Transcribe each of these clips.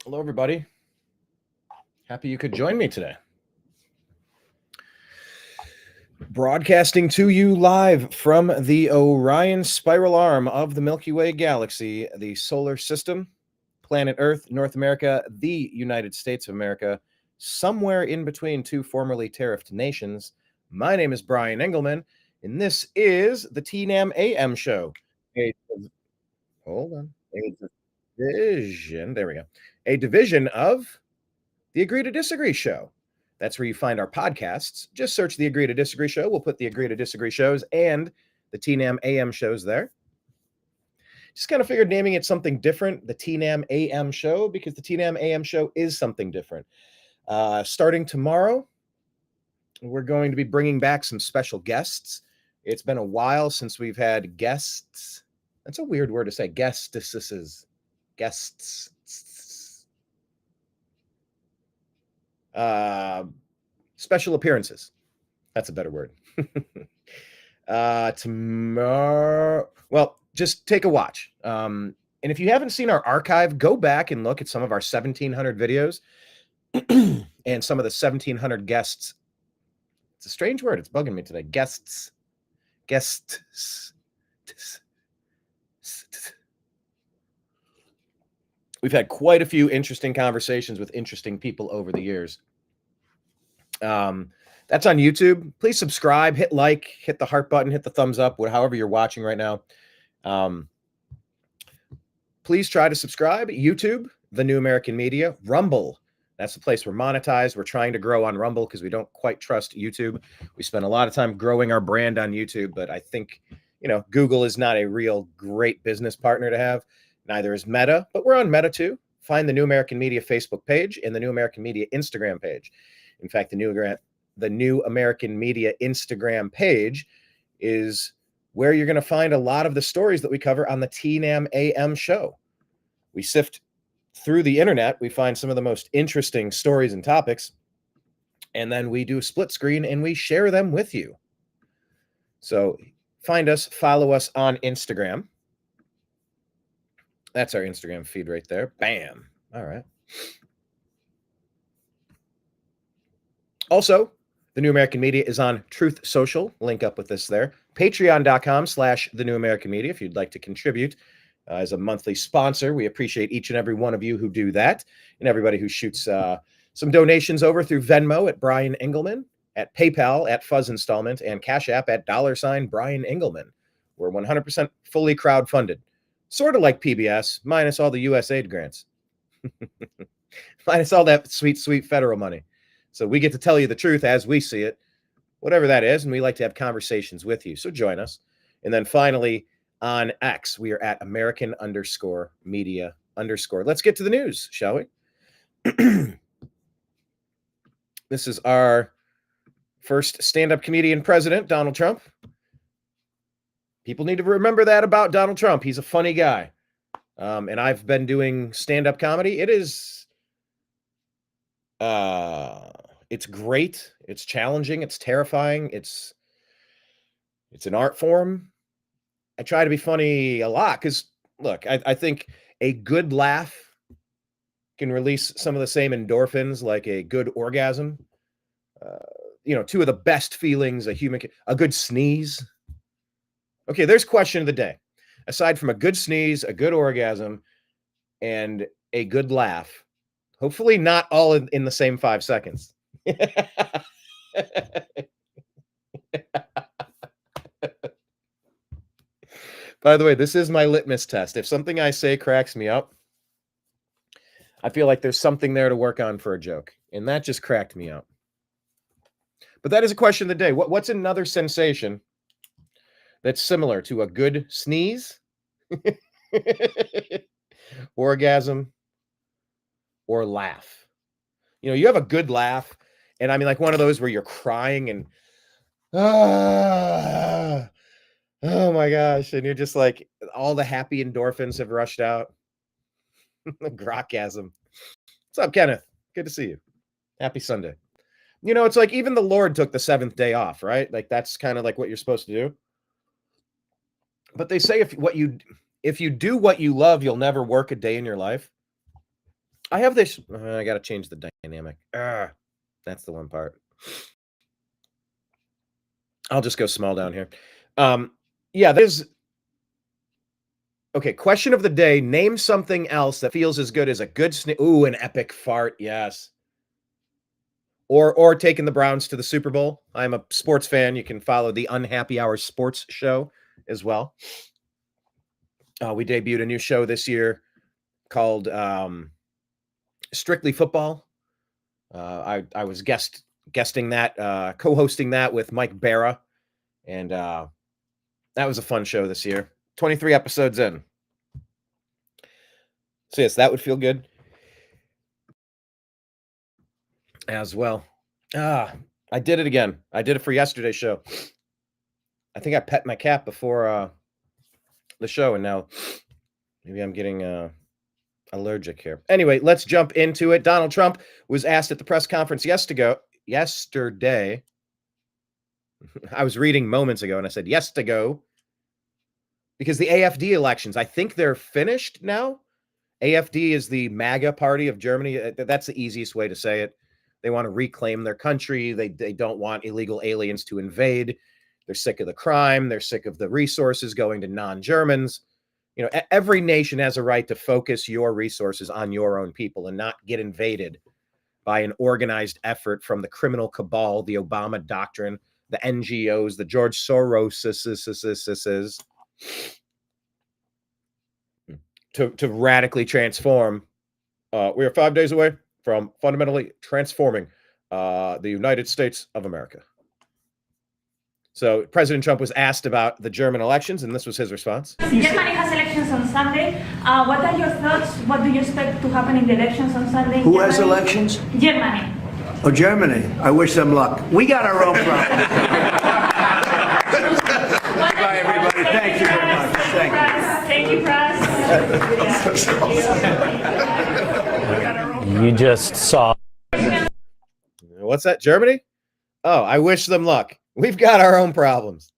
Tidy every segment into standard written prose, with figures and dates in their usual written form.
Hello, everybody. Happy you could join me today. Broadcasting to you live from the Orion spiral arm of the Milky Way galaxy, the solar system, planet Earth, North America, the United States of America, somewhere in between two formerly tariffed nations. My name is Brian Engelman, and this is the TNAM AM Show. Hold on. There we go. A division of the Agree to Disagree Show. That's where you find our podcasts. Just search the Agree to Disagree Show. We'll put the Agree to Disagree shows and the TNAM AM shows there. Just kind of figured naming it something different, the TNAM AM Show, because the TNAM AM Show is something different. Starting tomorrow, we're going to be bringing back some special guests. It's been a while since we've had guests. That's a weird word to say, guests. Special appearances. That's a better word. Tomorrow, well, just take a watch. And if you haven't seen our archive, go back and look at some of our 1,700 videos and some of the 1,700 guests. It's a strange word. It's bugging me today. Guests. We've had quite a few interesting conversations with interesting people over the years. That's on YouTube. Please subscribe, hit like, hit the heart button, hit the thumbs up, however you're watching right now. Please try to subscribe. YouTube, The New American Media, Rumble. That's the place we're monetized. We're trying to grow on Rumble because we don't quite trust YouTube. We spend a lot of time growing our brand on YouTube, but I think, Google is not a real great business partner to have. Neither is Meta, but we're on Meta too. Find the New American Media Facebook page and the New American Media Instagram page. In fact, the New American Media Instagram page is where you're going to find a lot of the stories that we cover on the TNAM AM Show. We sift through the internet. We find some of the most interesting stories and topics, and then we do a split screen and we share them with you. So find us, follow us on Instagram. That's our Instagram feed right there. Bam. All right. Also, the New American Media is on Truth Social. Link up with this there. Patreon.com/The New American Media if you'd like to contribute as a monthly sponsor. We appreciate each and every one of you who do that, and everybody who shoots some donations over through Venmo at Brian Engelman, at PayPal at Fuzz Installment, and Cash App at $Brian Engelman. We're 100% fully crowdfunded. Sort of like PBS, minus all the USAID grants. Minus all that sweet, sweet federal money. So we get to tell you the truth as we see it, whatever that is, and we like to have conversations with you. So join us. And then finally, on X, we are at American_media_. Let's get to the news, shall we? This is our first stand-up comedian president, Donald Trump. People need to remember that about Donald Trump. He's a funny guy. And I've been doing stand-up comedy. It is, it's great. It's challenging. It's terrifying. It's an art form. I try to be funny a lot because, look, I think a good laugh can release some of the same endorphins like a good orgasm. Two of the best feelings a good sneeze. Okay, there's question of the day. Aside from a good sneeze, a good orgasm, and a good laugh, hopefully not all in the same 5 seconds. By the way, this is my litmus test. If something I say cracks me up, I feel like there's something there to work on for a joke. And that just cracked me up. But that is a question of the day. What's another sensation that's similar to a good sneeze, orgasm, or laugh? You have a good laugh, and I mean like one of those where you're crying and oh my gosh, and you're just like all the happy endorphins have rushed out. Grokgasm. What's up, Kenneth? Good to see you. Happy Sunday. It's like even the Lord took the 7th day off, right? Like that's kind of like what you're supposed to do. But they say if you do what you love, you'll never work a day in your life. I have this. I got to change the dynamic. That's the one part. I'll just go small down here. Yeah, there's. Okay, question of the day. Name something else that feels as good as a good Ooh, an epic fart. Yes. Or taking the Browns to the Super Bowl. I'm a sports fan. You can follow the Unhappy Hour Sports Show as well. We debuted a new show this year called Strictly Football. I was guesting that, co-hosting that with Mike Barra, and that was a fun show this year. 23 episodes in. So yes, that would feel good as well. I did it again. I did it for yesterday's show. I think I pet my cat before the show, and now maybe I'm getting allergic here. Anyway, let's jump into it. Donald Trump was asked at the press conference yesterday. I was reading moments ago, and I said yesterday because the AFD elections, I think they're finished now. AFD is the MAGA party of Germany. That's the easiest way to say it. They want to reclaim their country. They don't want illegal aliens to invade. They're sick of the crime. They're sick of the resources going to non-Germans. You know, every nation has a right to focus your resources on your own people and not get invaded by an organized effort from the criminal cabal, the Obama doctrine, the NGOs, the George Soros to radically transform. We are 5 days away from fundamentally transforming the United States of America. So President Trump was asked about the German elections, and this was his response. Germany has elections on Sunday. What are your thoughts? What do you expect to happen in the elections on Sunday? Who has elections? Germany. Oh, Germany. I wish them luck. We got our own problems. Bye, everybody. Thank you very much. Thank you, You just saw. What's that? Germany? Oh, I wish them luck. We've got our own problems.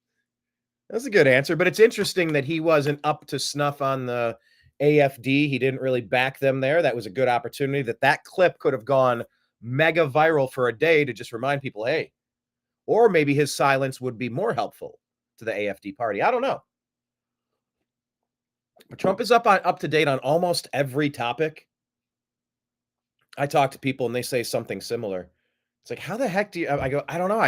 That's a good answer, but it's interesting that he wasn't up to snuff on the AFD. He didn't really back them there. That was a good opportunity. That clip could have gone mega viral for a day to just remind people, hey, or maybe his silence would be more helpful to the AFD party. I don't know. But Trump is up to date on almost every topic. I talk to people and they say something similar. It's like, how the heck do you? I go, I don't know.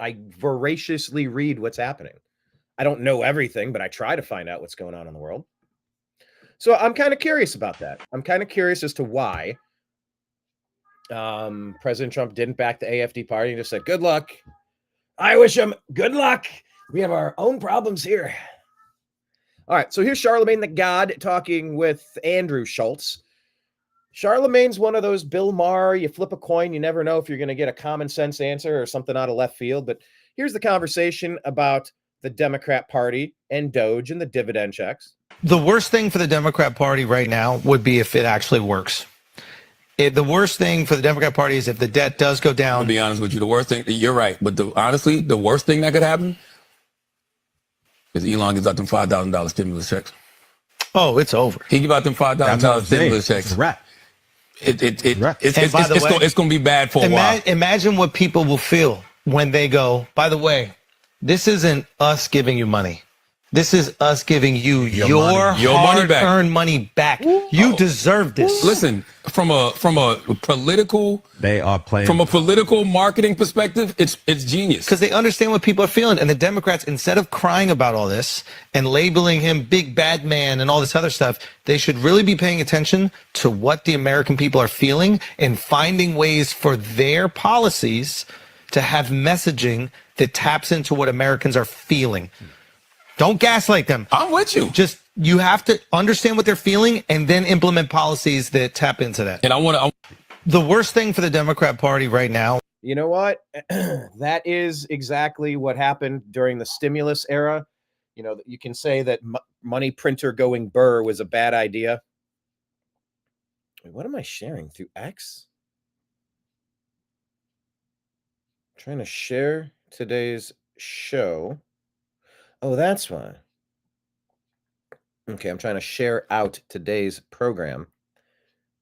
I voraciously read what's happening. I don't know everything, but I try to find out what's going on in the world. So I'm kind of curious about that. I'm kind of curious as to why President Trump didn't back the AFD party and just said, good luck. I wish him good luck. We have our own problems here. All right, so here's Charlemagne the God talking with Andrew Schultz. Charlemagne's one of those Bill Maher, you flip a coin, you never know if you're going to get a common sense answer or something out of left field. But here's the conversation about the Democrat Party and Doge and the dividend checks. The worst thing for the Democrat Party right now would be if it actually works. The worst thing for the Democrat Party is if the debt does go down. To be honest with you, the worst thing, you're right, but honestly, the worst thing that could happen is Elon gives out them $5,000 stimulus checks. Oh, it's over. He give out them $5,000 stimulus checks. It's a wrap. It's going to be bad for a while. Imagine what people will feel when they go, by the way, this isn't us giving you money. This is us giving you your hard-earned money back. You deserve this. Listen, from a political marketing perspective, it's genius. Because they understand what people are feeling. And the Democrats, instead of crying about all this and labeling him big bad man and all this other stuff, they should really be paying attention to what the American people are feeling and finding ways for their policies to have messaging that taps into what Americans are feeling. Don't gaslight them. I'm with you. Just, you have to understand what they're feeling and then implement policies that tap into that. And the worst thing for the Democrat Party right now. You know what? That is exactly what happened during the stimulus era. You know, you can say that money printer going burr was a bad idea. Wait, what am I sharing through X? I'm trying to share today's show. Oh, that's why. Okay, I'm trying to share out today's program.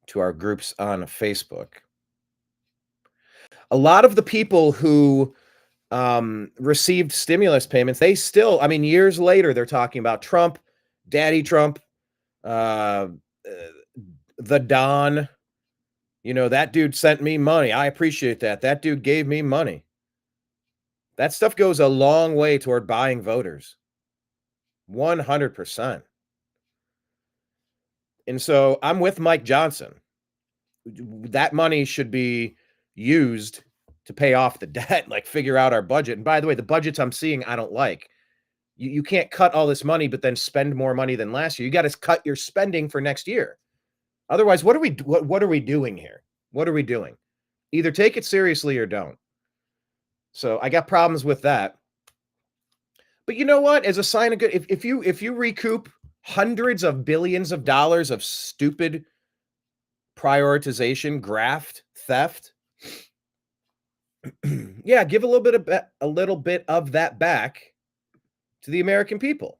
to our groups on Facebook. A lot of the people who received stimulus payments, they still, I mean, years later, they're talking about Trump, Daddy Trump, the Don. You know, that dude sent me money. I appreciate that. That dude gave me money. That stuff goes a long way toward buying voters. 100%. And so I'm with Mike Johnson. That money should be used to pay off the debt, like figure out our budget. And by the way, the budgets I'm seeing, I don't like. You can't cut all this money, but then spend more money than last year. You got to cut your spending for next year. Otherwise, what are we doing here? What are we doing? Either take it seriously or don't. So I got problems with that. But you know what? As a sign of good, if you recoup hundreds of billions of dollars of stupid prioritization, graft, theft, yeah, give a little bit of that back to the American people.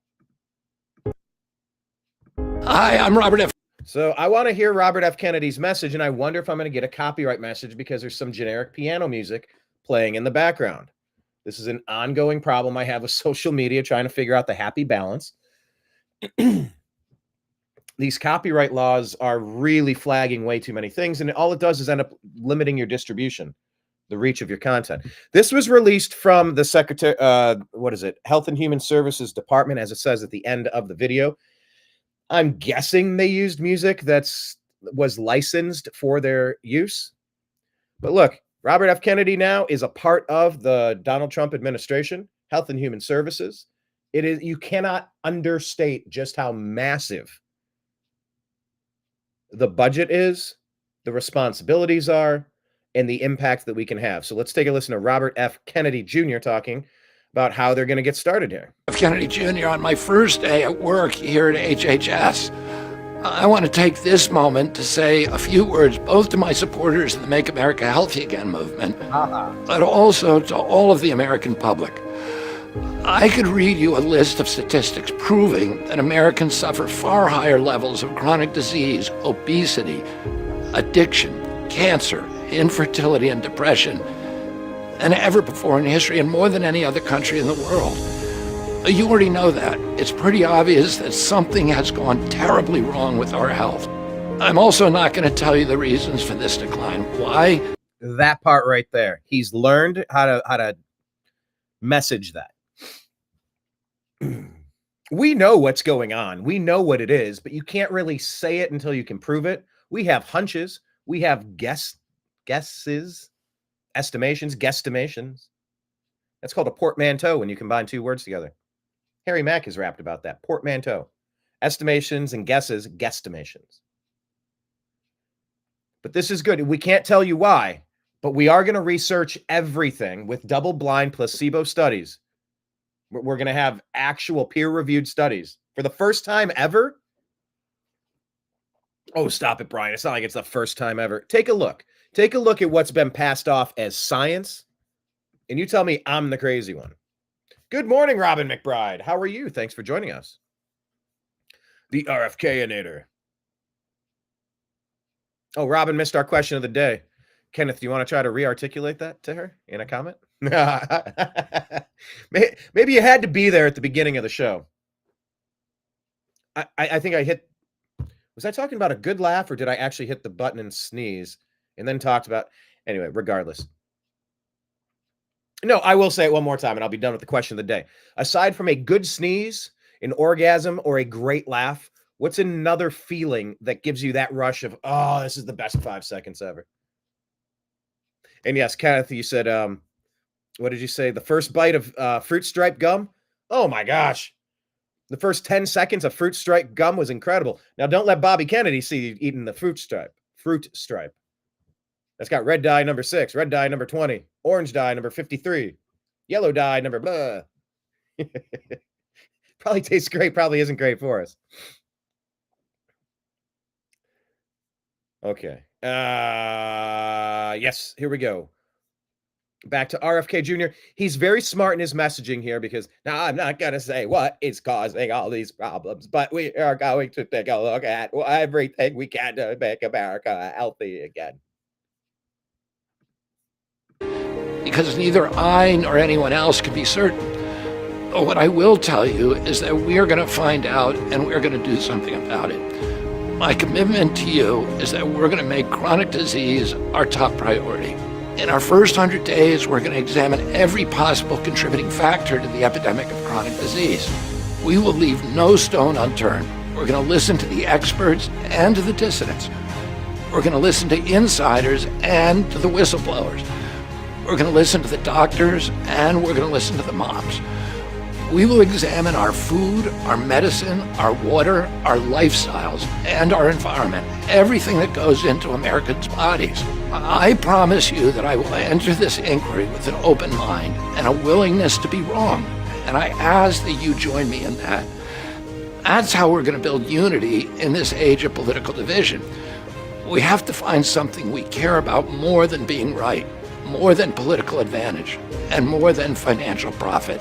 Hi, I'm Robert F. So I want to hear Robert F. Kennedy's message, and I wonder if I'm going to get a copyright message because there's some generic piano music playing in the background. This is an ongoing problem I have with social media, trying to figure out the happy balance. These copyright laws are really flagging way too many things, and all it does is end up limiting your distribution, the reach of your content. This was released from the Secretary, Health and Human Services Department, as it says at the end of the video. I'm guessing they used music was licensed for their use. But look, Robert F. Kennedy now is a part of the Donald Trump administration, Health and Human Services. You cannot understate just how massive the budget is, the responsibilities are, and the impact that we can have. So let's take a listen to Robert F. Kennedy Jr. talking about how they're going to get started here. F. Kennedy Jr. on my first day at work here at HHS. I want to take this moment to say a few words both to my supporters of the Make America Healthy Again movement, but also to all of the American public. I could read you a list of statistics proving that Americans suffer far higher levels of chronic disease, obesity, addiction, cancer, infertility, and depression than ever before in history and more than any other country in the world. You already know that. It's pretty obvious that something has gone terribly wrong with our health. I'm also not going to tell you the reasons for this decline. Why? That part right there. He's learned how to message that. We know what's going on. We know what it is, but you can't really say it until you can prove it. We have hunches. We have guesses, estimations, guesstimations. That's called a portmanteau when you combine two words together. Harry Mack has rapped about that. Portmanteau. Estimations and guesses, guesstimations. But this is good. We can't tell you why, but we are going to research everything with double-blind placebo studies. We're going to have actual peer-reviewed studies for the first time ever. Oh, stop it, Brian. It's not like it's the first time ever. Take a look. Take a look at what's been passed off as science, and you tell me I'm the crazy one. Good morning, Robin McBride. How are you? Thanks for joining us. The RFK-inator. Oh, Robin missed our question of the day. Kenneth, do you want to try to re-articulate that to her in a comment? Maybe you had to be there at the beginning of the show. I think I hit... Was I talking about a good laugh, or did I actually hit the button and sneeze and then talked about... Anyway, regardless. No, I will say it one more time, and I'll be done with the question of the day. Aside from a good sneeze, an orgasm, or a great laugh, what's another feeling that gives you that rush of, oh, this is the best 5 seconds ever? And yes, Kenneth, you said, what did you say? The first bite of Fruit Stripe gum? Oh, my gosh. The first 10 seconds of Fruit Stripe gum was incredible. Now, don't let Bobby Kennedy see you eating the Fruit Stripe. Fruit Stripe. That's got red dye number 6, red dye number 20, orange dye number 53, yellow dye number blah. Probably tastes great, probably isn't great for us. Okay. Yes, here we go. Back to RFK Jr. He's very smart in his messaging here because now I'm not going to say what is causing all these problems, but we are going to take a look at everything we can to make America healthy again. Because neither I nor anyone else can be certain. But what I will tell you is that we are going to find out and we're going to do something about it. My commitment to you is that we're going to make chronic disease our top priority. In our first 100 days, we're going to examine every possible contributing factor to the epidemic of chronic disease. We will leave no stone unturned. We're going to listen to the experts and to the dissidents. We're going to listen to insiders and to the whistleblowers. We're going to listen to the doctors and we're going to listen to the moms. We will examine our food, our medicine, our water, our lifestyles, and our environment, everything that goes into Americans' bodies. I promise you that I will enter this inquiry with an open mind and a willingness to be wrong. And I ask that you join me in that. That's how we're going to build unity in this age of political division. We have to find something we care about more than being right, more than political advantage, and more than financial profit.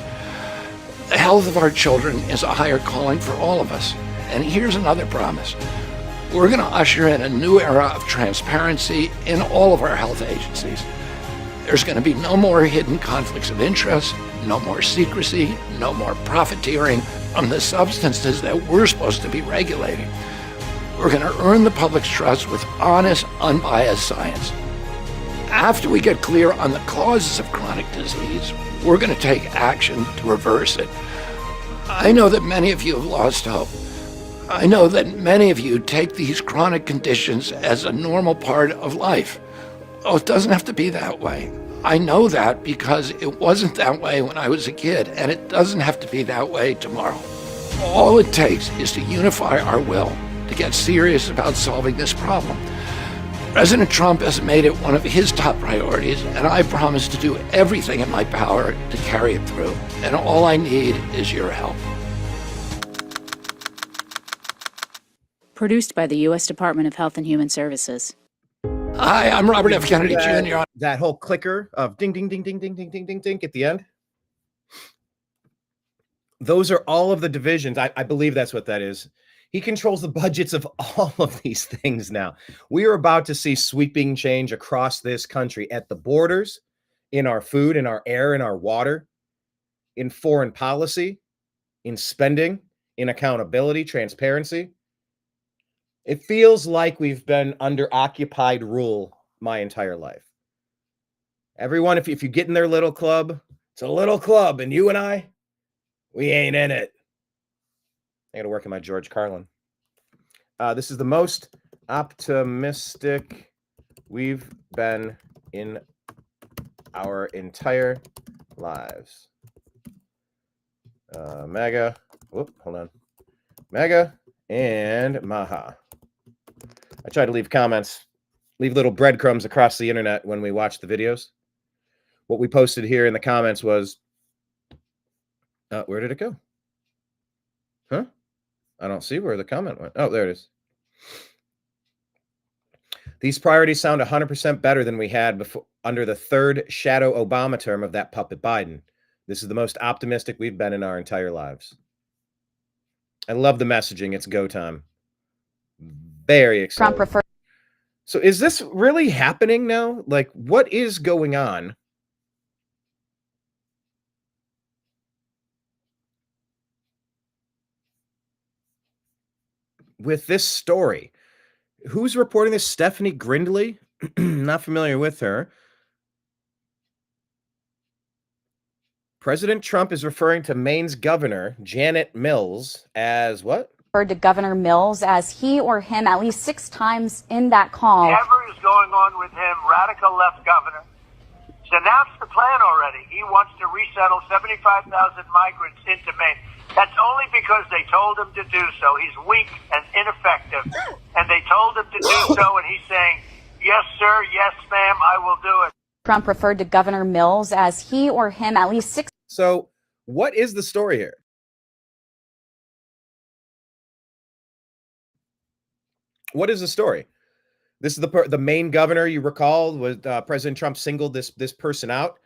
The health of our children is a higher calling for all of us. And here's another promise. We're going to usher in a new era of transparency in all of our health agencies. There's going to be no more hidden conflicts of interest, no more secrecy, no more profiteering from the substances that we're supposed to be regulating. We're going to earn the public's trust with honest, unbiased science. After we get clear on the causes of chronic disease, we're going to take action to reverse it. I know that many of you have lost hope. I know that many of you take these chronic conditions as a normal part of life. Oh, it doesn't have to be that way. I know that because it wasn't that way when I was a kid, and it doesn't have to be that way tomorrow. All it takes is to unify our will to get serious about solving this problem. President Trump has made it one of his top priorities, and I promise to do everything in my power to carry it through. And all I need is your help. Produced by the U.S. Department of Health and Human Services. Hi, I'm Robert F. Kennedy Jr. That whole clicker of ding, ding, ding, ding, ding, ding, ding, ding, ding at the end. Those are all of the divisions. I believe that's what that is. He controls the budgets of all of these things now. We are about to see sweeping change across this country at the borders, in our food, in our air, in our water, in foreign policy, in spending, in accountability, transparency. It feels like we've been under occupied rule my entire life. Everyone, if you get in their little club, it's a little club, and you and I, we ain't in it. I got to work on my George Carlin. This is the most optimistic we've been in our entire lives. Mega. Whoop, hold on. Mega and Maha. I try to leave comments, leave little breadcrumbs across the internet when we watch the videos. What we posted here in the comments was, where did it go? Huh? I don't see where the comment went. Oh, there it is. These priorities sound 100% better than we had before under the third shadow Obama term of that puppet Biden. This is the most optimistic we've been in our entire lives. I love the messaging. It's go time. Very exciting. So is this really happening now? Like, what is going on? With this story? Who's reporting this? Stephanie Grindley? Not familiar with her. President Trump is referring to Maine's governor, Janet Mills, as what? Referred to Governor Mills as he or him at least 6 times in that call. Whatever is going on with him, radical left governor, he's announced the plan already. He wants to resettle 75,000 migrants into Maine. That's only because they told him to do so. He's weak and ineffective. And they told him to do so, and he's saying, yes, sir, yes, ma'am, I will do it. Trump referred to Governor Mills as he or him at least 6. So what is the story here? What is the story? This is the Maine governor, you recall, was President Trump singled this person out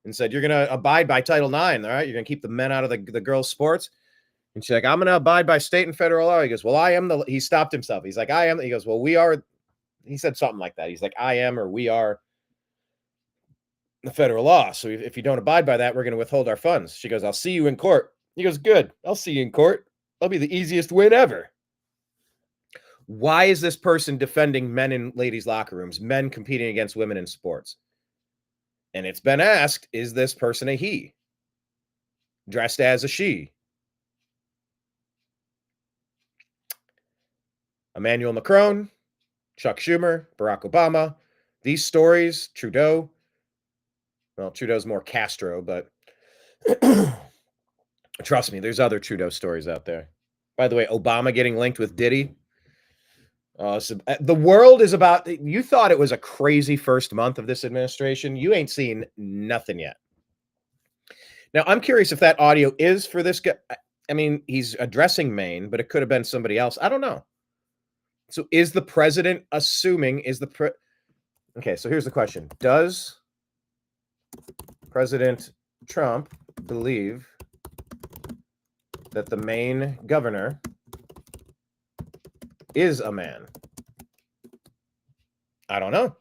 and said, you're going to abide by Title IX, all right? You're going to keep the men out of the girls' sports. And she's like, I'm going to abide by state and federal law. He goes, well, I am the, he stopped himself. He's like, I am. He goes, well, we are, he said something like that. He's like, I am, or we are the federal law. So if you don't abide by that, we're going to withhold our funds. She goes, I'll see you in court. He goes, good. I'll see you in court. That'll be the easiest win ever. Why is this person defending men in ladies' locker rooms, men competing against women in sports? And it's been asked, is this person a he? Dressed as a she? Emmanuel Macron, Chuck Schumer, Barack Obama. These stories, Trudeau. Well, Trudeau's more Castro, but trust me, there's other Trudeau stories out there. By the way, Obama getting linked with Diddy. So the world is about, you thought it was a crazy first month of this administration. You ain't seen nothing yet. Now, I'm curious if that audio is for this guy. I mean, he's addressing Maine, but it could have been somebody else. I don't know. So is the president assuming, okay, so here's the question. Does President Trump believe that the Maine governor is a man? I don't know.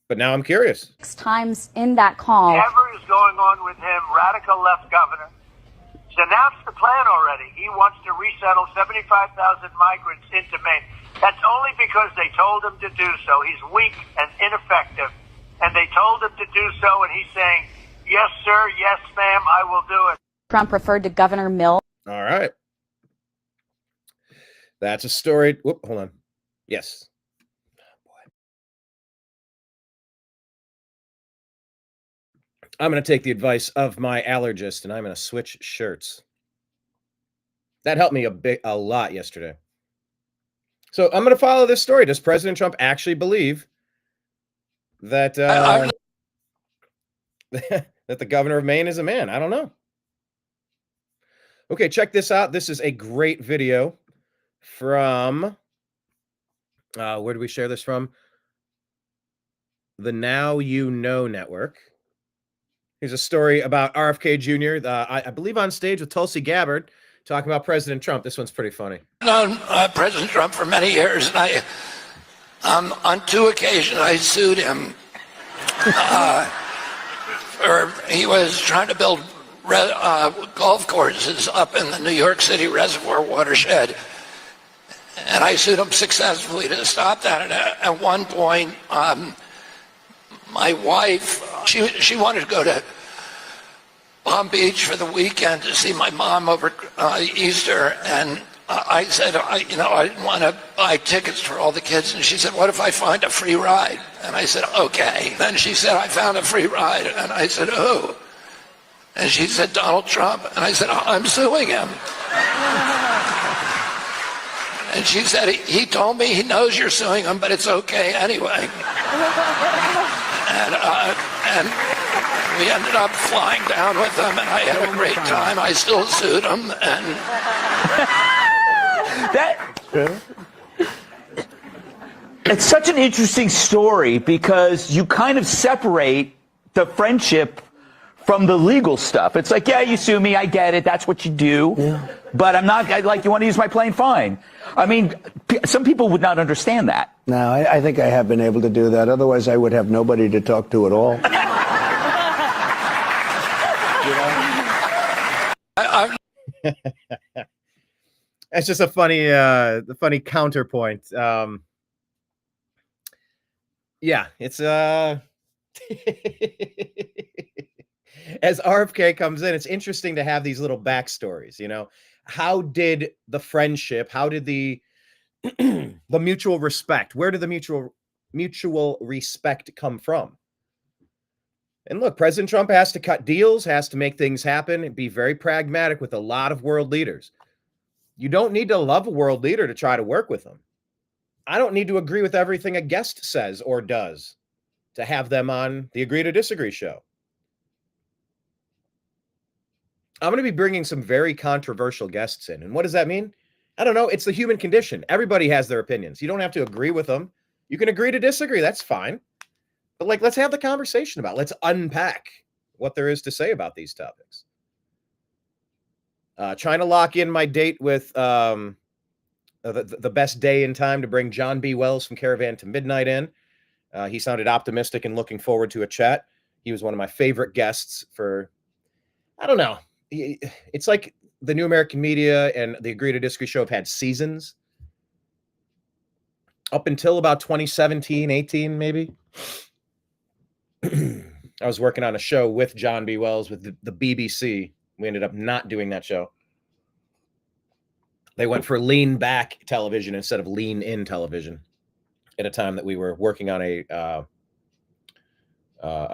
But now I'm curious. 6 times in that call. Whatever is going on with him, radical left governor, he's announced the plan already. He wants to resettle 75,000 migrants into Maine. That's only because they told him to do so. He's weak and ineffective. And they told him to do so, and he's saying, yes, sir, yes, ma'am, I will do it. Trump referred to Governor Mills. All right. That's a story. Whoop, hold on. Yes. I'm going to take the advice of my allergist, and I'm going to switch shirts. That helped me a lot yesterday. So I'm going to follow this story. Does President Trump actually believe that that the governor of Maine is a man? I don't know. Okay, check this out. This is a great video from, where do we share this from? The Now You Know Network. Here's a story about RFK Jr., I believe on stage with Tulsi Gabbard, talking about President Trump. This one's pretty funny. Known President Trump for many years, and I, on 2 occasions, I sued him. He was trying to build golf courses up in the New York City reservoir watershed, and I sued him successfully to stop that. And at one point, my wife, she wanted to go to Palm Beach for the weekend to see my mom over Easter, and I said, I didn't want to buy tickets for all the kids, and she said, what if I find a free ride? And I said, okay. Then she said, I found a free ride, and I said, who? And she said, Donald Trump, and I said, I'm suing him. And she said, he told me he knows you're suing him, but it's okay anyway. And we ended up flying down with them, and I had a great time. I still sued him, and it's such an interesting story because you kind of separate the friendship from the legal stuff. It's like, yeah, you sue me, I get it, that's what you do. Yeah. But I'm not, like, you want to use my plane, fine. I mean, some people would not understand that. No, I think I have been able to do that. Otherwise, I would have nobody to talk to at all. That's just a funny counterpoint. Yeah, it's as RFK comes in, it's interesting to have these little backstories. How did the friendship? How did the the mutual respect? Where did the mutual respect come from? And look, President Trump has to cut deals, has to make things happen, and be very pragmatic with a lot of world leaders. You don't need to love a world leader to try to work with them. I don't need to agree with everything a guest says or does to have them on the Agree to Disagree show. I'm going to be bringing some very controversial guests in. And what does that mean? I don't know. It's the human condition. Everybody has their opinions. You don't have to agree with them. You can agree to disagree. That's fine. But let's have the conversation about it. Let's unpack what there is to say about these topics. Trying to lock in my date with the best day and time to bring John B. Wells from Caravan to Midnight in. He sounded optimistic and looking forward to a chat. He was one of my favorite guests for, I don't know. It's like the New American Media and the Agree to Disagree show have had seasons. Up until about 2017, 18, maybe. I was working on a show with John B. Wells with the BBC. We ended up not doing that show. They went for lean back television instead of lean in television at a time that we were working on a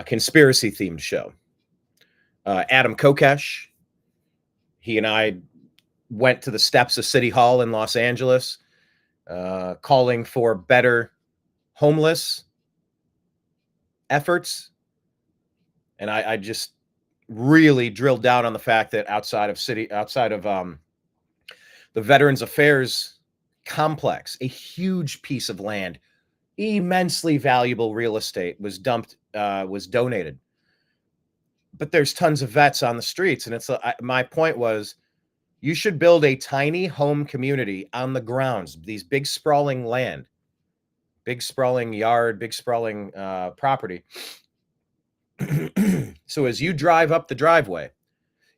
conspiracy themed show. Adam Kokesh, he and I went to the steps of City Hall in Los Angeles, calling for better homeless efforts. And I just really drilled down on the fact that outside of the Veterans Affairs complex, a huge piece of land, immensely valuable real estate was donated. But there's tons of vets on the streets. And my point was, you should build a tiny home community on the grounds, these big sprawling land, big sprawling yard, big sprawling property. So as you drive up the driveway,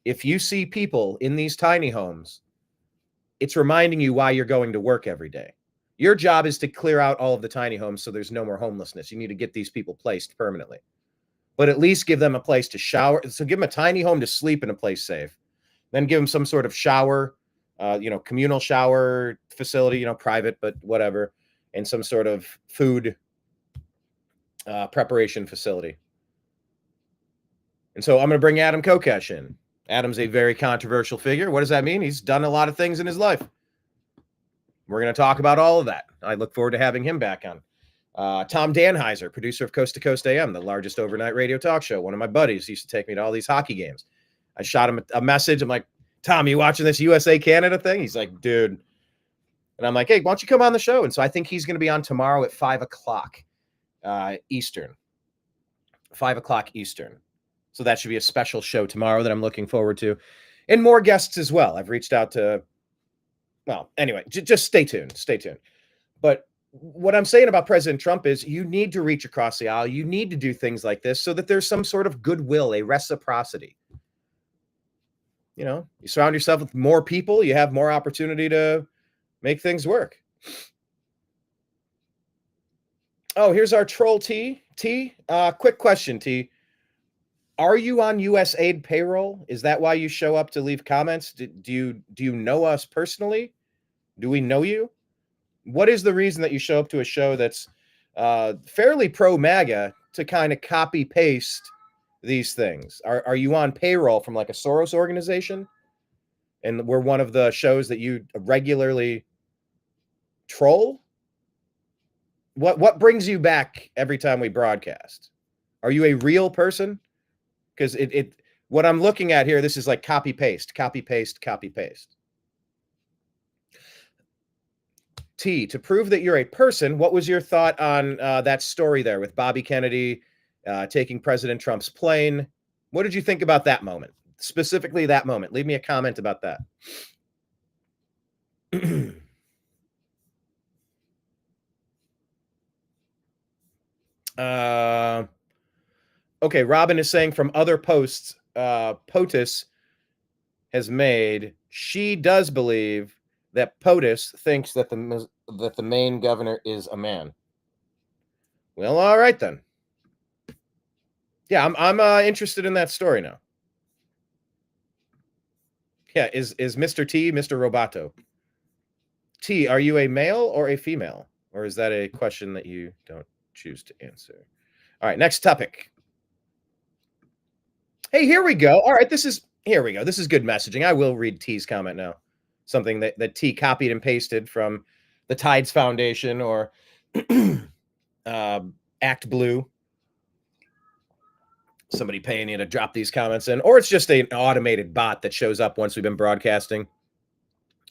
if you see people in these tiny homes, it's reminding you why you're going to work every day. Your job is to clear out all of the tiny homes so there's no more homelessness. You need to get these people placed permanently. But at least give them a place to shower. So give them a tiny home to sleep in, a place safe. Then give them some sort of shower, communal shower facility, private, but whatever. And some sort of food preparation facility. And so I'm going to bring Adam Kokesh in. Adam's a very controversial figure. What does that mean? He's done a lot of things in his life. We're going to talk about all of that. I look forward to having him back on. Tom Danheiser, producer of Coast to Coast AM, the largest overnight radio talk show. One of my buddies used to take me to all these hockey games. I shot him a message. I'm like, Tom, you watching this USA-Canada thing? He's like, dude. And I'm like, hey, why don't you come on the show? And so I think he's going to be on tomorrow at 5 o'clock Eastern. 5 o'clock Eastern. So that should be a special show tomorrow that I'm looking forward to. And more guests as well. I've reached out to, well, anyway, just stay tuned. Stay tuned. But what I'm saying about President Trump is you need to reach across the aisle. You need to do things like this so that there's some sort of goodwill, a reciprocity. You surround yourself with more people, you have more opportunity to make things work. Oh, here's our troll T. Quick question, T. Are you on USAID payroll? Is that why you show up to leave comments? Do you know us personally? Do we know you? What is the reason that you show up to a show that's fairly pro-MAGA to kind of copy-paste these things? Are you on payroll from like a Soros organization? And we're one of the shows that you regularly troll? What brings you back every time we broadcast? Are you a real person? Because what I'm looking at here, this is like copy paste. T, to prove that you're a person, what was your thought on that story there with Bobby Kennedy taking President Trump's plane? What did you think about that moment? Specifically that moment. Leave me a comment about that. Okay, Robin is saying from other posts POTUS has made, she does believe that POTUS thinks that the Maine governor is a man. Well, all right then. Yeah, I'm interested in that story now. Yeah, is Mr. T Mr. Roboto? T, are you a male or a female? Or is that a question that you don't choose to answer? All right, next topic. Hey, here we go. All right, here we go. This is good messaging. I will read T's comment now. Something that T copied and pasted from the Tides Foundation or Act Blue. Somebody paying you to drop these comments in, or it's just an automated bot that shows up once we've been broadcasting.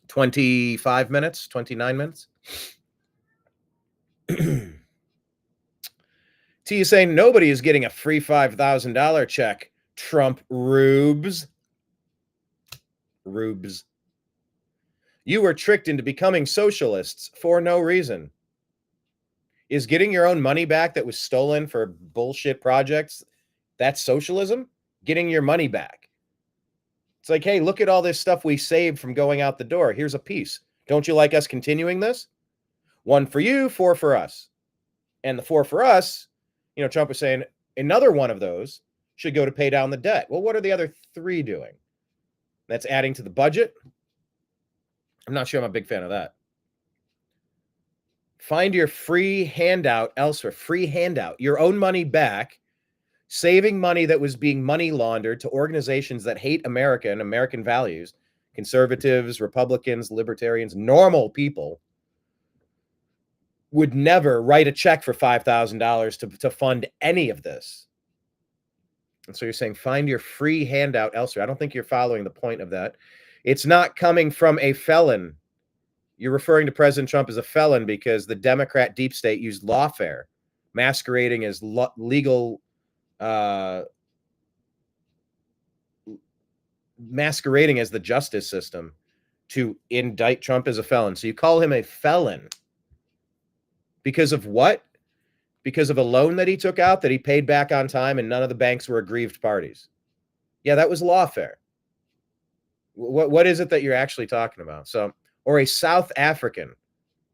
25 minutes, 29 minutes. T is saying nobody is getting a free $5,000 check Trump rubes. Rubes. You were tricked into becoming socialists for no reason. Is getting your own money back that was stolen for bullshit projects, that's socialism? Getting your money back. It's like, hey, look at all this stuff we saved from going out the door. Here's a piece. Don't you like us continuing this? 1 for you, 4 for us. And the 4 for us, Trump was saying another one of those should go to pay down the debt. Well, what are the other 3 doing? That's adding to the budget. I'm not sure I'm a big fan of that. Find your free handout elsewhere. Free handout. Your own money back. Saving money that was being money laundered to organizations that hate America and American values. Conservatives, Republicans, libertarians, normal people would never write a check for $5,000 to fund any of this. And so you're saying find your free handout elsewhere. I don't think you're following the point of that. It's not coming from a felon. You're referring to President Trump as a felon because the Democrat deep state used lawfare, masquerading as legal, masquerading as the justice system to indict Trump as a felon. So you call him a felon because of what? Because of a loan that he took out that he paid back on time and none of the banks were aggrieved parties. Yeah, that was lawfare. What is it that you're actually talking about? So, or a South African.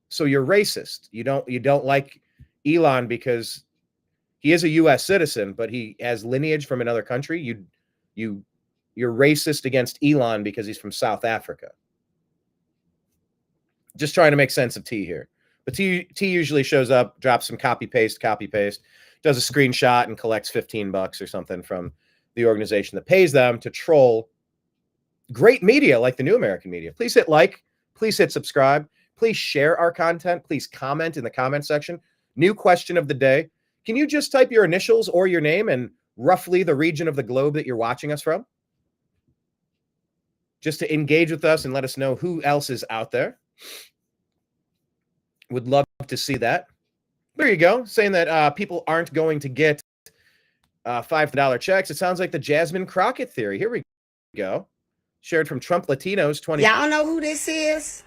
So you're racist. You don't like Elon because he is a U.S. citizen, but he has lineage from another country. You're racist against Elon because he's from South Africa. Just trying to make sense of T here. But T usually shows up, drops some copy paste, does a screenshot and collects $15 or something from the organization that pays them to troll great media like the New American Media. Please hit like, please hit subscribe, please share our content, please comment in the comment section. New question of the day. Can you just type your initials or your name and roughly the region of the globe that you're watching us from? Just to engage with us and let us know who else is out there. Would love to see that. There you go. Saying that people aren't going to get $5 checks. It sounds like the Jasmine Crockett theory. Here we go. Shared from Trump Latinos 20. Y'all know who this is?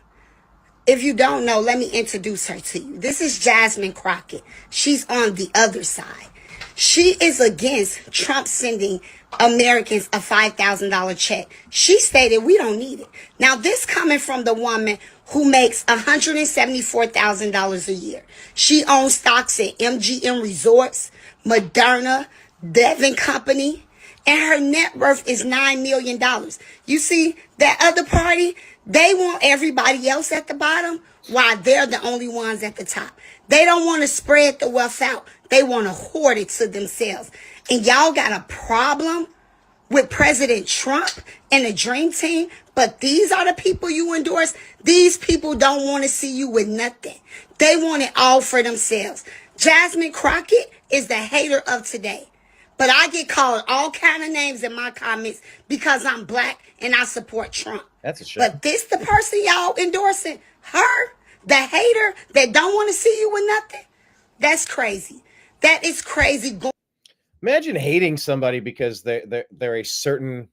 If you don't know, let me introduce her to you. This is Jasmine Crockett. She's on the other side. She is against Trump sending Americans a $5,000 check. She stated we don't need it. Now, this coming from the woman who makes $174,000 a year. She owns stocks at MGM Resorts, Moderna, Devon Company, and her net worth is $9 million. You see, that other party, they want everybody else at the bottom while they're the only ones at the top. They don't want to spread the wealth out. They want to hoard it to themselves. And y'all got a problem with President Trump and the Dream Team, but these are the people you endorse. These people don't want to see you with nothing. They want it all for themselves. Jasmine Crockett is the hater of today. But I get called all kind of names in my comments because I'm black and I support Trump. That's a shame. But this the person y'all endorsing, her, the hater that don't want to see you with nothing. That's crazy. That is crazy. Imagine hating somebody because they're a certain,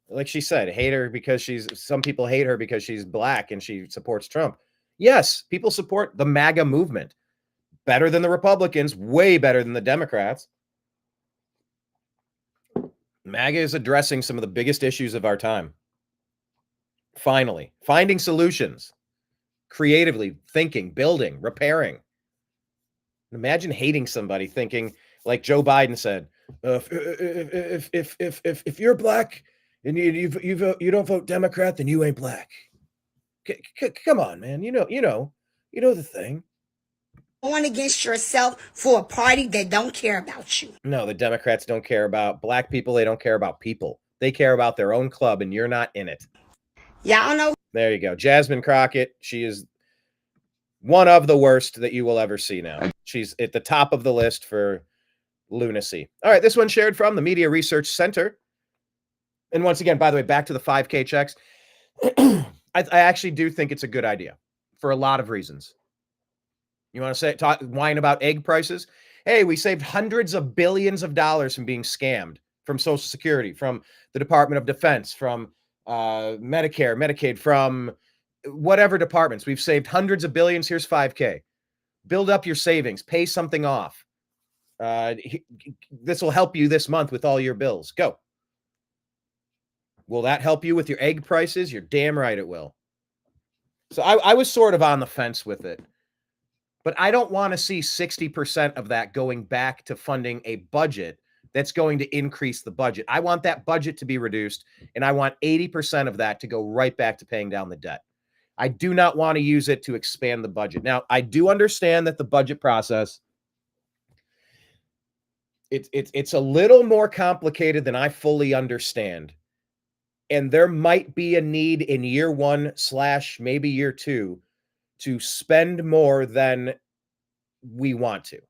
like she said, hate her because some people hate her because she's black and she supports Trump. Yes, people support the MAGA movement. Better than the Republicans, way better than the Democrats. MAGA is addressing some of the biggest issues of our time. Finally, finding solutions, creatively thinking, building, repairing. Imagine hating somebody thinking, like Joe Biden said, if you're black and you don't vote Democrat, then you ain't black. Come on, man. You know the thing. Going against yourself for a party that don't care about you. No, the Democrats don't care about black people. They don't care about people. They care about their own club, and you're not in it. Y'all know. There you go. Jasmine Crockett. She is one of the worst that you will ever see now. She's at the top of the list for lunacy. All right, this one shared from the Media Research Center. And once again, by the way, back to the 5K checks. I actually do think it's a good idea for a lot of reasons. You want to whine about egg prices? Hey, we saved hundreds of billions of dollars from being scammed from Social Security, from the Department of Defense, from Medicare, Medicaid, from whatever departments. We've saved hundreds of billions. Here's $5K. Build up your savings. Pay something off. This will help you this month with all your bills. Go. Will that help you with your egg prices? You're damn right it will. So I was sort of on the fence with it. But I don't want to see 60% of that going back to funding a budget that's going to increase the budget. I want that budget to be reduced, and I want 80% of that to go right back to paying down the debt. I do not want to use it to expand the budget. Now, I do understand that the budget process, it's a little more complicated than I fully understand. And there might be a need in year 1 / maybe year 2 to spend more than we want to.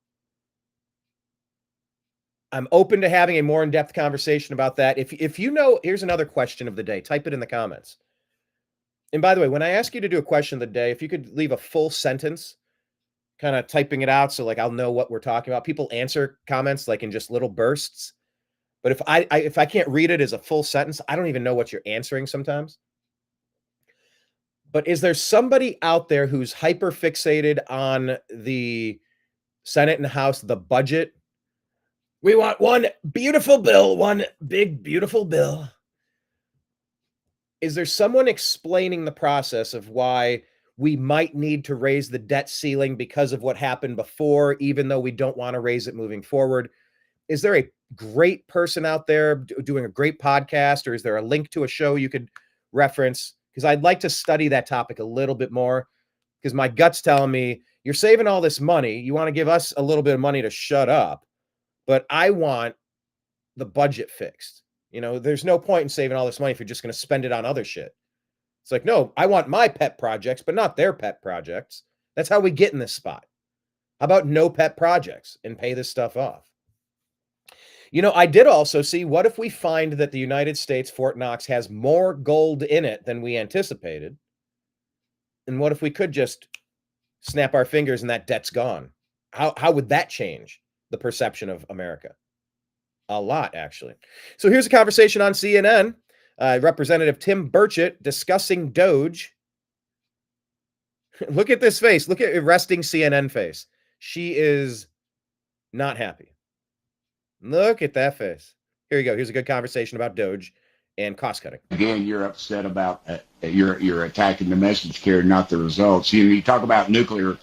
I'm open to having a more in-depth conversation about that. If you know, here's another question of the day. Type it in the comments. And by the way, when I ask you to do a question of the day, if you could leave a full sentence, kind of typing it out so like I'll know what we're talking about. People answer comments like in just little bursts. But if I can't read it as a full sentence, I don't even know what you're answering sometimes. But is there somebody out there who's hyper fixated on the Senate and House, the budget? We want one beautiful bill, one big, beautiful bill. Is there someone explaining the process of why we might need to raise the debt ceiling because of what happened before, even though we don't want to raise it moving forward? Is there a great person out there doing a great podcast, or is there a link to a show you could reference? Because I'd like to study that topic a little bit more, because my gut's telling me you're saving all this money. You want to give us a little bit of money to shut up, but I want the budget fixed. You know, there's no point in saving all this money if you're just going to spend it on other shit. It's like, no, I want my pet projects, but not their pet projects. That's how we get in this spot. How about no pet projects and pay this stuff off? You know, I did also see, what if we find that the United States, Fort Knox, has more gold in it than we anticipated? And what if we could just snap our fingers and that debt's gone? How would that change the perception of America? A lot, actually. So here's a conversation on CNN. Representative Tim Burchett discussing Doge. Look at this face. Look at a resting CNN face. She is not happy. Look at that face. Here you go. Here's a good conversation about Doge and cost cutting. Again, you're upset about you're attacking the message carrier, not the results. You talk about nuclear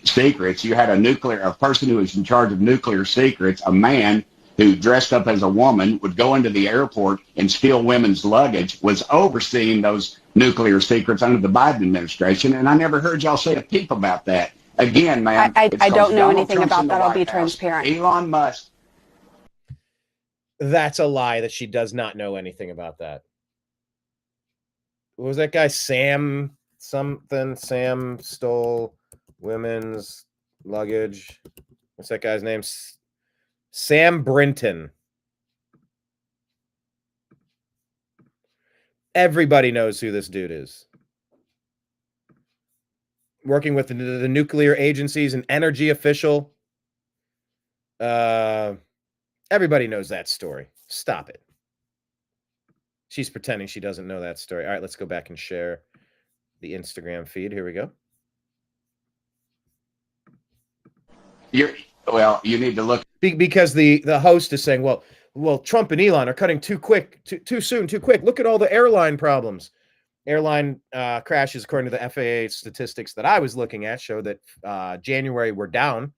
secrets. You had a person who was in charge of nuclear secrets, a man who dressed up as a woman, would go into the airport and steal women's luggage, was overseeing those nuclear secrets under the Biden administration, and I never heard y'all say a peep about that. Again, man, I don't know anything about that. I'll be transparent. Elon Musk. That's a lie that she does not know anything about that. What was that guy? Sam something? Sam stole women's luggage. What's that guy's name? Sam Brinton. Everybody knows who this dude is. Working with the nuclear agencies, an energy official. Everybody knows that story. Stop it. She's pretending she doesn't know that story. All right, let's go back and share the Instagram feed. Here we go. You need to look. Because the host is saying, well, Trump and Elon are cutting too quick, too soon, too quick. Look at all the airline problems. Airline crashes, according to the FAA statistics that I was looking at, show that January were down.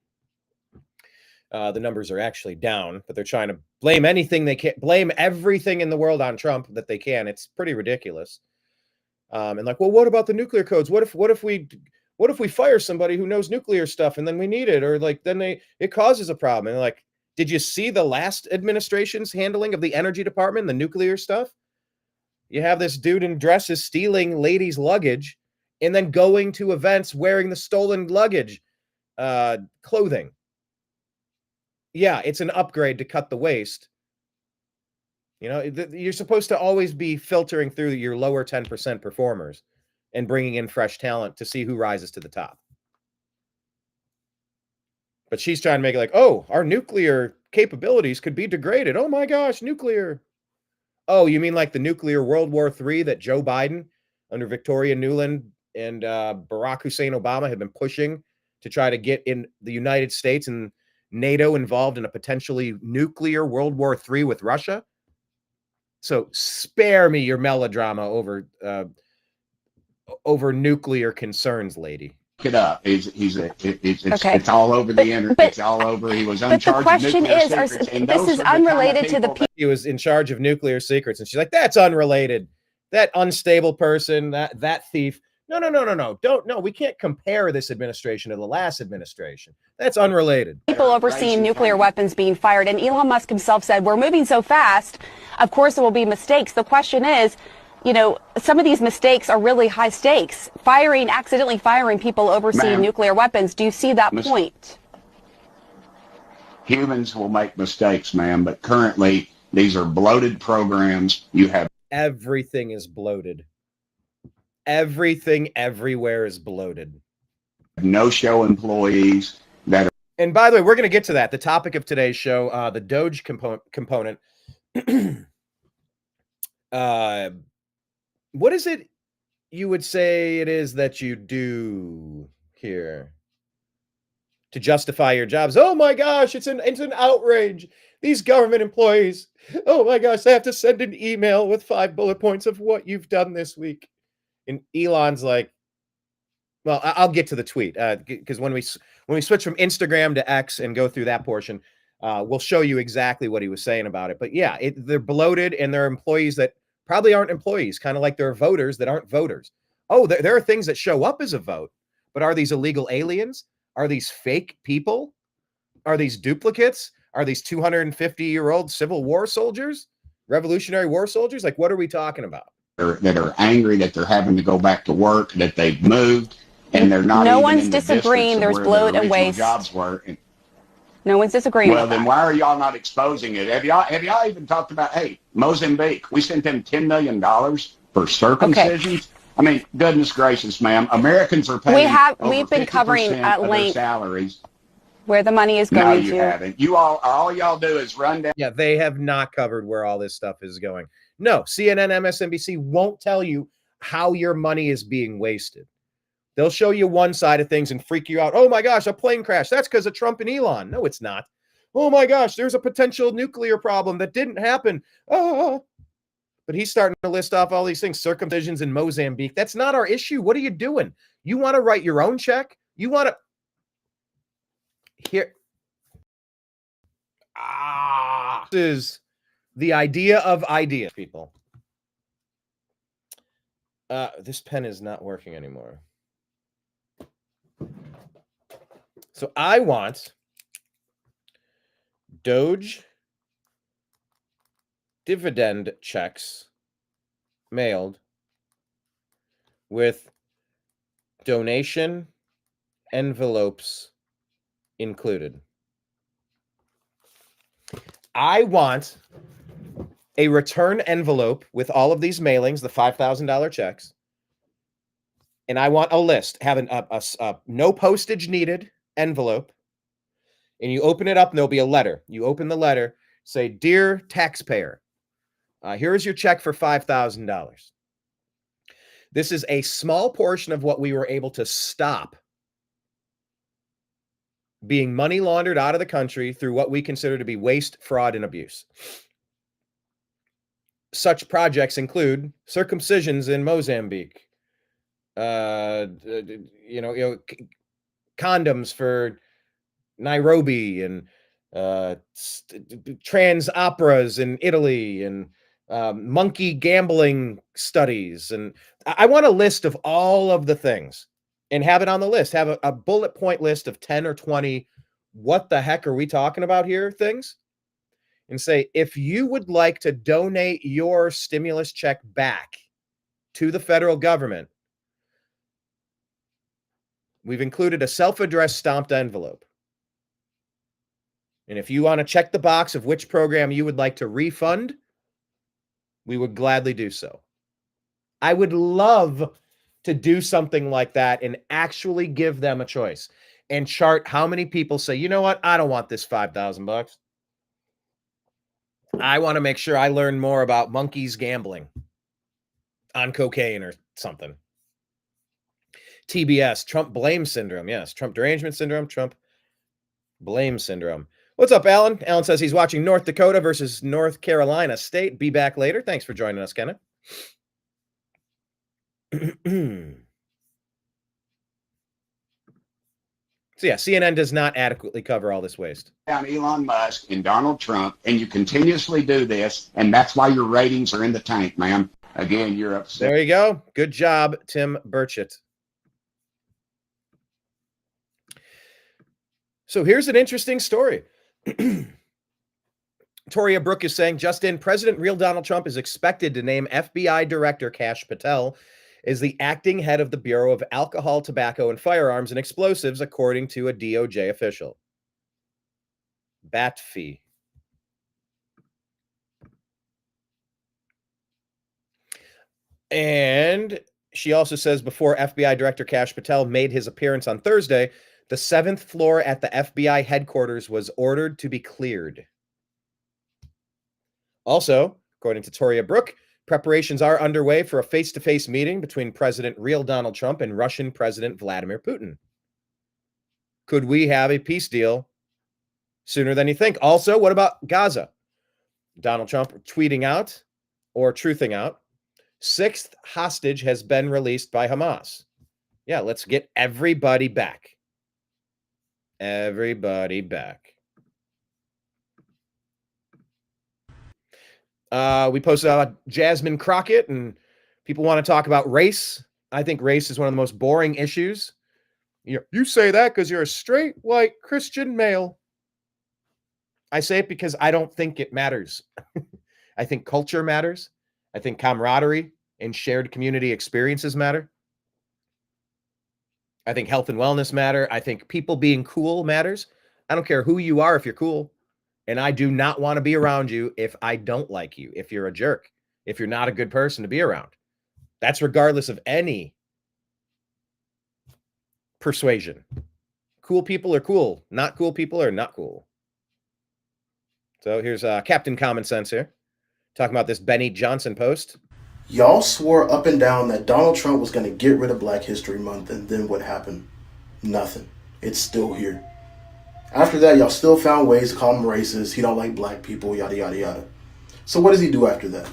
The numbers are actually down, but they're trying to blame anything they can, blame everything in the world on Trump that they can. It's pretty ridiculous. And like, well, what about the nuclear codes? What if we fire somebody who knows nuclear stuff and then we need it, or like then it causes a problem? And like, did you see the last administration's handling of the energy department, the nuclear stuff? You have this dude in dresses stealing ladies' luggage and then going to events wearing the stolen luggage clothing. Yeah, it's an upgrade to cut the waste. You know, you're supposed to always be filtering through your lower 10% performers and bringing in fresh talent to see who rises to the top. But she's trying to make it like, oh, our nuclear capabilities could be degraded. Oh my gosh, nuclear. Oh, you mean like the nuclear World War III that Joe Biden under Victoria Nuland and Barack Hussein Obama have been pushing to try to get in the United States and NATO involved in a potentially nuclear World War III with Russia? So spare me your melodrama over nuclear concerns, lady. It up. It's all over the internet. It's all over. He was uncharged. But the question is, this is unrelated to the people. He was in charge of nuclear secrets, and she's like, "That's unrelated. That unstable person, that thief. No. Don't. We can't compare this administration to the last administration. That's unrelated." People overseeing nuclear weapons being fired, and Elon Musk himself said, "We're moving so fast. Of course, there will be mistakes." The question is, some of these mistakes are really high stakes. Accidentally firing people overseeing nuclear weapons. Do you see that point? Humans will make mistakes, ma'am, but currently these are bloated programs. You have everything is bloated. Everything everywhere is bloated. No-show employees that are. And by the way, we're going to get to that. The topic of today's show, the Doge component. What is it you would say it is that you do here to justify your jobs? Oh my gosh, it's an outrage. These government employees, oh my gosh, they have to send an email with 5 bullet points of what you've done this week. And Elon's like, well, I'll get to the tweet because when we switch from Instagram to X and go through that portion, we'll show you exactly what he was saying about it. But yeah, they're bloated, and they're employees that probably aren't employees, kind of like there are voters that aren't voters. Oh, there are things that show up as a vote, but are these illegal aliens? Are these fake people? Are these duplicates? Are these 250-year-old Civil War soldiers? Revolutionary War soldiers? Like, what are we talking about? That are angry that they're having to go back to work, that they've moved, and they're not. No even one's in the disagreeing. There's bloat and waste. Jobs were. No one's disagreeing. Well, then why are y'all not exposing it? Have y'all even talked about, hey, Mozambique, we sent them $10 million for circumcisions? Okay. I mean, goodness gracious, ma'am. Americans are paying we've been covering at length salaries. Where the money is going to. No, you haven't. All y'all do is run down. Yeah, they have not covered where all this stuff is going. No, CNN, MSNBC won't tell you how your money is being wasted. They'll show you one side of things and freak you out. Oh my gosh, a plane crash. That's because of Trump and Elon. No, it's not. Oh my gosh, there's a potential nuclear problem that didn't happen. Oh. But he's starting to list off all these things, circumcisions in Mozambique. That's not our issue. What are you doing? You want to write your own check? You want to... Here. This is the idea of ideas, people. This pen is not working anymore. So I want Doge dividend checks mailed with donation envelopes included. I want a return envelope with all of these mailings, the $5,000 checks. And I want a list, having a no postage needed envelope. And you open it up and there'll be a letter. You open the letter, say, "Dear taxpayer, here is your check for $5,000. This is a small portion of what we were able to stop being money laundered out of the country through what we consider to be waste, fraud, and abuse. Such projects include circumcisions in Mozambique, condoms for Nairobi, and trans operas in Italy, and monkey gambling studies. And I want a list of all of the things and have it on the list. Have a bullet point list of 10 or 20. What the heck are we talking about here? Things. And say, if you would like to donate your stimulus check back to the federal government, we've included a self-addressed stamped envelope. And if you want to check the box of which program you would like to refund, we would gladly do so. I would love to do something like that and actually give them a choice. and chart how many people say, you know what? I don't want this $5,000. I want to make sure I learn more about monkeys gambling on cocaine or something. TBS, Trump blame syndrome. Yes, Trump derangement syndrome, Trump blame syndrome. What's up, Alan? Alan says he's watching North Dakota versus North Carolina State. Be back later. Thanks for joining us, Kenneth. So yeah, CNN does not adequately cover all this waste. Down Elon Musk and Donald Trump, and you continuously do this, and that's why your ratings are in the tank, ma'am. Again, you're upset. There you go. Good job, Tim Burchett. So here's an interesting story. Toria Brooke is saying, just in, President real Donald Trump is expected to name FBI Director Kash Patel as the acting head of the Bureau of Alcohol, Tobacco, and Firearms and Explosives, according to a DOJ official. Bat fee. And she also says before FBI Director Kash Patel made his appearance on Thursday, the 7th floor at the FBI headquarters was ordered to be cleared. Also, according to Toria Brooke, preparations are underway for a face-to-face meeting between President real Donald Trump and Russian President Vladimir Putin. Could we have a peace deal sooner than you think? Also, what about Gaza? Donald Trump tweeting out or truthing out, 6th hostage has been released by Hamas. Yeah, let's get everybody back. Everybody back. We posted about Jasmine Crockett, and people want to talk about race. I think race is one of the most boring issues. You say that because you're a straight, white, Christian male. I say it because I don't think it matters. I think culture matters. I think camaraderie and shared community experiences matter. I think health and wellness matter. I think people being cool matters. I don't care who you are if you're cool. And I do not want to be around you if I don't like you, if you're a jerk, if you're not a good person to be around. That's regardless of any persuasion. Cool people are cool. Not cool people are not cool. So here's Captain Common Sense here, talking about this Benny Johnson post. Y'all swore up and down that Donald Trump was going to get rid of Black History Month, and then what happened? Nothing. It's still here. After that, y'all still found ways to call him racist. He don't like black people, yada, yada, yada. So what does he do after that?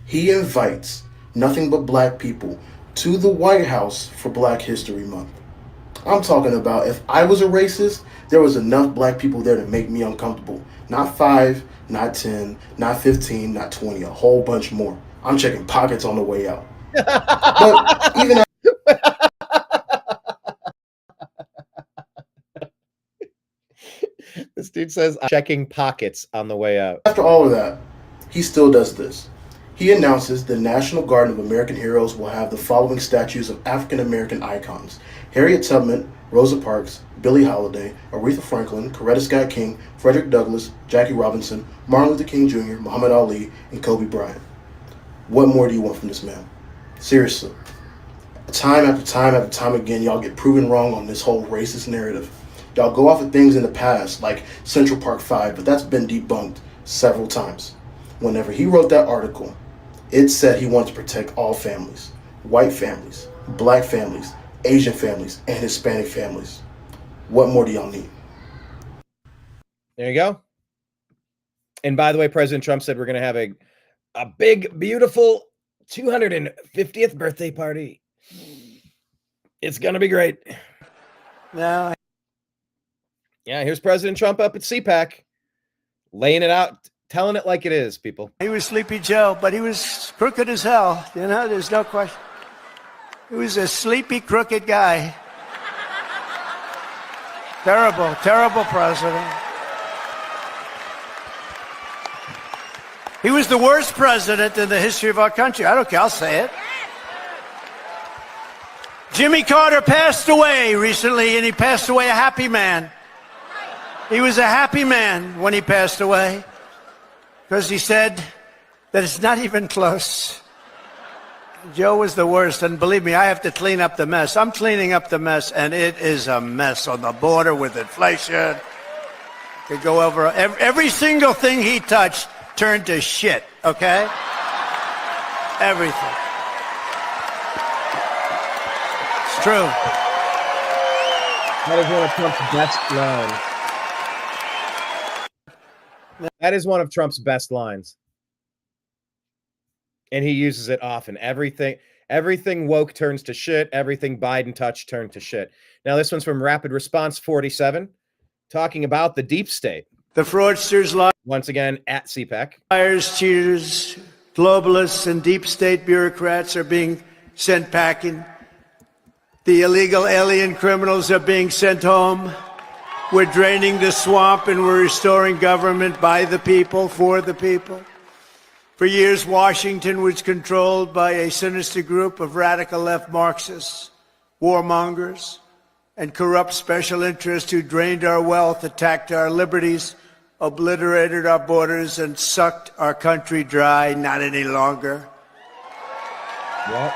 He invites nothing but black people to the White House for Black History Month. I'm talking about if I was a racist, there was enough black people there to make me uncomfortable. Not 5, not 10, not 15, not 20, a whole bunch more. I'm checking pockets on the way out. But even This dude says, checking pockets on the way out. after all of that, he still does this. He announces the National Garden of American Heroes will have the following statues of African American icons: Harriet Tubman, Rosa Parks, Billie Holiday, Aretha Franklin, Coretta Scott King, Frederick Douglass, Jackie Robinson, Martin Luther King Jr., Muhammad Ali, and Kobe Bryant. What more do you want from this man? Seriously. Time after time after time again, y'all get proven wrong on this whole racist narrative. Y'all go off of things in the past, like Central Park 5, but that's been debunked several times. Whenever he wrote that article, it said he wanted to protect all families. White families, black families, Asian families, and Hispanic families. What more do y'all need? There you go. And by the way, President Trump said we're going to have a big, beautiful 250th birthday party. It's going to be great. No. Yeah, here's President Trump up at CPAC, laying it out, telling it like it is, people. He was Sleepy Joe, but he was crooked as hell. You know, there's no question. He was a sleepy, crooked guy. Terrible, terrible president. He was the worst president in the history of our country. I don't care, I'll say it. Jimmy Carter passed away recently, and he passed away a happy man. He was a happy man when he passed away, because he said that it's not even close. Joe was the worst, and believe me, I have to clean up the mess. I'm cleaning up the mess, and it is a mess on the border with inflation. Could go over every single thing he touched turned to shit. Okay, everything. It's true. That is one of Trump's best lines. That is one of Trump's best lines. And he uses it often. Everything woke turns to shit. Everything Biden touched turned to shit. Now, this one's from Rapid Response 47, talking about the deep state. The fraudsters, once again, at CPAC. Liars, cheaters, globalists, and deep state bureaucrats are being sent packing. The illegal alien criminals are being sent home. We're draining the swamp and we're restoring government by the people, for the people. For years, Washington was controlled by a sinister group of radical left Marxists, warmongers, and corrupt special interests who drained our wealth, attacked our liberties, obliterated our borders, and sucked our country dry. Not any longer. Yep.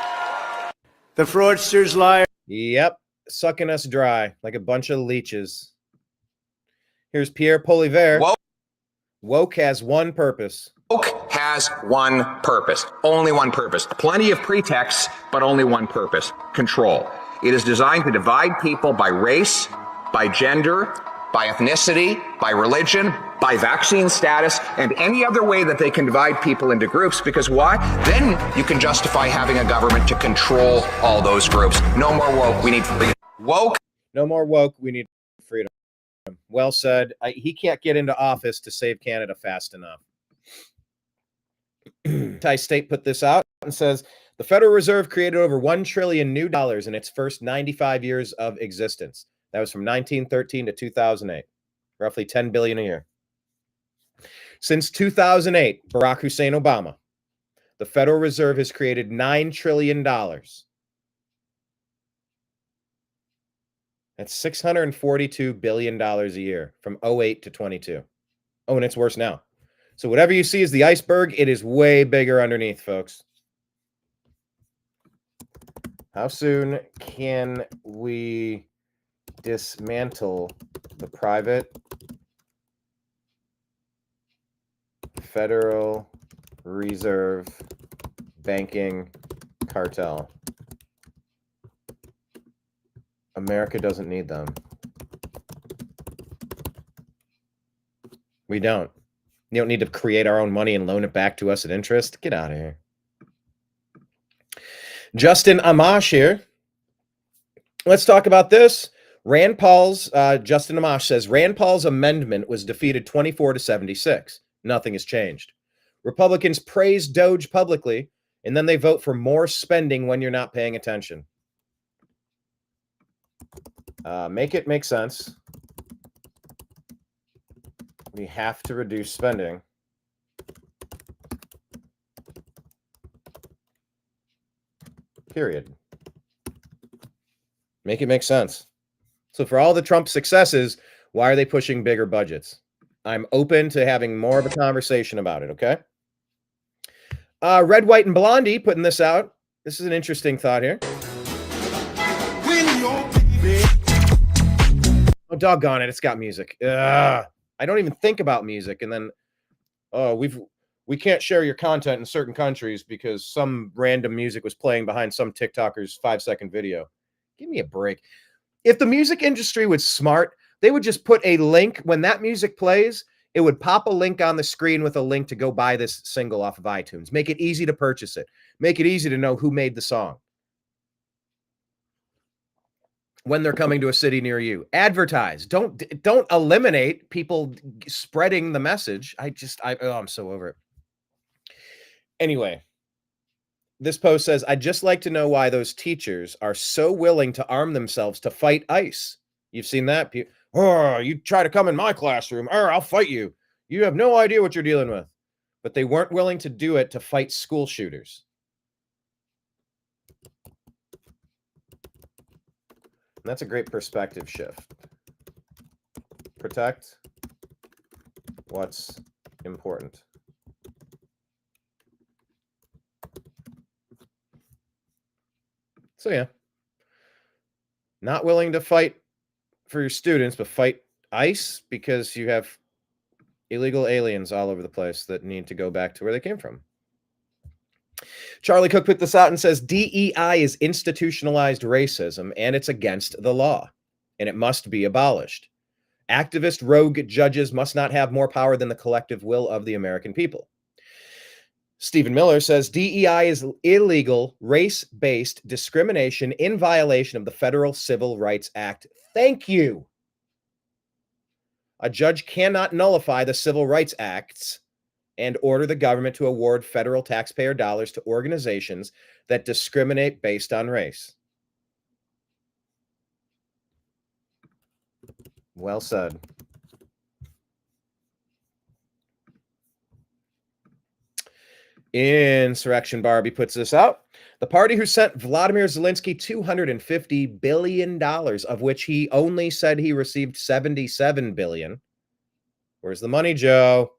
The fraudsters, liars. Yep. Sucking us dry like a bunch of leeches. Here's Pierre Polivier. Woke has one purpose. Woke has one purpose, only one purpose. Plenty of pretexts, but only one purpose: control. It is designed to divide people by race, by gender, by ethnicity, by religion, by vaccine status, and any other way that they can divide people into groups. Because why? Then you can justify having a government to control all those groups. No more woke. We need freedom. Woke. No more woke. We need freedom. Well said. He can't get into office to save Canada fast enough. Thai State put this out and says the Federal Reserve created over $1 trillion new dollars in its first 95 years of existence. That was from 1913 to 2008, roughly $10 billion a year. Since 2008, Barack Hussein Obama, the Federal Reserve has created $9 trillion. That's $642 billion a year from 08 to 22. Oh, and it's worse now. So whatever you see is the iceberg, it is way bigger underneath, folks. How soon can we dismantle the private Federal Reserve banking cartel? America doesn't need them. We don't. You don't need to create our own money and loan it back to us at interest. Get out of here. Justin Amash here. Let's talk about this. Rand Paul's, Justin Amash says, Rand Paul's amendment was defeated 24-76. Nothing has changed. Republicans praise Doge publicly, and then they vote for more spending when you're not paying attention. Make it make sense. We have to reduce spending. Period. Make it make sense. So for all the Trump successes, why are they pushing bigger budgets? I'm open to having more of a conversation about it, okay? Red, White, and Blondie putting this out. This is an interesting thought here. Oh, doggone it. It's got music. Ugh. I don't even think about music. And then, we can't share your content in certain countries because some random music was playing behind some TikToker's 5-second video. Give me a break. If the music industry was smart, they would just put a link. When that music plays, it would pop a link on the screen with a link to go buy this single off of iTunes. Make it easy to purchase it. Make it easy to know who made the song. When they're coming to a city near you, advertise. Don't eliminate people spreading the message. I'm so over it. Anyway, this post says, I'd just like to know why those teachers are so willing to arm themselves to fight ICE. You've seen that? Oh, you try to come in my classroom. I'll fight you. You have no idea what you're dealing with. But they weren't willing to do it to fight school shooters. And that's a great perspective shift. Protect what's important. So yeah, not willing to fight for your students, but fight ICE because you have illegal aliens all over the place that need to go back to where they came from. Charlie Cook put this out and says DEI is institutionalized racism and it's against the law and it must be abolished. Activist rogue judges must not have more power than the collective will of the American people. Stephen Miller says DEI is illegal, race-based discrimination in violation of the Federal Civil Rights Act. Thank you. A judge cannot nullify the Civil Rights Acts and order the government to award federal taxpayer dollars to organizations that discriminate based on race. Well said. Insurrection Barbie puts this out. The party who sent Vladimir Zelensky $250 billion, of which he only said he received $77 billion. Where's the money, Joe?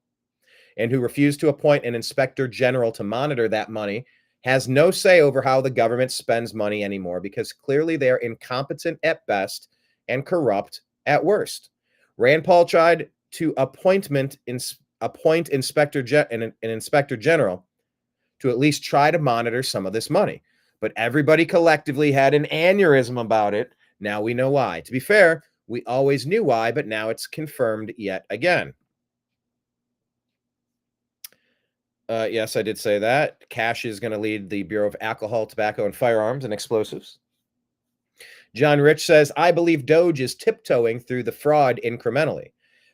And who refused to appoint an inspector general to monitor that money, has no say over how the government spends money anymore because clearly they're incompetent at best and corrupt at worst. Rand Paul tried to appoint an inspector general to at least try to monitor some of this money. But everybody collectively had an aneurysm about it. Now we know why. To be fair, we always knew why, but now it's confirmed yet again. Yes, I did say that. Kash is going to lead the Bureau of Alcohol, Tobacco, and Firearms and Explosives. John Rich says, I believe Doge is tiptoeing through the fraud incrementally.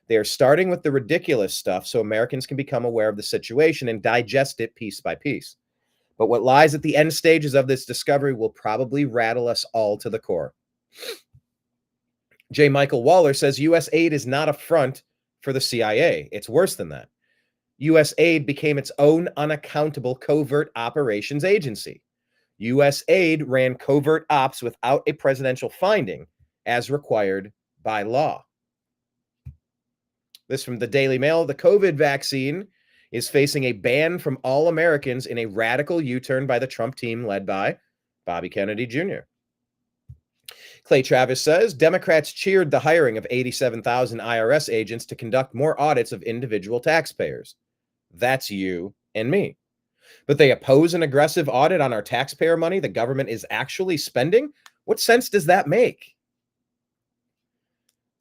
They are starting with the ridiculous stuff so Americans can become aware of the situation and digest it piece by piece. But what lies at the end stages of this discovery will probably rattle us all to the core. J. Michael Waller says, U.S. aid is not a front for the CIA. It's worse than that. U.S. aid became its own unaccountable covert operations agency. U.S. aid ran covert ops without a presidential finding, as required by law. This from the Daily Mail. The COVID vaccine is facing a ban from all Americans in a radical U-turn by the Trump team led by Bobby Kennedy Jr. Clay Travis says, Democrats cheered the hiring of 87,000 IRS agents to conduct more audits of individual taxpayers. That's you and me. But they oppose an aggressive audit on our taxpayer money the government is actually spending? What sense does that make?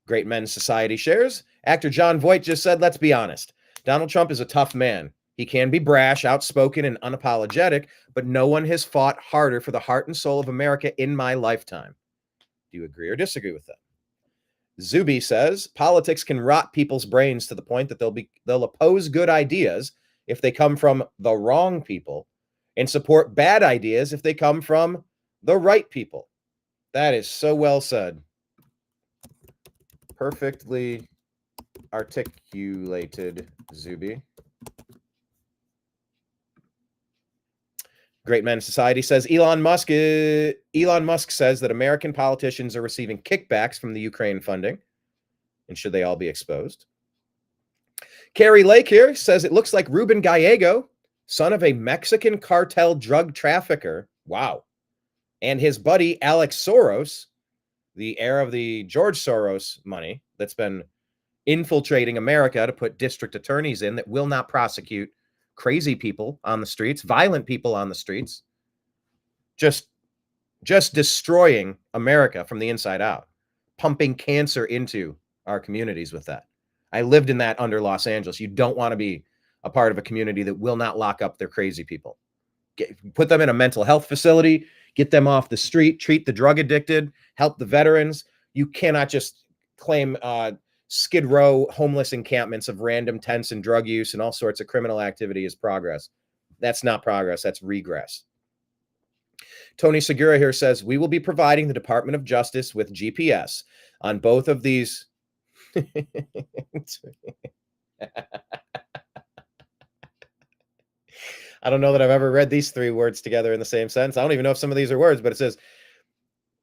Great Men Society shares. Actor John Voight just said, let's be honest. Donald Trump is a tough man. He can be brash, outspoken, and unapologetic, but no one has fought harder for the heart and soul of America in my lifetime. Do you agree or disagree with that? Zuby says, politics can rot people's brains to the point that they'll oppose good ideas if they come from the wrong people and support bad ideas if they come from the right people. That is so well said. Perfectly articulated, Zuby. Great Men Society says Elon Musk says that American politicians are receiving kickbacks from the Ukraine funding. And should they all be exposed? Carrie Lake here says it looks like Ruben Gallego, son of a Mexican cartel drug trafficker, wow, and his buddy Alex Soros, the heir of the George Soros money that's been infiltrating America to put district attorneys in that will not prosecute crazy people on the streets, violent people on the streets, just destroying America from the inside out, pumping cancer into our communities with that. I lived in that under Los Angeles. You don't want to be a part of a community that will not lock up their crazy people. Put them in a mental health facility, get them off the street, treat the drug addicted, help the veterans. You cannot just claim Skid Row homeless encampments of random tents and drug use and all sorts of criminal activity as progress. That's not progress. That's regress. Tony Segura here says, we will be providing the Department of Justice with GPS on both of these. I don't know that I've ever read these three words together in the same sentence. I don't even know if some of these are words, but it says,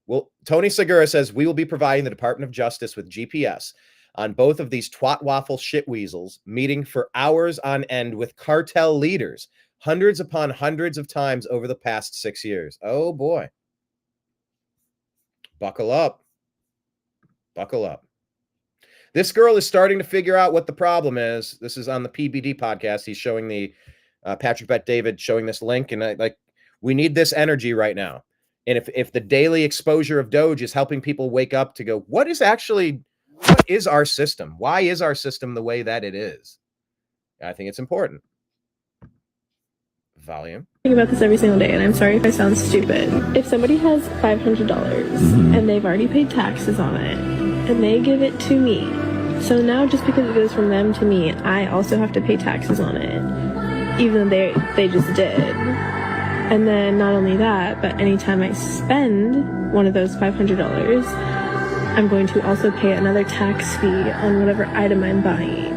well, Tony Segura says, we will be providing the Department of Justice with GPS on both of these twat waffle shitweasels meeting for hours on end with cartel leaders, hundreds upon hundreds of times over the past 6 years. Oh boy. Buckle up. Buckle up. This girl is starting to figure out what the problem is. This is on the PBD podcast. He's showing the Patrick Bet David showing this link. And we need this energy right now. And if the daily exposure of Doge is helping people wake up to go, what is our system? Why is our system the way that it is? I think it's important. Volume. I think about this every single day, and I'm sorry if I sound stupid. If somebody has $500 and they've already paid taxes on it, and they give it to me, so now just because it goes from them to me, I also have to pay taxes on it, even though they just did. And then not only that, but anytime I spend one of those $500, I'm going to also pay another tax fee on whatever item I'm buying.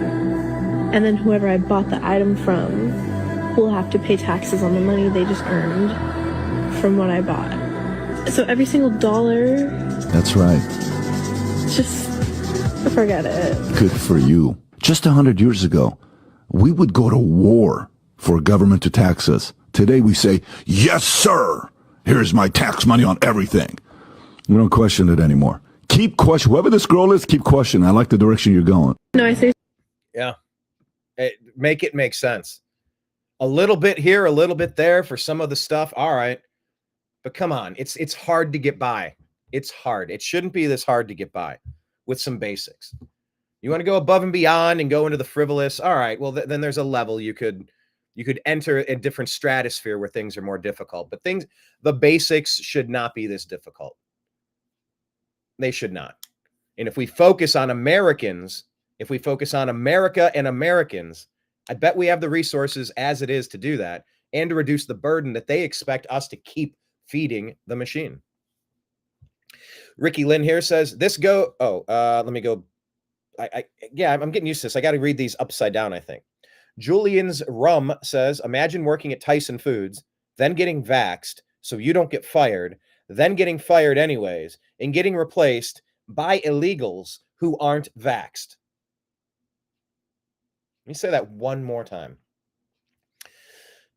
And then whoever I bought the item from will have to pay taxes on the money they just earned from what I bought. So every single dollar... That's right. Just forget it. Good for you. Just 100 years ago, we would go to war for government to tax us. Today we say, yes, sir. Here's my tax money on everything. We don't question it anymore. Keep question. Whoever this girl is, keep questioning. I like the direction you're going. No, I say. Yeah. Make it make sense. A little bit here, a little bit there for some of the stuff. All right. But come on. It's hard to get by. It's hard. It shouldn't be this hard to get by with some basics. You want to go above and beyond and go into the frivolous. All right. Well, then there's a level you could enter a different stratosphere where things are more difficult, but the basics should not be this difficult. They should not. And if we focus on Americans, if we focus on America and Americans, I bet we have the resources as it is to do that and to reduce the burden that they expect us to keep feeding the machine. Ricky Lynn here says let me go. I'm getting used to this. I got to read these upside down, I think. Julian's Rum says, imagine working at Tyson Foods, then getting vaxxed so you don't get fired, then getting fired anyways, and getting replaced by illegals who aren't vaxxed. Let me say that one more time.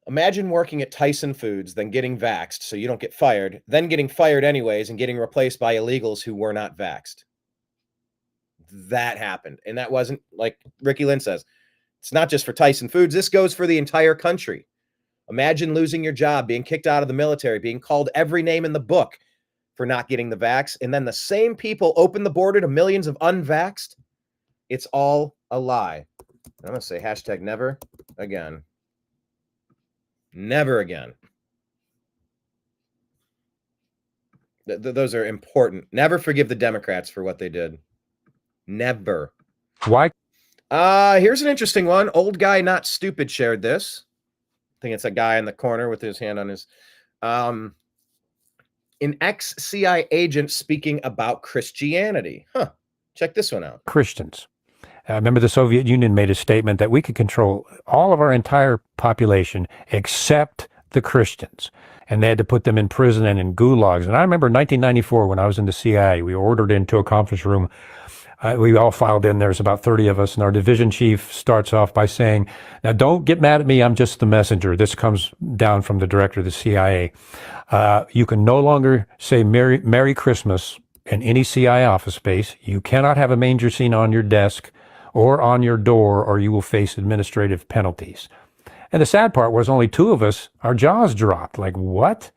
Imagine working at Tyson Foods, then getting vaxxed so you don't get fired, then getting fired anyways and getting replaced by illegals who were not vaxxed. That happened. And that wasn't, like Ricky Lynn says, it's not just for Tyson Foods. This goes for the entire country. Imagine losing your job, being kicked out of the military, being called every name in the book for not getting the vax. And then the same people open the border to millions of unvaxxed. It's all a lie. I'm going to say hashtag never again. Never again. Those are important. Never forgive the Democrats for what they did. Never. Why? Here's an interesting one. Old Guy Not Stupid shared this. I think it's a guy in the corner with his hand on his... an ex-CIA agent speaking about Christianity. Check this one out. Christians. Remember the Soviet Union made a statement that we could control all of our entire population except the Christians. And they had to put them in prison and in gulags. And I remember 1994 when I was in the CIA, we were ordered into a conference room. We all filed in. There's about 30 of us. And our division chief starts off by saying, now don't get mad at me. I'm just the messenger. This comes down from the director of the CIA. You can no longer say Merry Christmas in any CIA office space. You cannot have a manger scene on your desk or on your door, or you will face administrative penalties. And the sad part was only 2 of us, our jaws dropped. Like, what?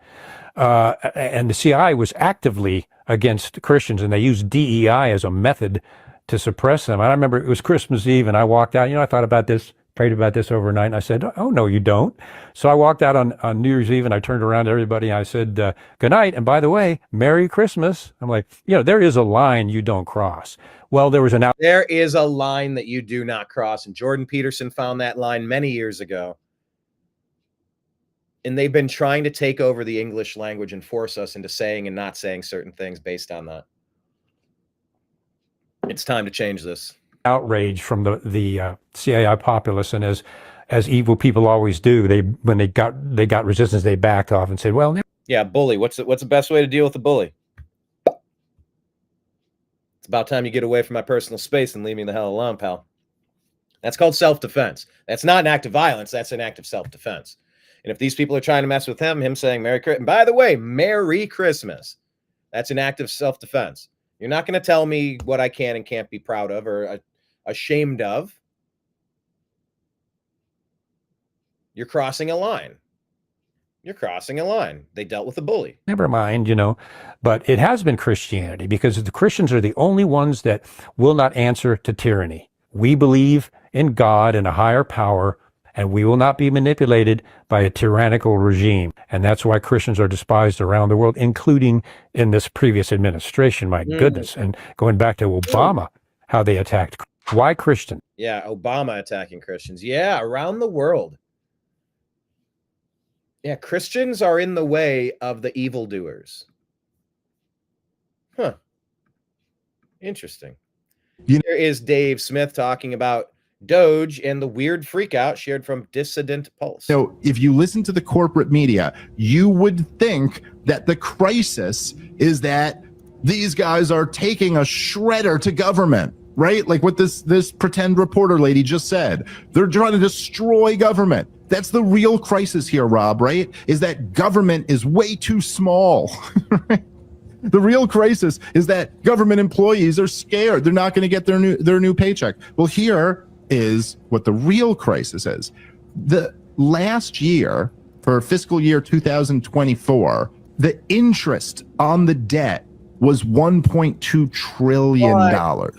And the CIA was actively against Christians, and they used DEI as a method to suppress them. And I remember it was Christmas Eve, and I walked out. I thought about this, prayed about this overnight, and I said, oh, no, you don't. So I walked out on New Year's Eve, and I turned around to everybody, and I said, good night, and by the way, Merry Christmas. I'm like, there is a line you don't cross. Well, there is a line that you do not cross, and Jordan Peterson found that line many years ago. And they've been trying to take over the English language and force us into saying and not saying certain things based on that. It's time to change this. Outrage from the CIA populace, and as evil people always do, when they got resistance, they backed off and said, "Well, yeah, bully. What's the best way to deal with a bully? It's about time you get away from my personal space and leave me the hell alone, pal." That's called self-defense. That's not an act of violence. That's an act of self-defense. And if these people are trying to mess with him saying Merry Christmas, and by the way, Merry Christmas, That's an act of self-defense. You're not going to tell me what I can and can't be proud of or ashamed of. You're crossing a line. You're crossing a line. They dealt with a bully. Never mind, but it has been Christianity because the Christians are the only ones that will not answer to tyranny. We believe in God and a higher power, and we will not be manipulated by a tyrannical regime. And that's why Christians are despised around the world, including in this previous administration. My goodness. And going back to Obama, how they attacked. Why Christian? Yeah, Obama attacking Christians. Yeah, around the world. Yeah, Christians are in the way of the evildoers. Huh. Interesting. Here is Dave Smith talking about Doge and the weird freakout shared from Dissident Pulse. So if you listen to the corporate media, you would think that the crisis is that these guys are taking a shredder to government, right? Like what this pretend reporter lady just said. They're trying to destroy government. That's the real crisis here, Rob, right? Is that government is way too small, right? The real crisis is that government employees are scared. They're not going to get their new paycheck. Well, here is what the real crisis is. The last year, for fiscal year 2024, the interest on the debt was $1.2 trillion.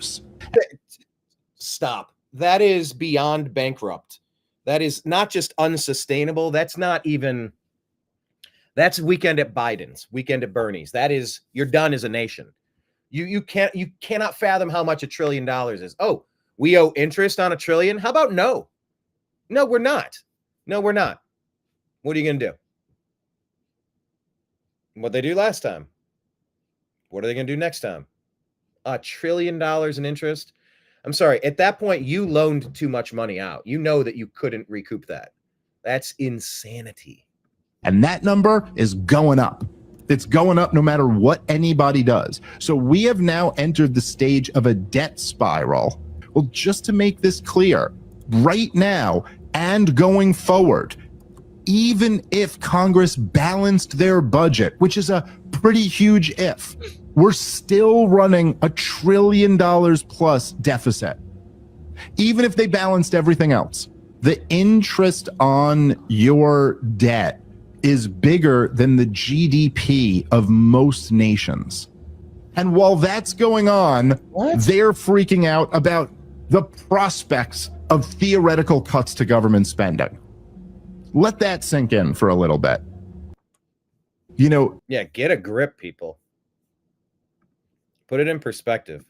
Stop. That is beyond bankrupt. That is not just unsustainable. That's not even, that's weekend at Biden's, weekend at Bernie's. That is, you're done as a nation. You cannot fathom how much $1 trillion is. Oh, we owe interest on $1 trillion. How about no? No, we're not. No, we're not. What are you going to do? What they do last time? What are they going to do next time? $1 trillion in interest. I'm sorry. At that point, you loaned too much money out. You know that you couldn't recoup that. That's insanity. And that number is going up. It's going up no matter what anybody does. So we have now entered the stage of a debt spiral. Well, just to make this clear, right now and going forward, even if Congress balanced their budget, which is a pretty huge if, we're still running $1 trillion plus deficit. Even if they balanced everything else, the interest on your debt is bigger than the GDP of most nations. And while that's going on, they're freaking out about the prospects of theoretical cuts to government spending. Let that sink in for a little bit. Yeah, get a grip, people. Put it in perspective.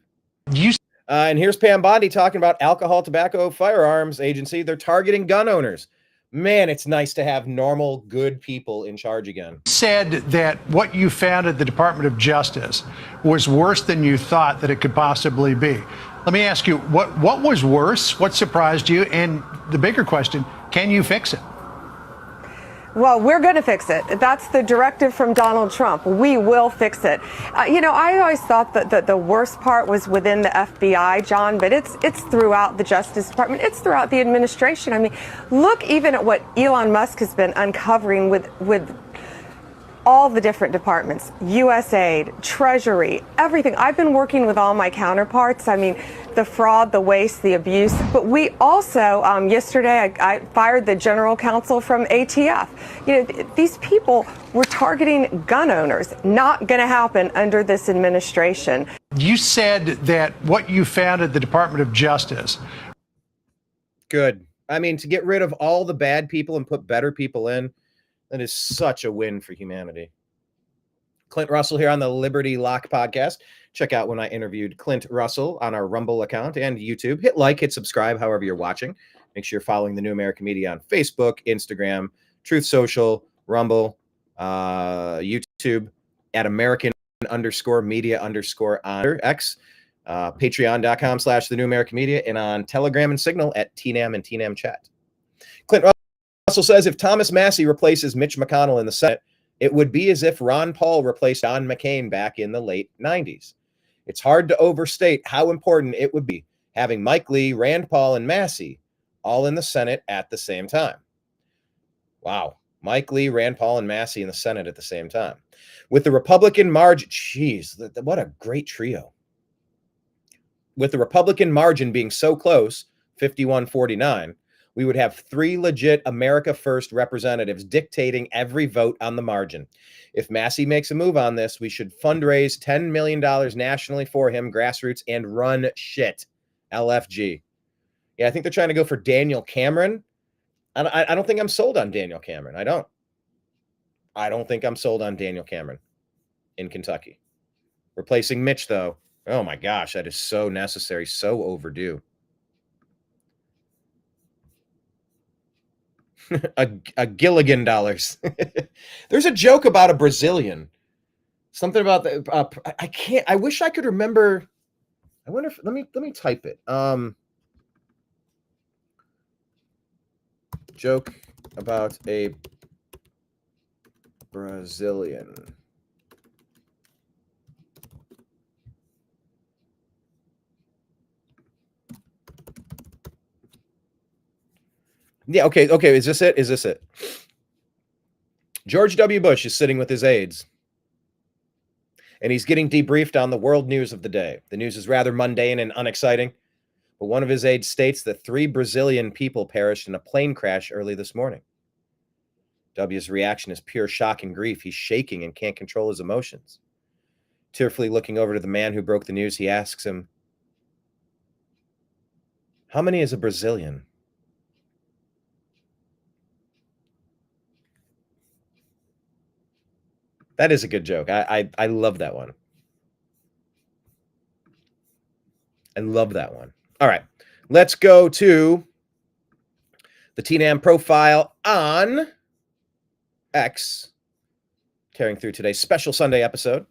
And here's Pam Bondi talking about Alcohol, Tobacco, Firearms Agency. They're targeting gun owners. Man, it's nice to have normal, good people in charge again. Said that what you found at the Department of Justice was worse than you thought that it could possibly be. Let me ask you, what was worse? What surprised you? And the bigger question, can you fix it? Well, we're going to fix it. That's the directive from Donald Trump. We will fix it. I always thought that the worst part was within the FBI, John, but it's throughout the Justice Department. It's throughout the administration. I mean, look even at what Elon Musk has been uncovering with all the different departments, USAID, Treasury, everything. I've been working with all my counterparts. I mean, the fraud, the waste, the abuse. But we also, yesterday, I fired the general counsel from ATF. These people were targeting gun owners. Not going to happen under this administration. You said that what you found at the Department of Justice. Good. I mean, to get rid of all the bad people and put better people in, that is such a win for humanity. Clint Russell here on the Liberty Lock podcast. Check out when I interviewed Clint Russell on our Rumble account and YouTube. Hit like, hit subscribe, however you're watching. Make sure you're following the New American Media on Facebook, Instagram, Truth Social, Rumble, YouTube, at American_media_ on X, patreon.com/the New American Media, and on Telegram and Signal at TNAM and TNAM Chat. Clint Russell says if Thomas Massie replaces Mitch McConnell in the Senate, it would be as if Ron Paul replaced John McCain back in the late 90s. It's hard to overstate how important it would be having Mike Lee, Rand Paul, and Massie all in the Senate at the same time. Wow. Mike Lee, Rand Paul, and Massey in the Senate at the same time. With the Republican margin, what a great trio. With the Republican margin being so close, 51-49, we would have 3 legit America First representatives dictating every vote on the margin. If Massey makes a move on this, we should fundraise $10 million nationally for him, grassroots, and run shit. LFG. Yeah, I think they're trying to go for Daniel Cameron. I don't think I'm sold on Daniel Cameron. I don't think I'm sold on Daniel Cameron in Kentucky. Replacing Mitch, though. Oh my gosh, that is so necessary, so overdue. a Gilligan dollars. There's a joke about a Brazilian. Something about the I wish I could remember. I wonder if let me type it. Joke about a Brazilian. Yeah, okay. Is this it? George W. Bush is sitting with his aides, and he's getting debriefed on the world news of the day. The news is rather mundane and unexciting, but one of his aides states that 3 Brazilian people perished in a plane crash early this morning. W's reaction is pure shock and grief. He's shaking and can't control his emotions. Tearfully looking over to the man who broke the news, he asks him, "How many is a Brazilian?" That is a good joke. I love that one. I love that one. All right. Let's go to the TNAM profile on X. Carrying through today's special Sunday episode.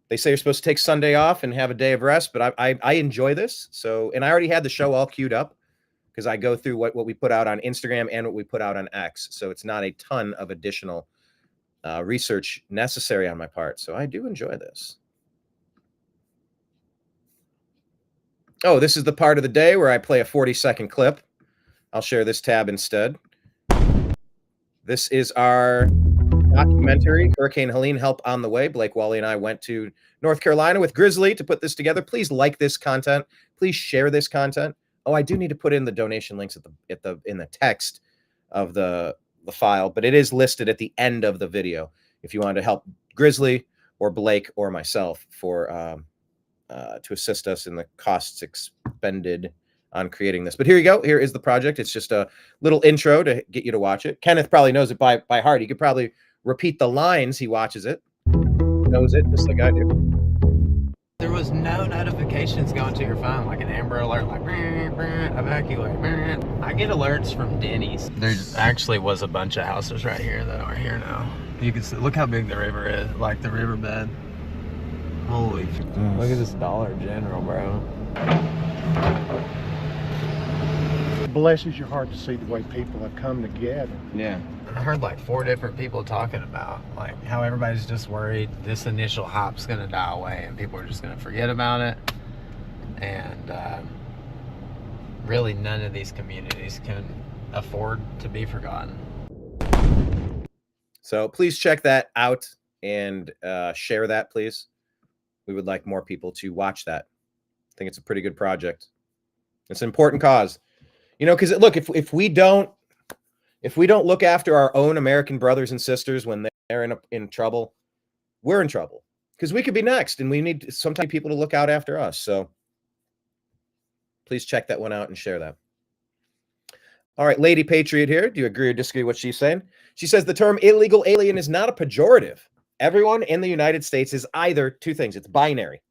They say you're supposed to take Sunday off and have a day of rest, but I enjoy this. So, and I already had the show all queued up because I go through what we put out on Instagram and what we put out on X. So it's not a ton of additional research necessary on my part. So I do enjoy this. Oh, this is the part of the day where I play a 40-second clip. I'll share this tab instead. This is our documentary, Hurricane Helene, Help on the Way. Blake Wally and I went to North Carolina with Grizzly to put this together. Please like this content. Please share this content. Oh, I do need to put in the donation links in the text of the file, but it is listed at the end of the video if you want to help Grizzly or Blake or myself for to assist us in the costs expended on creating this. But here you go. Here is the project. It's just a little intro to get you to watch it. Kenneth probably knows it by heart. He could probably repeat the lines. He watches it, knows it just like I do. There was no notifications going to your phone, like an Amber Alert, like evacuate. I get alerts from Denny's. There actually was a bunch of houses right here that are here now. You can see, look how big the river is, like the riverbed. Holy, look at this Dollar General, bro. It blesses your heart to see the way people have come together. Yeah. I heard like 4 different people talking about like how everybody's just worried this initial hop's gonna die away and people are just gonna forget about it, and really none of these communities can afford to be forgotten. So please check that out and share that, please. We would like more people to watch that. I think it's a pretty good project. It's an important cause, you know, because look, if we don't look after our own American brothers and sisters when they're in trouble, we're in trouble because we could be next, and we need sometimes people to look out after us. So please check that one out and share that. All right, Lady Patriot here. Do you agree or disagree with what she's saying? She says the term illegal alien is not a pejorative. Everyone in the United States is either two things. It's binary: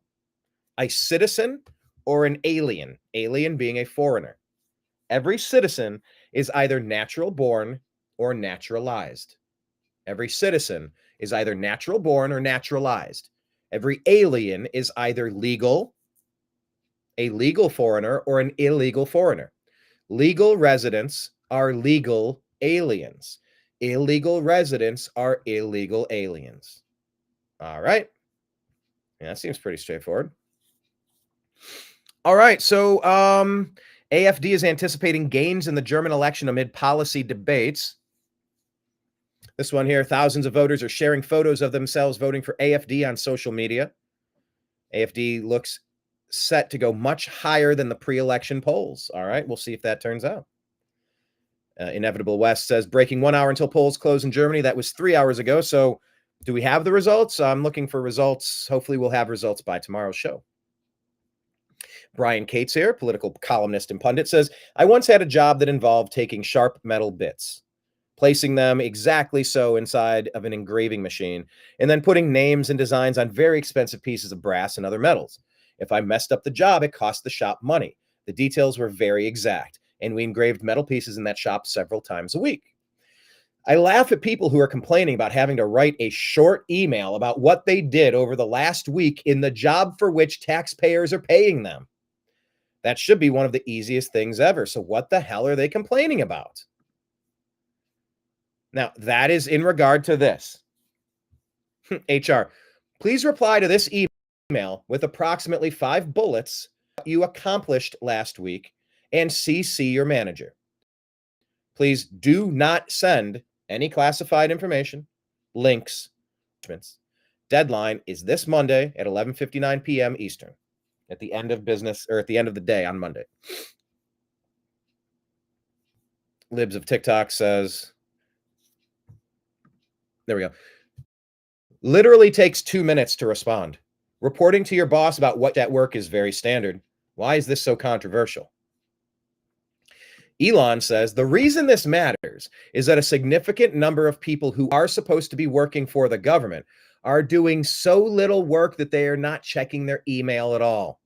a citizen or an alien. Alien being a foreigner. Every citizen is either natural born or naturalized. Every citizen is either natural born or naturalized. Every alien is either legal, a legal foreigner, or an illegal foreigner. Legal residents are legal aliens. Illegal residents are illegal aliens. All right. Yeah, that seems pretty straightforward. All right. So, AFD is anticipating gains in the German election amid policy debates. This one here, thousands of voters are sharing photos of themselves voting for AFD on social media. AFD looks set to go much higher than the pre-election polls. All right, we'll see if that turns out. Inevitable West says, breaking 1 hour until polls close in Germany. That was 3 hours ago. So do we have the results? I'm looking for results. Hopefully we'll have results by tomorrow's show. Brian Cates here, political columnist and pundit, says, I once had a job that involved taking sharp metal bits, placing them exactly so inside of an engraving machine, and then putting names and designs on very expensive pieces of brass and other metals. If I messed up the job, it cost the shop money. The details were very exact, and we engraved metal pieces in that shop several times a week. I laugh at people who are complaining about having to write a short email about what they did over the last week in the job for which taxpayers are paying them. That should be one of the easiest things ever. So what the hell are they complaining about? Now, that is in regard to this. HR, please reply to this email with approximately 5 bullets you accomplished last week and CC your manager. Please do not send any classified information, links. Deadline is this Monday at 11:59 p.m. Eastern, at the end of business, or at the end of the day on Monday. Libs of TikTok says, there we go. Literally takes 2 minutes to respond. Reporting to your boss about what at work is very standard. Why is this so controversial? Elon says, the reason this matters is that a significant number of people who are supposed to be working for the government are doing so little work that they are not checking their email at all.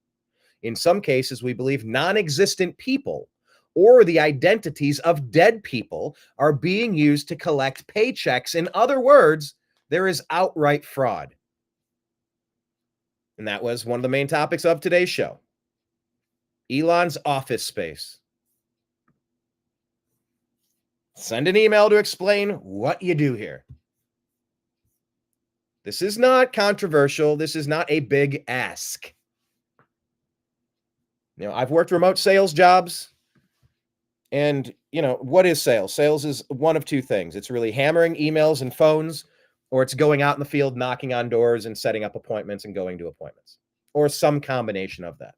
In some cases, we believe non-existent people or the identities of dead people are being used to collect paychecks. In other words, there is outright fraud. And that was one of the main topics of today's show. Elon's office space. Send an email to explain what you do here. This is not controversial. This is not a big ask. You know, I've worked remote sales jobs. And, you know, what is sales? Sales is one of two things. It's really hammering emails and phones, or it's going out in the field, knocking on doors and setting up appointments and going to appointments, or some combination of that.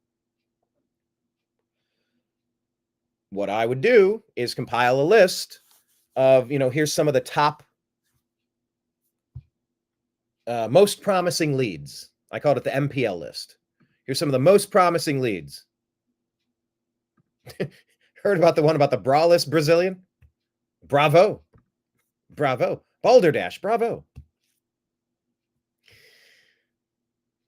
What I would do is compile a list of, you know, here's some of the top most promising leads. I called it the MPL list. Here's some of the most promising leads. Heard about the one about the braless Brazilian? Bravo. Bravo. Balderdash. Bravo.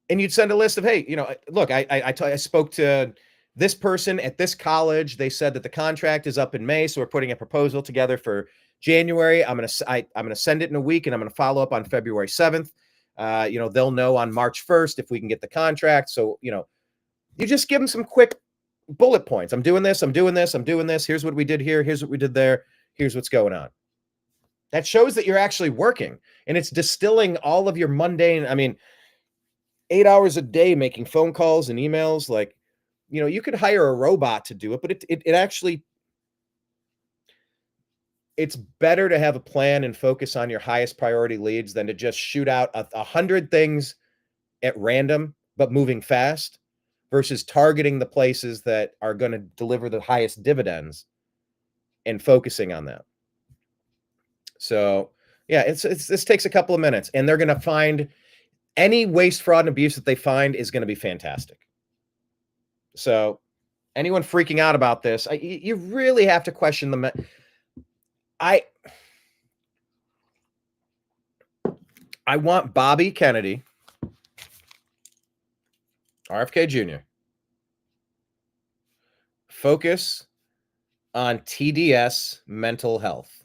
And you'd send a list of, hey, you know, look, I spoke to this person at this college. They said that the contract is up in May, so we're putting a proposal together for January. I'm gonna send it in a week, and I'm gonna follow up on February 7th. You know, they'll know on March 1st if we can get the contract. So, you know, you just give them some quick bullet points. I'm doing this. I'm doing this. I'm doing this. Here's what we did here. Here's what we did there. Here's what's going on. That shows that you're actually working, and it's distilling all of your mundane. I mean, 8 hours a day making phone calls and emails. Like, you know, you could hire a robot to do it, but it actually, it's better to have a plan and focus on your highest priority leads than to just shoot out 100 things at random, but moving fast, versus targeting the places that are going to deliver the highest dividends and focusing on that. So yeah, this takes a couple of minutes, and they're going to find any waste, fraud, and abuse that they find is going to be fantastic. So anyone freaking out about this, you really have to question them. I want Bobby Kennedy, RFK Jr., focus on TDS mental health.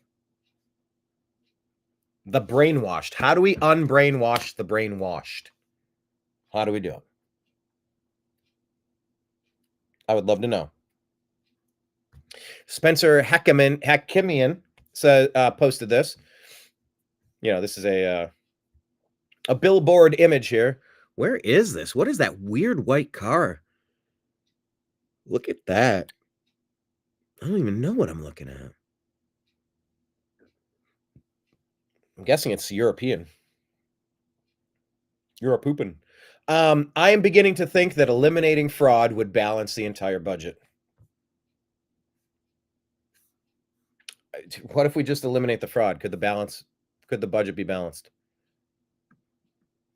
The brainwashed. How do we unbrainwash the brainwashed? How do we do it? I would love to know. Spencer Hakimian said, posted this. You know, this is a billboard image here. Where is this? What is that weird white car? Look at that. I don't even know what I'm looking at. I'm guessing it's European. Europoopin. I am beginning to think that eliminating fraud would balance the entire budget. What if we just eliminate the fraud? Could the budget be balanced?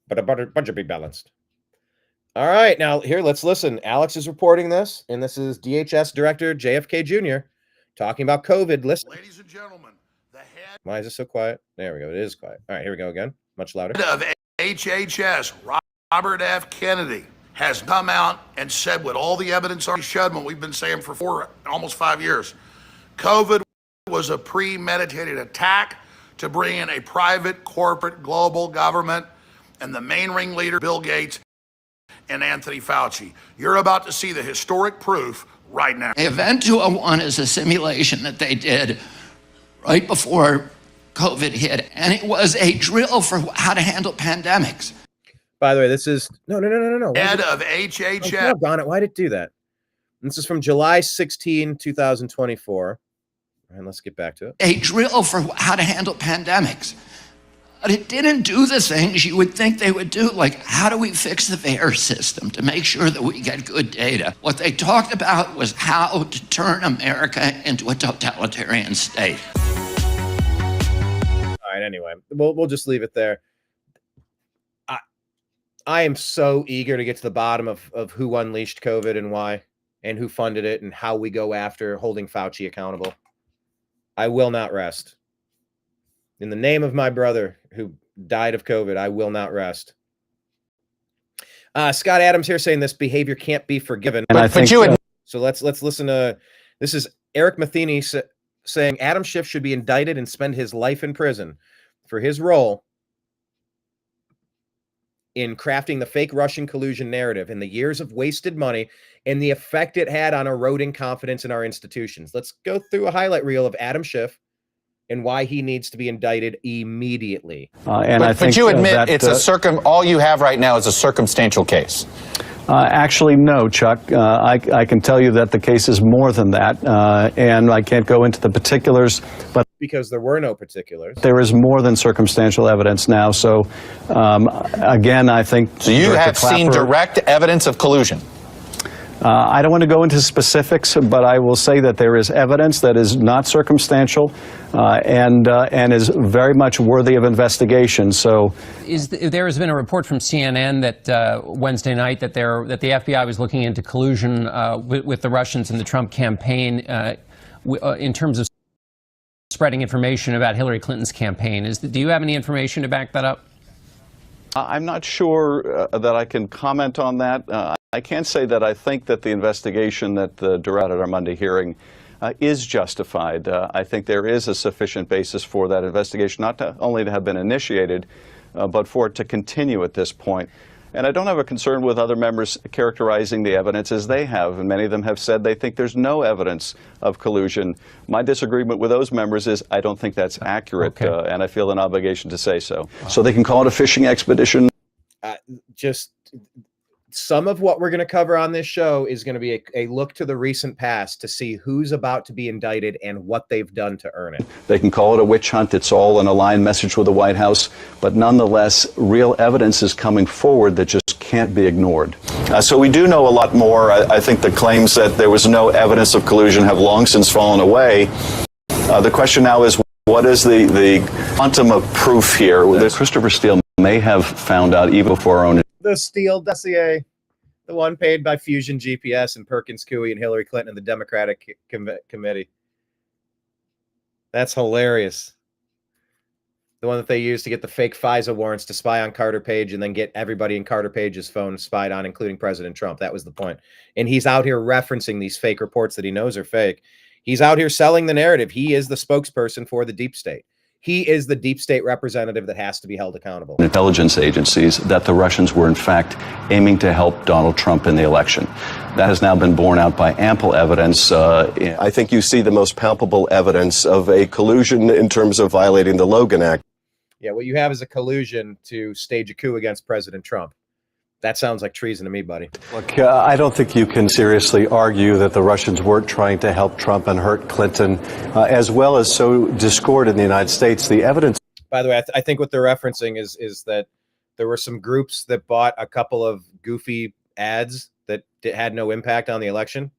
But a budget be balanced. All right, now here, let's listen. Alex is reporting this, and this is DHS Director JFK Jr. talking about COVID. Listen. Ladies and gentlemen, the head Why is it so quiet? There we go. It is quiet. All right, here we go again. Much louder. of HHS, Robert F. Kennedy, has come out and said what all the evidence already showed, what we've been saying for almost 5 years. COVID was a premeditated attack to bring in a private, corporate, global government and the main ringleader, Bill Gates and Anthony Fauci. You're about to see the historic proof right now. Event 201 is a simulation that they did right before COVID hit, and it was a drill for how to handle pandemics. By the way, this is no. Head of HHS. Oh, doggone it. Why did it do that? This is from July 16, 2024. And let's get back to it. A drill for how to handle pandemics. But it didn't do the things you would think they would do, like how do we fix the VAERS system to make sure that we get good data? What they talked about was how to turn America into a totalitarian state. All right, anyway, we'll just leave it there. I am so eager to get to the bottom of who unleashed COVID and why, and who funded it, and how we go after holding Fauci accountable. I will not rest. In the name of my brother who died of COVID, I will not rest. Scott Adams here saying this behavior can't be forgiven. And I think so. Let's listen to this. Is Eric Matheny saying Adam Schiff should be indicted and spend his life in prison for his role in crafting the fake Russian collusion narrative and the years of wasted money and the effect it had on eroding confidence in our institutions. Let's go through a highlight reel of Adam Schiff and why he needs to be indicted immediately. But you admit it's all you have right now is a circumstantial case. Actually, no, Chuck. I can tell you that the case is more than that, and I can't go into the particulars, but because there were no particulars. There is more than circumstantial evidence now. So, again, I think... So you have seen direct evidence of collusion? I don't want to go into specifics, but I will say that there is evidence that is not circumstantial and is very much worthy of investigation. So, there has been a report from CNN that Wednesday night that the FBI was looking into collusion with the Russians in the Trump campaign in terms of spreading information about Hillary Clinton's campaign. Do you have any information to back that up? I'm not sure that I can comment on that. I can say that I think that the investigation that the director at our Monday hearing is justified. I think there is a sufficient basis for that investigation, not only to have been initiated, but for it to continue at this point. And I don't have a concern with other members characterizing the evidence as they have, and many of them have said they think there's no evidence of collusion. My disagreement with those members is I don't think that's accurate, and I feel an obligation to say so. So they can call it a fishing expedition. Just some of what we're going to cover on this show is going to be a look to the recent past to see who's about to be indicted and what they've done to earn it. They can call it a witch hunt. It's all an aligned message with the White House. But nonetheless, real evidence is coming forward that just can't be ignored. So we do know a lot more. I think the claims that there was no evidence of collusion have long since fallen away. The question now is, what is the quantum of proof here? That Christopher Steele may have found out even before our own. The Steele dossier, the one paid by Fusion GPS and Perkins Coie and Hillary Clinton and the Democratic Committee. That's hilarious. The one that they used to get the fake FISA warrants to spy on Carter Page and then get everybody in Carter Page's phone spied on, including President Trump. That was the point. And he's out here referencing these fake reports that he knows are fake. He's out here selling the narrative. He is the spokesperson for the deep state. He is the deep state representative that has to be held accountable. Intelligence agencies that the Russians were in fact aiming to help Donald Trump in the election. That has now been borne out by ample evidence. I think you see the most palpable evidence of a collusion in terms of violating the Logan Act. Yeah, what you have is a collusion to stage a coup against President Trump. That sounds like treason to me, buddy. Look, I don't think you can seriously argue that the Russians weren't trying to help Trump and hurt Clinton, as well as sow discord in the United States. The evidence. By the way, I think what they're referencing is that there were some groups that bought a couple of goofy ads that had no impact on the election.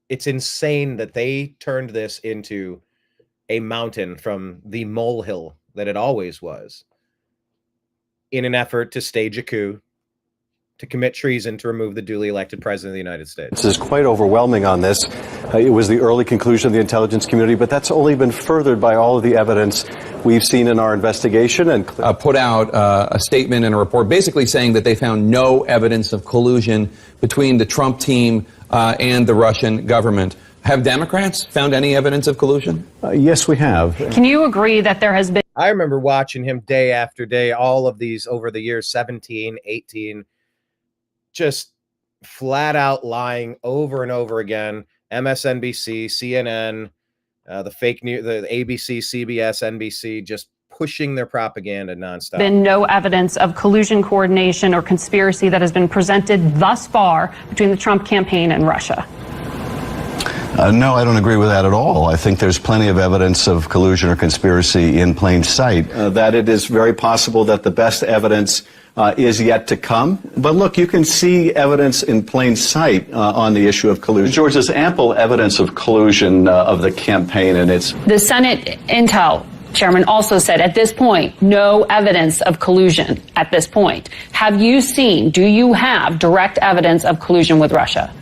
It's insane that they turned this into a mountain from the molehill that it always was in an effort to stage a coup, to commit treason, to remove the duly elected president of the United States. This is quite overwhelming on this. It was the early conclusion of the intelligence community, but that's only been furthered by all of the evidence we've seen in our investigation. And put out a statement and a report basically saying that they found no evidence of collusion between the Trump team and the Russian government. Have Democrats found any evidence of collusion? Yes, we have. Can you agree that there has been... I remember watching him day after day, all of these over the years, 17, 18, just flat out lying over and over again. MSNBC, CNN, the fake news, the ABC, CBS, NBC, just pushing their propaganda nonstop. Been no evidence of collusion, coordination, or conspiracy that has been presented thus far between the Trump campaign and Russia. No, I don't agree with that at all. I think there's plenty of evidence of collusion or conspiracy in plain sight. That it is very possible that the best evidence is yet to come. But look, you can see evidence in plain sight on the issue of collusion. George, there's ample evidence of collusion of the campaign, and it's... The Senate Intel Chairman also said at this point, no evidence of collusion at this point. Have you seen, do you have direct evidence of collusion with Russia?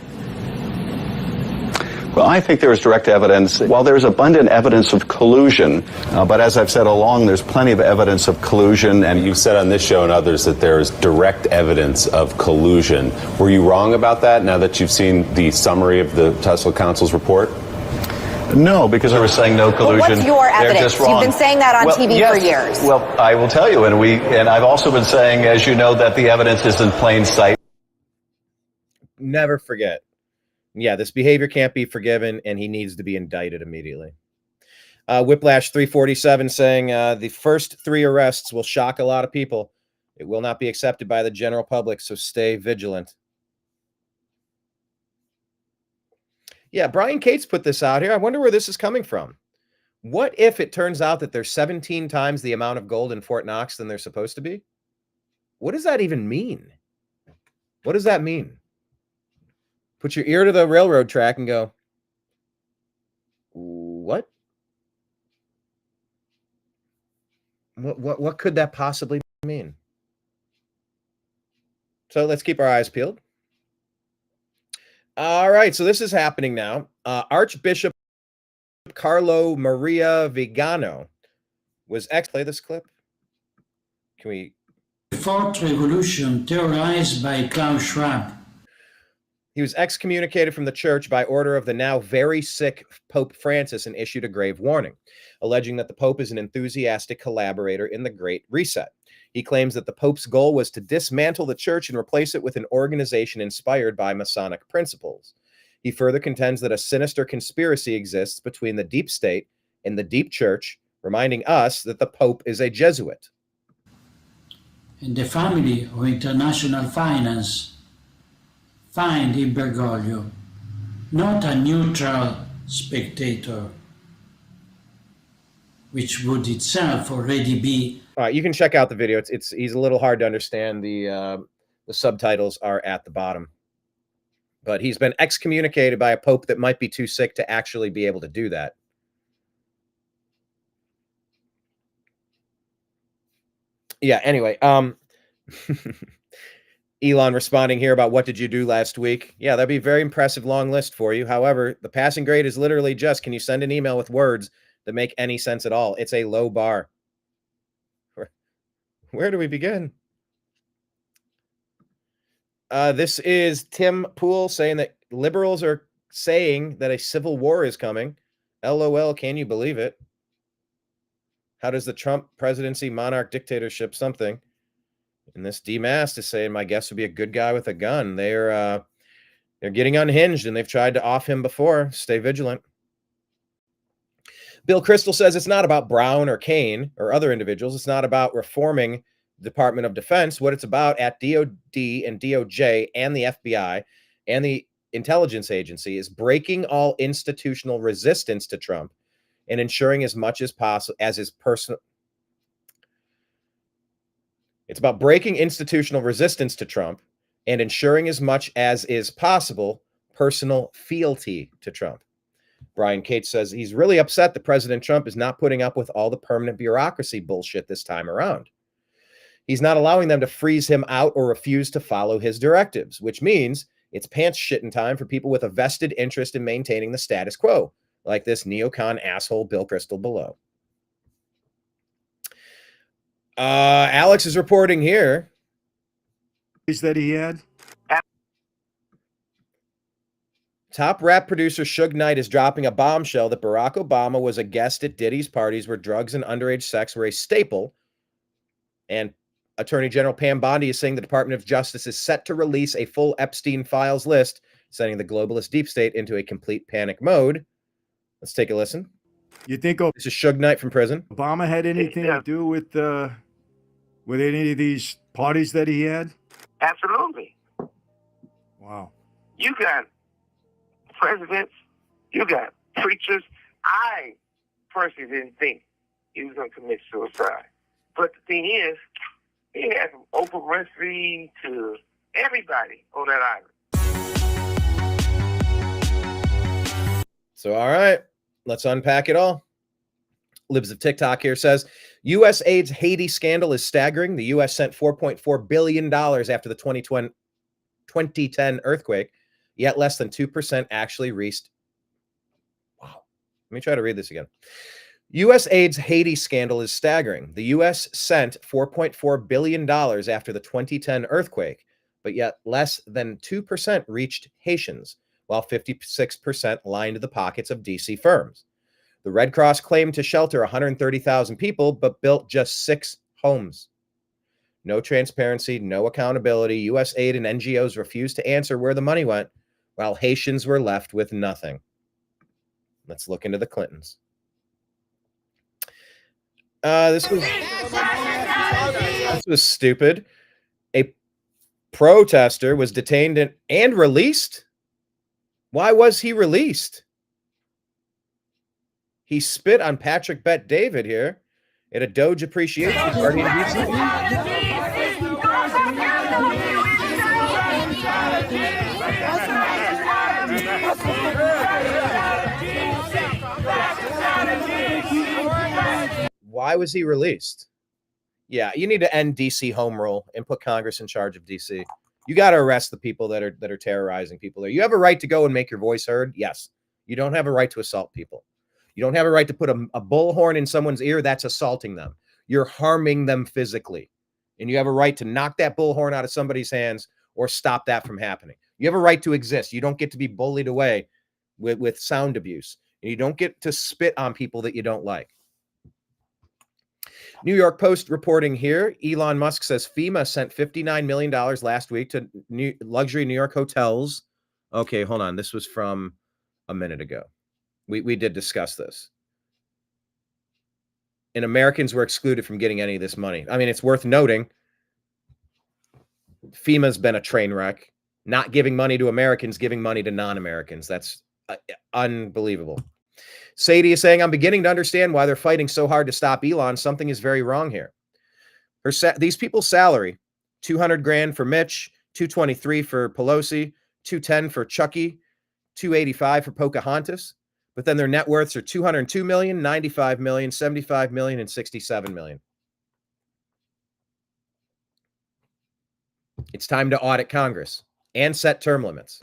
Well, I think there is direct evidence. While there's abundant evidence of collusion, but as I've said all along, there's plenty of evidence of collusion. And you've said on this show and others that there's direct evidence of collusion. Were you wrong about that now that you've seen the summary of the Special Counsel's report? No, because I was saying no collusion. Well, what's your evidence? You've been saying that on TV yes, for years. Well, I will tell you, and I've also been saying, as you know, that the evidence is in plain sight. Never forget. Yeah, this behavior can't be forgiven, and he needs to be indicted immediately. Whiplash 347 saying the first 3 arrests will shock a lot of people. It will not be accepted by the general public, so stay vigilant. Yeah, Brian Cates put this out here. I wonder where this is coming from. What if it turns out that there's 17 times the amount of gold in Fort Knox than there's supposed to be? What does that even mean? What does that mean? Put your ear to the railroad track and go, what? What could that possibly mean? So let's keep our eyes peeled. All right, so this is happening now. Archbishop Carlo Maria Vigano was play this clip. Can we? The Fourth Revolution terrorized by Klaus Schwab. He was excommunicated from the church by order of the now very sick Pope Francis and issued a grave warning, alleging that the Pope is an enthusiastic collaborator in the Great Reset. He claims that the Pope's goal was to dismantle the church and replace it with an organization inspired by Masonic principles. He further contends that a sinister conspiracy exists between the deep state and the deep church, reminding us that the Pope is a Jesuit. And the family of international finance find in Bergoglio not a neutral spectator, which would itself already be. All right, you can check out the video. He's a little hard to understand. The subtitles are at the bottom. But he's been excommunicated by a pope that might be too sick to actually be able to do that. Yeah, anyway, Elon responding here about what did you do last week? Yeah, that'd be a very impressive long list for you. However, the passing grade is literally just, can you send an email with words that make any sense at all? It's a low bar. Where do we begin? This is Tim Poole saying that liberals are saying that a civil war is coming. LOL, can you believe it? How does the Trump presidency, monarch, dictatorship, something? And this DMAST is saying my guess would be a good guy with a gun. They're getting unhinged, and they've tried to off him before. Stay vigilant. Bill Kristol says it's not about Brown or Kane or other individuals. It's not about reforming the Department of Defense. What it's about at DOD and DOJ and the FBI and the intelligence agency is breaking all institutional resistance to Trump and ensuring as much as possible as his personal. It's about breaking institutional resistance to Trump and ensuring as much as is possible personal fealty to Trump. Brian Cates says he's really upset that President Trump is not putting up with all the permanent bureaucracy bullshit this time around. He's not allowing them to freeze him out or refuse to follow his directives, which means it's pants shitting time for people with a vested interest in maintaining the status quo, like this neocon asshole Bill Kristol below. Alex is reporting here. That he had. Top rap producer Suge Knight is dropping a bombshell that Barack Obama was a guest at Diddy's parties where drugs and underage sex were a staple. And Attorney General Pam Bondi is saying the Department of Justice is set to release a full Epstein files list, sending the globalist deep state into a complete panic mode. Let's take a listen. You think this is Suge Knight from prison? Obama had anything to do with any of these parties that he had? Absolutely. Wow. You got presidents, you got preachers. I personally didn't think he was going to commit suicide. But the thing is, he had from Oprah Winfrey to everybody on that island. So, all right, let's unpack it all. Libs of TikTok here says, USAID's Haiti scandal is staggering. The U.S. sent $4.4 billion after the 2010 earthquake, yet less than 2% actually reached. Wow. Let me try to read this again. USAID's Haiti scandal is staggering. The U.S. sent $4.4 billion after the 2010 earthquake, but yet less than 2% reached Haitians, while 56% lined the pockets of D.C. firms. The Red Cross claimed to shelter 130,000 people, but built just 6 homes. No transparency, no accountability. USAID and NGOs refused to answer where the money went, while Haitians were left with nothing. Let's look into the Clintons. This was stupid. A protester was detained and released. Why was he released? He spit on Patrick Bet David here at a Doge appreciation party in DC. Why was he released? Yeah, you need to end DC home rule and put Congress in charge of DC. You got to arrest the people that are terrorizing people there. You have a right to go and make your voice heard. Yes. You don't have a right to assault people. You don't have a right to put a bullhorn in someone's ear. That's assaulting them. You're harming them physically. And you have a right to knock that bullhorn out of somebody's hands or stop that from happening. You have a right to exist. You don't get to be bullied away with sound abuse. And you don't get to spit on people that you don't like. New York Post reporting here. Elon Musk says FEMA sent $59 million last week to luxury New York hotels. Okay, hold on. This was from a minute ago. We did discuss this. And Americans were excluded from getting any of this money. I mean, it's worth noting FEMA's been a train wreck. Not giving money to Americans, giving money to non-Americans. That's unbelievable. Sadie is saying, I'm beginning to understand why they're fighting so hard to stop Elon. Something is very wrong here. These people's salary, $200,000 for Mitch, $223 for Pelosi, $210 for Chucky, $285 for Pocahontas. But then their net worths are $202 million, $95 million, $75 million, and $67 million. It's time to audit Congress and set term limits.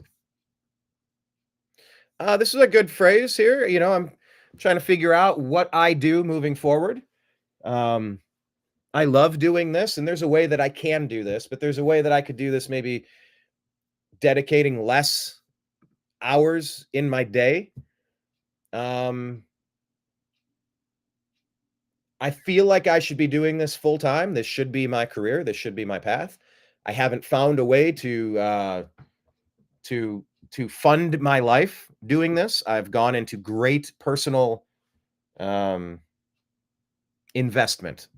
This is a good phrase here. You know, I'm trying to figure out what I do moving forward. I love doing this, and there's a way that I can do this, but there's a way that I could do this maybe dedicating less hours in my day. I feel like I should be doing this full time. This should be my career. This should be my path. I haven't found a way to fund my life doing this. I've gone into great personal investment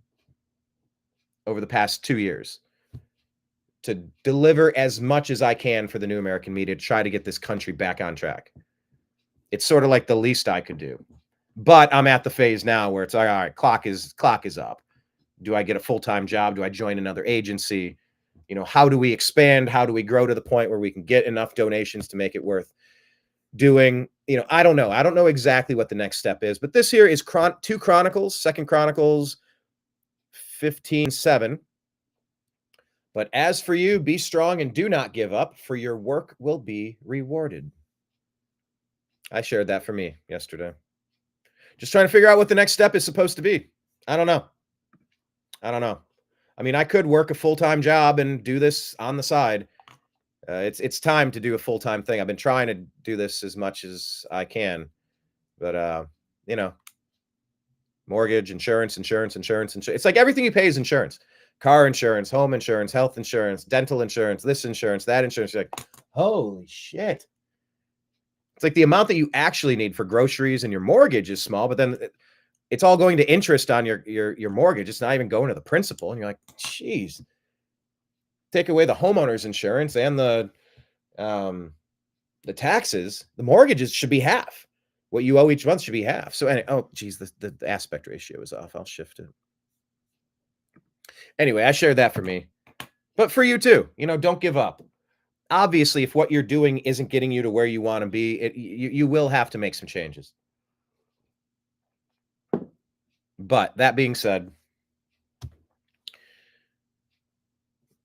over the past 2 years to deliver as much as I can for the New American Media to try to get this country back on track. It's sort of like the least I could do. But I'm at the phase now where it's like, all right, clock is up. Do I get a full-time job? Do I join another agency? You know, how do we expand? How do we grow to the point where we can get enough donations to make it worth doing? You know, I don't know. I don't know exactly what the next step is, but this here is 2 Chronicles, 2 Chronicles 15:7. But as for you, be strong and do not give up, for your work will be rewarded. I shared that for me yesterday. Just trying to figure out what the next step is supposed to be. I don't know. I mean, I could work a full-time job and do this on the side. It's time to do a full-time thing. I've been trying to do this as much as I can, but you know, mortgage, insurance. It's like everything you pay is insurance. Car insurance, home insurance, health insurance, dental insurance, this insurance, that insurance. You're like, holy shit. It's like the amount that you actually need for groceries and your mortgage is small, but then it's all going to interest on your mortgage. It's not even going to the principal. And you're like, geez, take away the homeowner's insurance and the taxes, the mortgages should be half. What you owe each month should be half. So, oh, geez, the aspect ratio is off. I'll shift it. Anyway, I shared that for me, but for you too. You know, don't give up. Obviously, if what you're doing isn't getting you to where you want to be, you will have to make some changes. But that being said,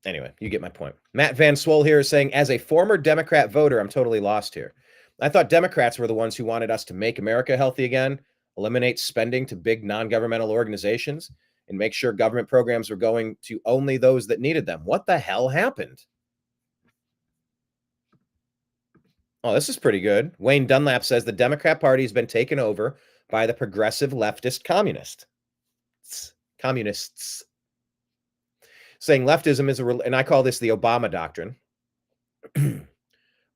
anyway, you get my point. Matt Van Swole here is saying, as a former Democrat voter, I'm totally lost here. I thought Democrats were the ones who wanted us to make America healthy again, eliminate spending to big non-governmental organizations, and make sure government programs were going to only those that needed them. What the hell happened? Oh, this is pretty good. Wayne Dunlap says the Democrat Party has been taken over by the progressive leftist communists. Saying leftism is and I call this the Obama doctrine.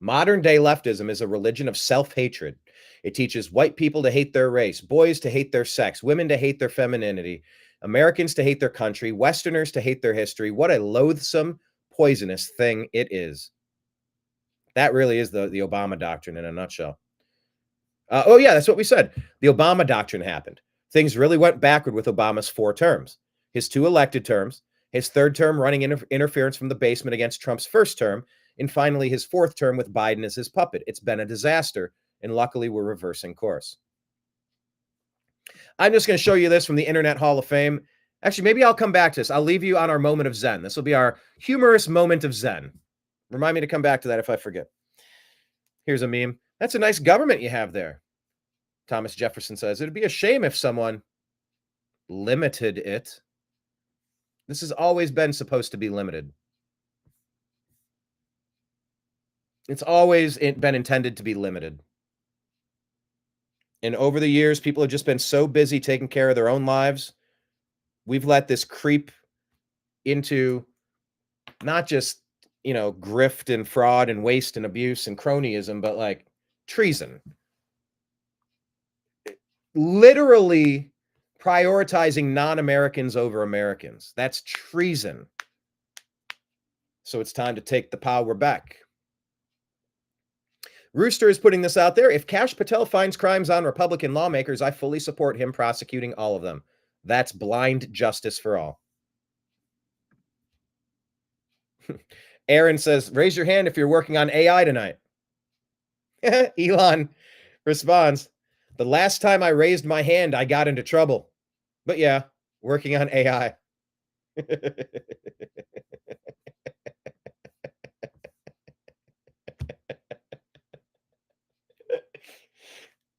Modern day leftism is a religion of self-hatred. It teaches white people to hate their race, boys to hate their sex, women to hate their femininity, Americans to hate their country, Westerners to hate their history. What a loathsome, poisonous thing it is. That really is the Obama doctrine in a nutshell. Oh, yeah, that's what we said. The Obama doctrine happened. Things really went backward with Obama's 4 terms. His 2 elected terms, his 3rd term running interference from the basement against Trump's 1st term, and finally his 4th term with Biden as his puppet. It's been a disaster, and luckily we're reversing course. I'm just going to show you this from the Internet Hall of Fame. Actually, maybe I'll come back to this. I'll leave you on our moment of Zen. This will be our humorous moment of Zen. Remind me to come back to that if I forget. Here's a meme. That's a nice government you have there. Thomas Jefferson says, it'd be a shame if someone limited it. This has always been supposed to be limited. It's always been intended to be limited. And over the years, people have just been so busy taking care of their own lives. We've let this creep into not just, you know, grift and fraud and waste and abuse and cronyism, but like treason. Literally prioritizing non-Americans over Americans. That's treason. So it's time to take the power back. Rooster is putting this out there. If Kash Patel finds crimes on Republican lawmakers, I fully support him prosecuting all of them. That's blind justice for all. Aaron says, raise your hand if you're working on AI tonight. Elon responds, the last time I raised my hand, I got into trouble. But yeah, working on AI.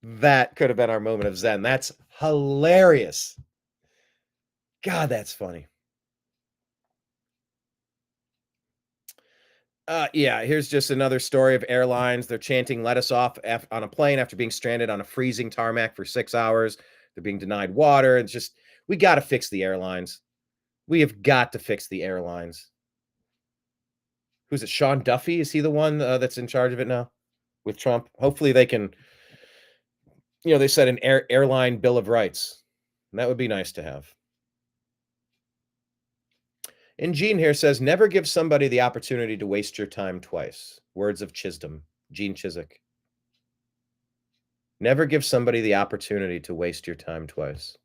That could have been our moment of Zen. That's hilarious. God, that's funny. Yeah, here's just another story of airlines. They're chanting, let us off on a plane after being stranded on a freezing tarmac for 6 hours. They're being denied water. It's just, we got to fix the airlines. We have got to fix the airlines. Who's it? Sean Duffy? Is he the one that's in charge of it now with Trump? Hopefully they can, you know, they said an airline bill of rights. And that would be nice to have. And Gene here says, never give somebody the opportunity to waste your time twice. Words of Chisholm. Gene Chiswick. Never give somebody the opportunity to waste your time twice.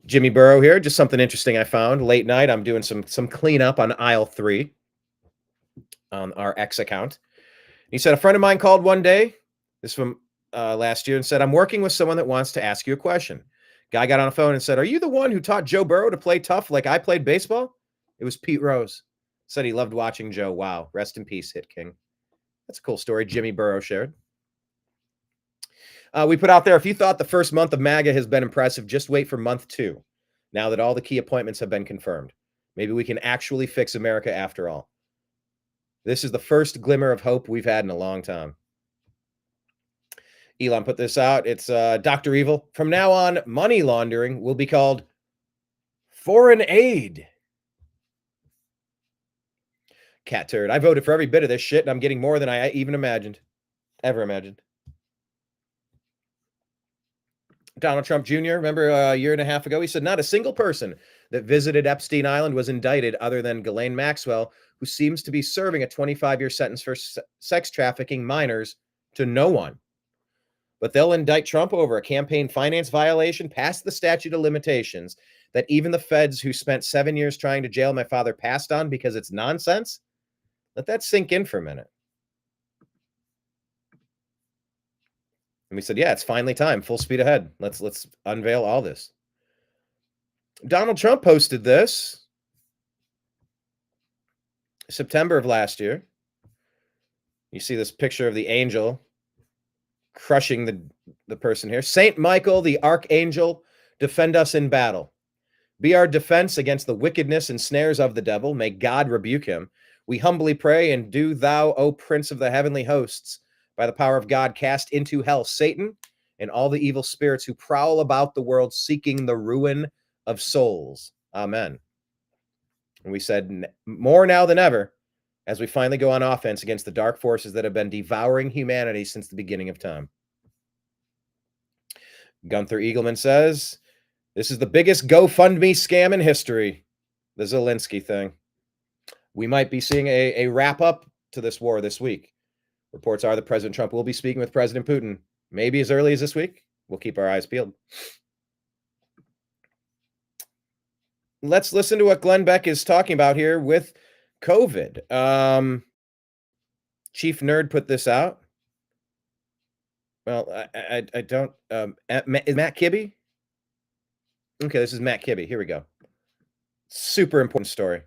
Jimmy Burrow here. Just something interesting I found late night. I'm doing some cleanup on aisle 3 on our X account. He said, a friend of mine called one day, this from last year, and said, I'm working with someone that wants to ask you a question. Guy got on the phone and said, are you the one who taught Joe Burrow to play tough like I played baseball? It was Pete Rose. Said he loved watching Joe. Wow. Rest in peace, Hit King. That's a cool story Jimmy Burrow shared. We put out there, if you thought the first month of MAGA has been impressive, just wait for month 2. Now that all the key appointments have been confirmed. Maybe we can actually fix America after all. This is the first glimmer of hope we've had in a long time. Elon put this out. It's Dr. Evil. From now on, money laundering will be called foreign aid. Cat turd. I voted for every bit of this shit, and I'm getting more than I even ever imagined. Donald Trump Jr., remember a year and a half ago, he said not a single person that visited Epstein Island was indicted other than Ghislaine Maxwell, who seems to be serving a 25-year sentence for sex trafficking minors to no one. But they'll indict Trump over a campaign finance violation past the statute of limitations that even the feds who spent 7 years trying to jail my father passed on because it's nonsense. Let that sink in for a minute. And we said, yeah, it's finally time. Full speed ahead. Let's unveil all this. Donald Trump posted this September of last year. You see this picture of the angel crushing the person here. Saint Michael, the archangel, defend us in battle. Be our defense against the wickedness and snares of the devil. May God rebuke him. We humbly pray, and do thou, O Prince of the heavenly hosts, by the power of God, cast into hell Satan and all the evil spirits who prowl about the world seeking the ruin of souls. Amen. And we said more now than ever as we finally go on offense against the dark forces that have been devouring humanity since the beginning of time. Gunther Eagleman says, this is the biggest GoFundMe scam in history, the Zelensky thing. We might be seeing a wrap-up to this war this week. Reports are that President Trump will be speaking with President Putin, maybe as early as this week. We'll keep our eyes peeled. Let's listen to what Glenn Beck is talking about here with COVID. Chief Nerd put this out. Well, I don't. Is Matt Kibbe? Okay, this is Matt Kibbe. Here we go. Super important story.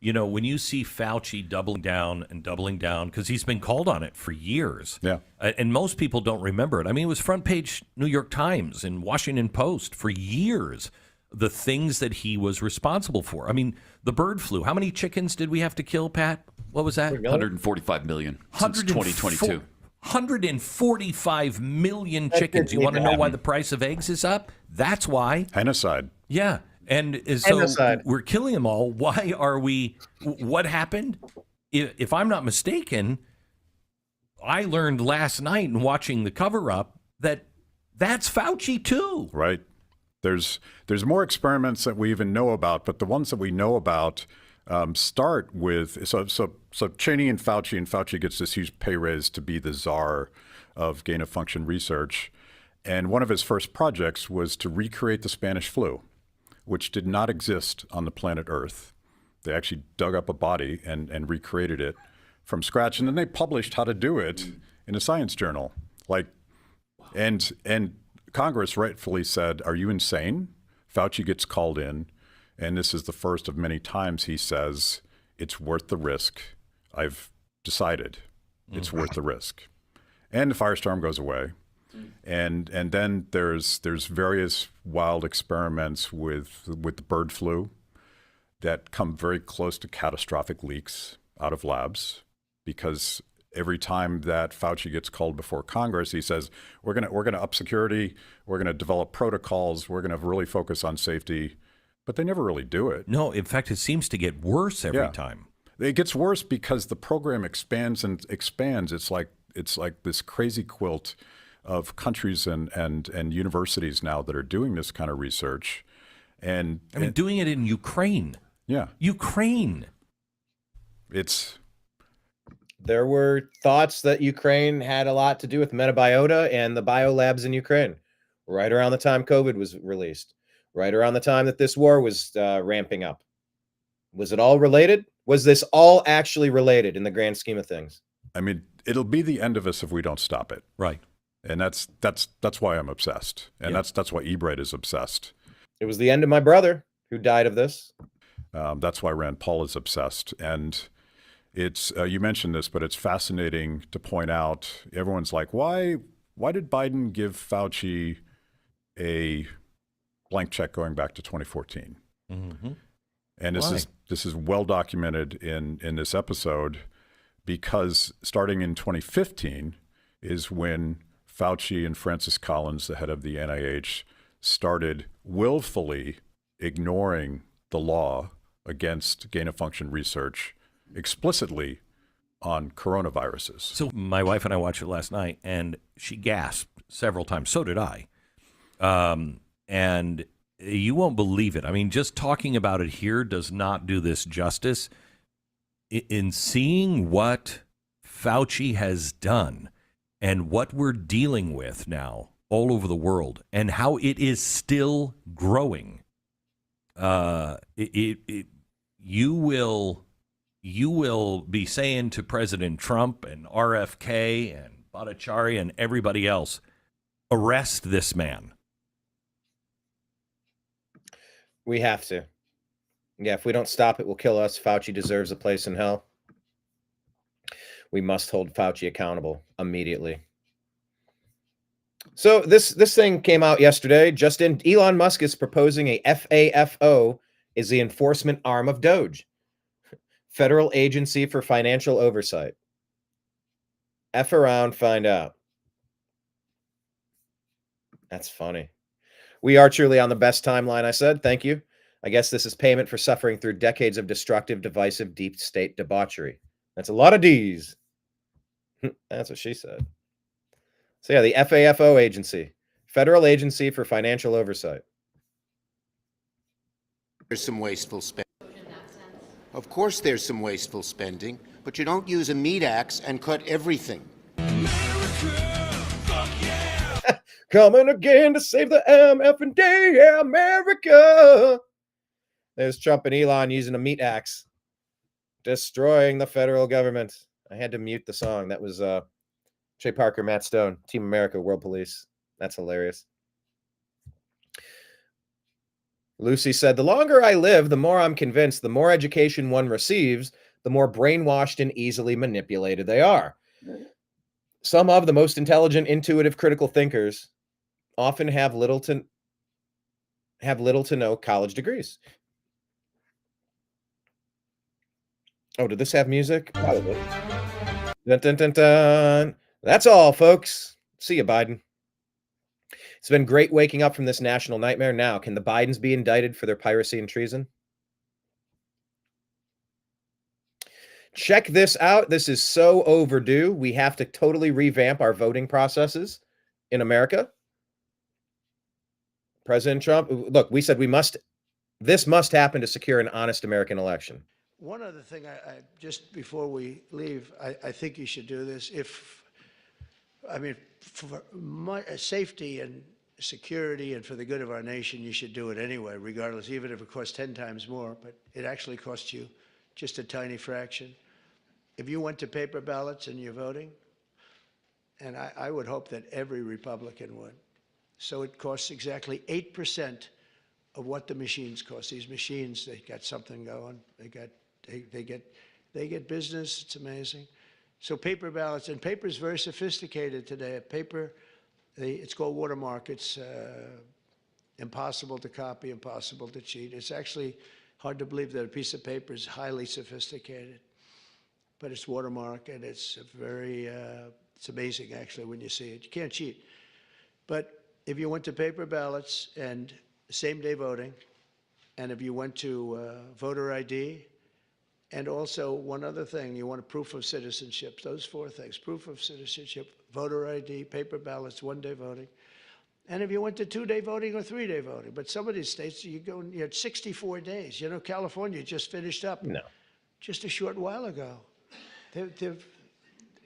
You know, when you see Fauci doubling down, because he's been called on it for years. Yeah. And most people don't remember it. I mean, it was front page New York Times and Washington Post for years, the things that he was responsible for. I mean, the bird flu. How many chickens did we have to kill, Pat? What was that? 145 million since 2022. 145 million chickens. You want to know why the price of eggs is up? That's why. Genocide. Yeah. And so we're killing them all. Why are we? What happened? If I'm not mistaken, I learned last night in watching the cover-up that that's Fauci too. Right. There's more experiments that we even know about, but the ones that we know about start with so Cheney and Fauci gets this huge pay raise to be the czar of gain-of-function research, and one of his first projects was to recreate the Spanish flu, which did not exist on the planet Earth. They actually dug up a body and recreated it from scratch, and then they published how to do it in a science journal. And Congress rightfully said, "Are you insane?" Fauci gets called in, and this is the first of many times he says, "It's worth the risk. I've decided it's worth the risk." And the firestorm goes away. And then there's various wild experiments with the bird flu that come very close to catastrophic leaks out of labs, because every time that Fauci gets called before Congress, he says, we're gonna up security, we're gonna develop protocols, we're gonna really focus on safety, but they never really do it. No, in fact, it seems to get worse every time. It gets worse because the program expands and expands. It's like this crazy quilt of countries and universities now that are doing this kind of research. And I mean, doing it in Ukraine. Yeah. Ukraine. It's There were thoughts that Ukraine had a lot to do with Metabiota and the biolabs in Ukraine, right around the time COVID was released, right around the time that this war was ramping up. Was it all related? Was this all actually related in the grand scheme of things? I mean, it'll be the end of us if we don't stop it. Right. And that's why I'm obsessed. And that's why eBread is obsessed. It was the end of my brother who died of this. That's why Rand Paul is obsessed. And it's you mentioned this, but it's fascinating to point out. Everyone's like, why did Biden give Fauci a blank check going back to 2014? Mm-hmm. And this is well documented in this episode, because starting in 2015 is when Fauci and Francis Collins, the head of the NIH, started willfully ignoring the law against gain-of-function research explicitly on coronaviruses. So my wife and I watched it last night, and she gasped several times. So did I. And you won't believe it. I mean, just talking about it here does not do this justice. In seeing what Fauci has done and what we're dealing with now all over the world and how it is still growing, you will be saying to President Trump and RFK and Bhattacharya and everybody else, arrest this man. We have to. Yeah, if we don't stop it, will kill us. Fauci deserves a place in hell. We must hold Fauci accountable immediately. So this thing came out yesterday. Just in, Elon Musk is proposing a FAFO is the enforcement arm of DOGE, Federal Agency for Financial Oversight. F around, find out. That's funny. We are truly on the best timeline, I said. Thank you. I guess this is payment for suffering through decades of destructive, divisive, deep state debauchery. That's a lot of D's. That's what she said. So yeah, the FAFO agency, Federal Agency for Financial Oversight. There's some wasteful spending. Of course there's some wasteful spending, but you don't use a meat axe and cut everything. Coming again to save the MF&D, yeah, America. There's Trump and Elon using a meat axe, destroying the federal government. I had to mute the song. That was Trey Parker, Matt Stone, Team America, World Police. That's hilarious. Lucy said, the longer I live, the more I'm convinced the more education one receives, the more brainwashed and easily manipulated they are. Some of the most intelligent, intuitive, critical thinkers often have little to no college degrees. Oh, did this have music? Probably. Dun, dun, dun, dun. That's all, folks. See you, Biden. It's been great waking up from this national nightmare. Now, can the Bidens be indicted for their piracy and treason? Check this out. This is so overdue. We have to totally revamp our voting processes in America. President Trump, look, we said this must happen to secure an honest American election. One other thing, I just before we leave, I think you should do this. For my safety and security and for the good of our nation, you should do it anyway, regardless, even if it costs 10 times more, but it actually costs you just a tiny fraction. If you went to paper ballots and you're voting, and I would hope that every Republican would, so it costs exactly 8% of what the machines cost. These machines, they got something going. They get business. It's amazing. So paper ballots, and paper is very sophisticated today. Paper, it's called watermark. It's impossible to copy, impossible to cheat. It's actually hard to believe that a piece of paper is highly sophisticated, but it's watermark, and it's it's amazing actually when you see it. You can't cheat. But if you went to paper ballots and same-day voting, and if you went to voter ID, and also one other thing, you want a proof of citizenship. Those four things: proof of citizenship, voter ID, paper ballots, one-day voting. And if you went to 2-day voting or 3-day voting, but some of these states, you had 64 days. You know, California just finished up just a short while ago.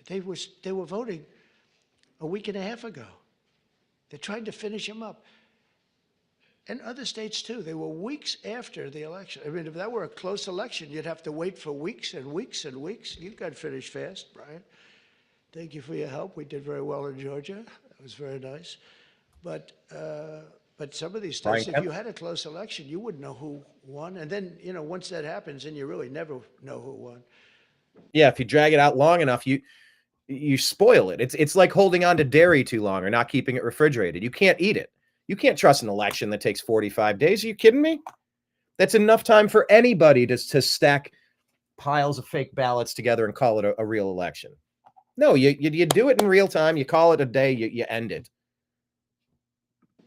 They were voting a week and a half ago. They tried to finish them up. And other states too. They were weeks after the election. I mean, if that were a close election, you'd have to wait for weeks and weeks and weeks. You got finished fast, Brian. Thank you for your help. We did very well in Georgia. That was very nice. But some of these states, if you had a close election, you wouldn't know who won. And then, you know, once that happens, then you really never know who won. Yeah, if you drag it out long enough, you spoil it. It's like holding on to dairy too long or not keeping it refrigerated. You can't eat it. You can't trust an election that takes 45 days. Are you kidding me? That's enough time for anybody to stack piles of fake ballots together and call it a real election. No, you do it in real time. You call it a day. You end it.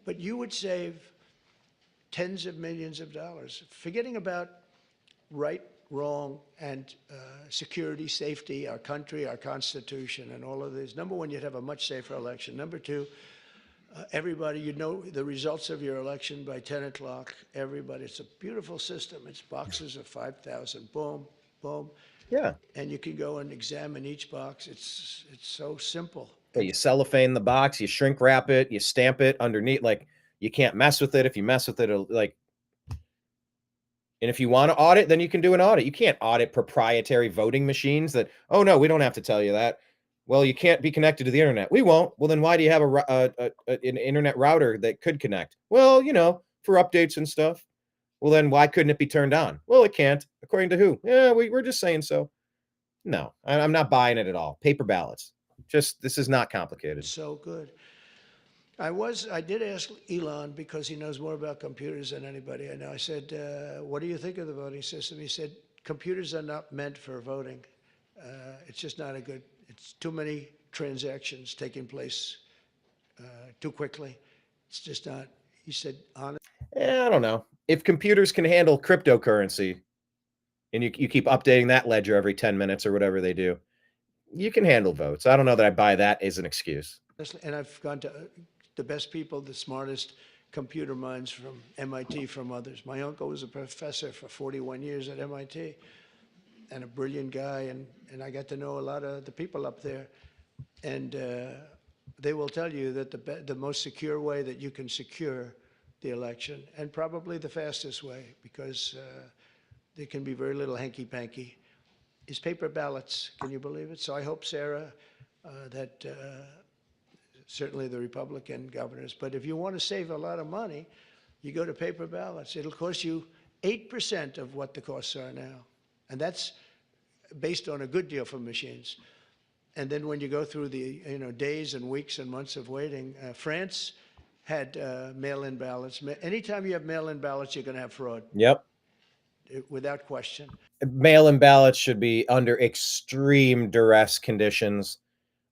But you would save tens of millions of dollars, forgetting about right, wrong, and security, safety, our country, our Constitution, and all of these. Number one, you'd have a much safer election. Number two, everybody, you'd know the results of your election by 10 o'clock. Everybody, it's a beautiful system. It's boxes of 5,000. Boom, boom. Yeah. And you can go and examine each box. It's so simple. Yeah, you cellophane the box, you shrink wrap it, you stamp it underneath. Like, you can't mess with it. If you mess with it, and if you want to audit, then you can do an audit. You can't audit proprietary voting machines that, oh no, we don't have to tell you that. Well, you can't be connected to the internet. We won't. Well, then why do you have an internet router that could connect? Well, you know, for updates and stuff. Well, then why couldn't it be turned on? Well, it can't. According to who? Yeah, we're just saying so. No, I'm not buying it at all. Paper ballots. This is not complicated. So good. I did ask Elon, because he knows more about computers than anybody I know. I said, what do you think of the voting system? He said, computers are not meant for voting. It's just not it's too many transactions taking place too quickly. It's just not, he said, honestly. I don't know. If computers can handle cryptocurrency and you keep updating that ledger every 10 minutes or whatever they do, you can handle votes. I don't know that I buy that as an excuse. And I've gone to the best people, the smartest computer minds from MIT, from others. My uncle was a professor for 41 years at MIT and a brilliant guy. And I got to know a lot of the people up there. And they will tell you that the most secure way that you can secure the election, and probably the fastest way, because there can be very little hanky-panky, is paper ballots. Can you believe it? So I hope, Sarah, that certainly the Republican governors, but if you want to save a lot of money, you go to paper ballots. It'll cost you 8% of what the costs are now. And that's based on a good deal for machines. And then when you go through the days and weeks and months of waiting, France had mail-in ballots. Anytime you have mail-in ballots, you're going to have fraud. Yep. Without question. Mail-in ballots should be under extreme duress conditions,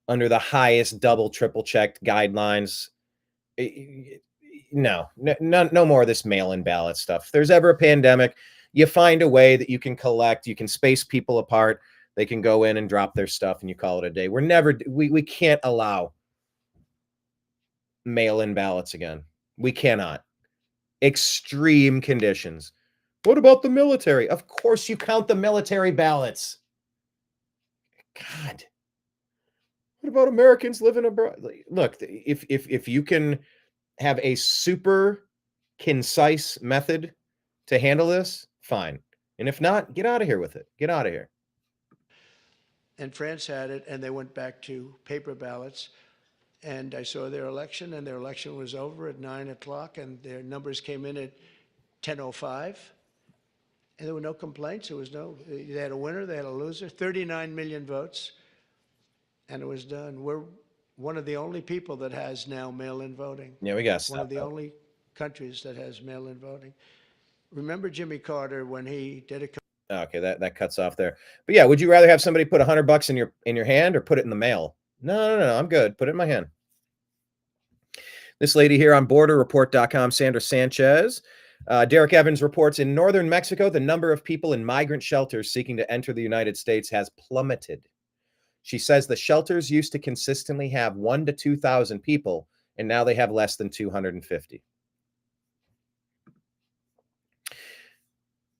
under the highest double, triple checked guidelines. No more of this mail-in ballot stuff. If there's ever a pandemic, you find a way that you can collect, you can space people apart. They can go in and drop their stuff and you call it a day. We can't allow mail-in ballots again. We cannot. Extreme conditions. What about the military? Of course you count the military ballots. God. What about Americans living abroad? Look, if you can have a super concise method to handle this, fine. And if not, get out of here with it. Get out of here. And France had it, and they went back to paper ballots. And I saw their election, and their election was over at 9 o'clock, and their numbers came in at 10:05. And there were no complaints. They had a winner, they had a loser, 39 million votes. And it was done. We're one of the only people that has now mail-in voting. Yeah, we got one of the only countries that has mail-in voting. Remember Jimmy Carter when he did a... Okay, that cuts off there. But yeah, would you rather have somebody put $100 in your hand or put it in the mail? No, I'm good. Put it in my hand. This lady here on borderreport.com, Sandra Sanchez. Derek Evans reports in northern Mexico, the number of people in migrant shelters seeking to enter the United States has plummeted. She says the shelters used to consistently have 1,000 to 2,000 people, and now they have less than 250.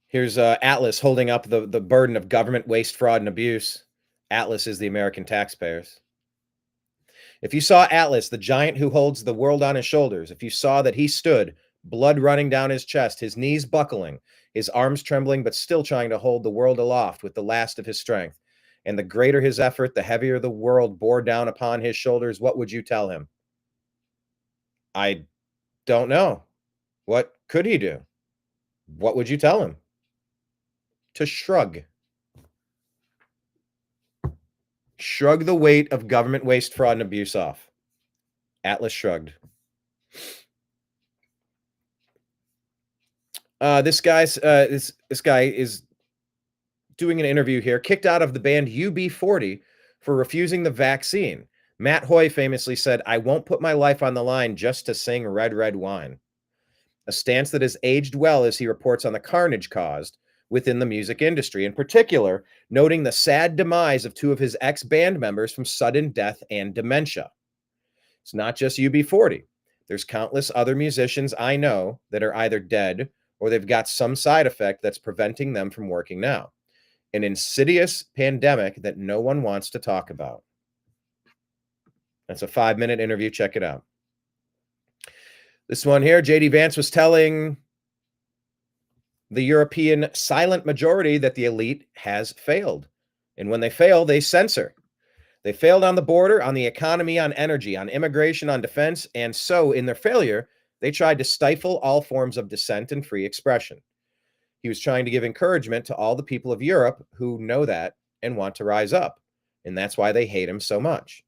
Here's Atlas holding up the burden of government waste, fraud, and abuse. Atlas is the American taxpayers. If you saw Atlas, the giant who holds the world on his shoulders, if you saw that he stood, blood running down his chest, his knees buckling, his arms trembling, but still trying to hold the world aloft with the last of his strength, and the greater his effort, the heavier the world bore down upon his shoulders, what would you tell him? I don't know. What could he do? What would you tell him? To shrug. Shrug the weight of government waste, fraud, and abuse off. Atlas shrugged. This guy is doing an interview here, kicked out of the band UB40 for refusing the vaccine. Matt Hoy famously said, "I won't put my life on the line just to sing Red, Red Wine." A stance that has aged well as he reports on the carnage caused within the music industry, in particular, noting the sad demise of two of his ex-band members from sudden death and dementia. It's not just UB40. There's countless other musicians I know that are either dead or they've got some side effect that's preventing them from working now. An insidious pandemic that no one wants to talk about. That's a 5-minute interview. Check it out. This one here, J.D. Vance was telling the European silent majority that the elite has failed. And when they fail, they censor. They failed on the border, on the economy, on energy, on immigration, on defense. And so in their failure, they tried to stifle all forms of dissent and free expression. He was trying to give encouragement to all the people of Europe who know that and want to rise up. And that's why they hate him so much.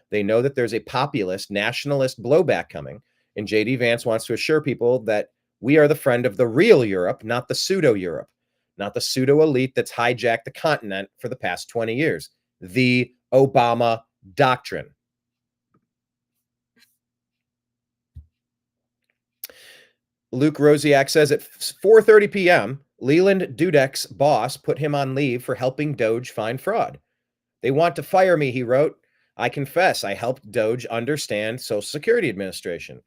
They know that there's a populist, nationalist blowback coming. And J.D. Vance wants to assure people that we are the friend of the real Europe, not the pseudo-Europe, not the pseudo-elite that's hijacked the continent for the past 20 years. The Obama doctrine. Luke Rosiak says at 4:30 p.m., Leland Dudek's boss put him on leave for helping Doge find fraud. They want to fire me, he wrote. I confess I helped Doge understand Social Security Administration.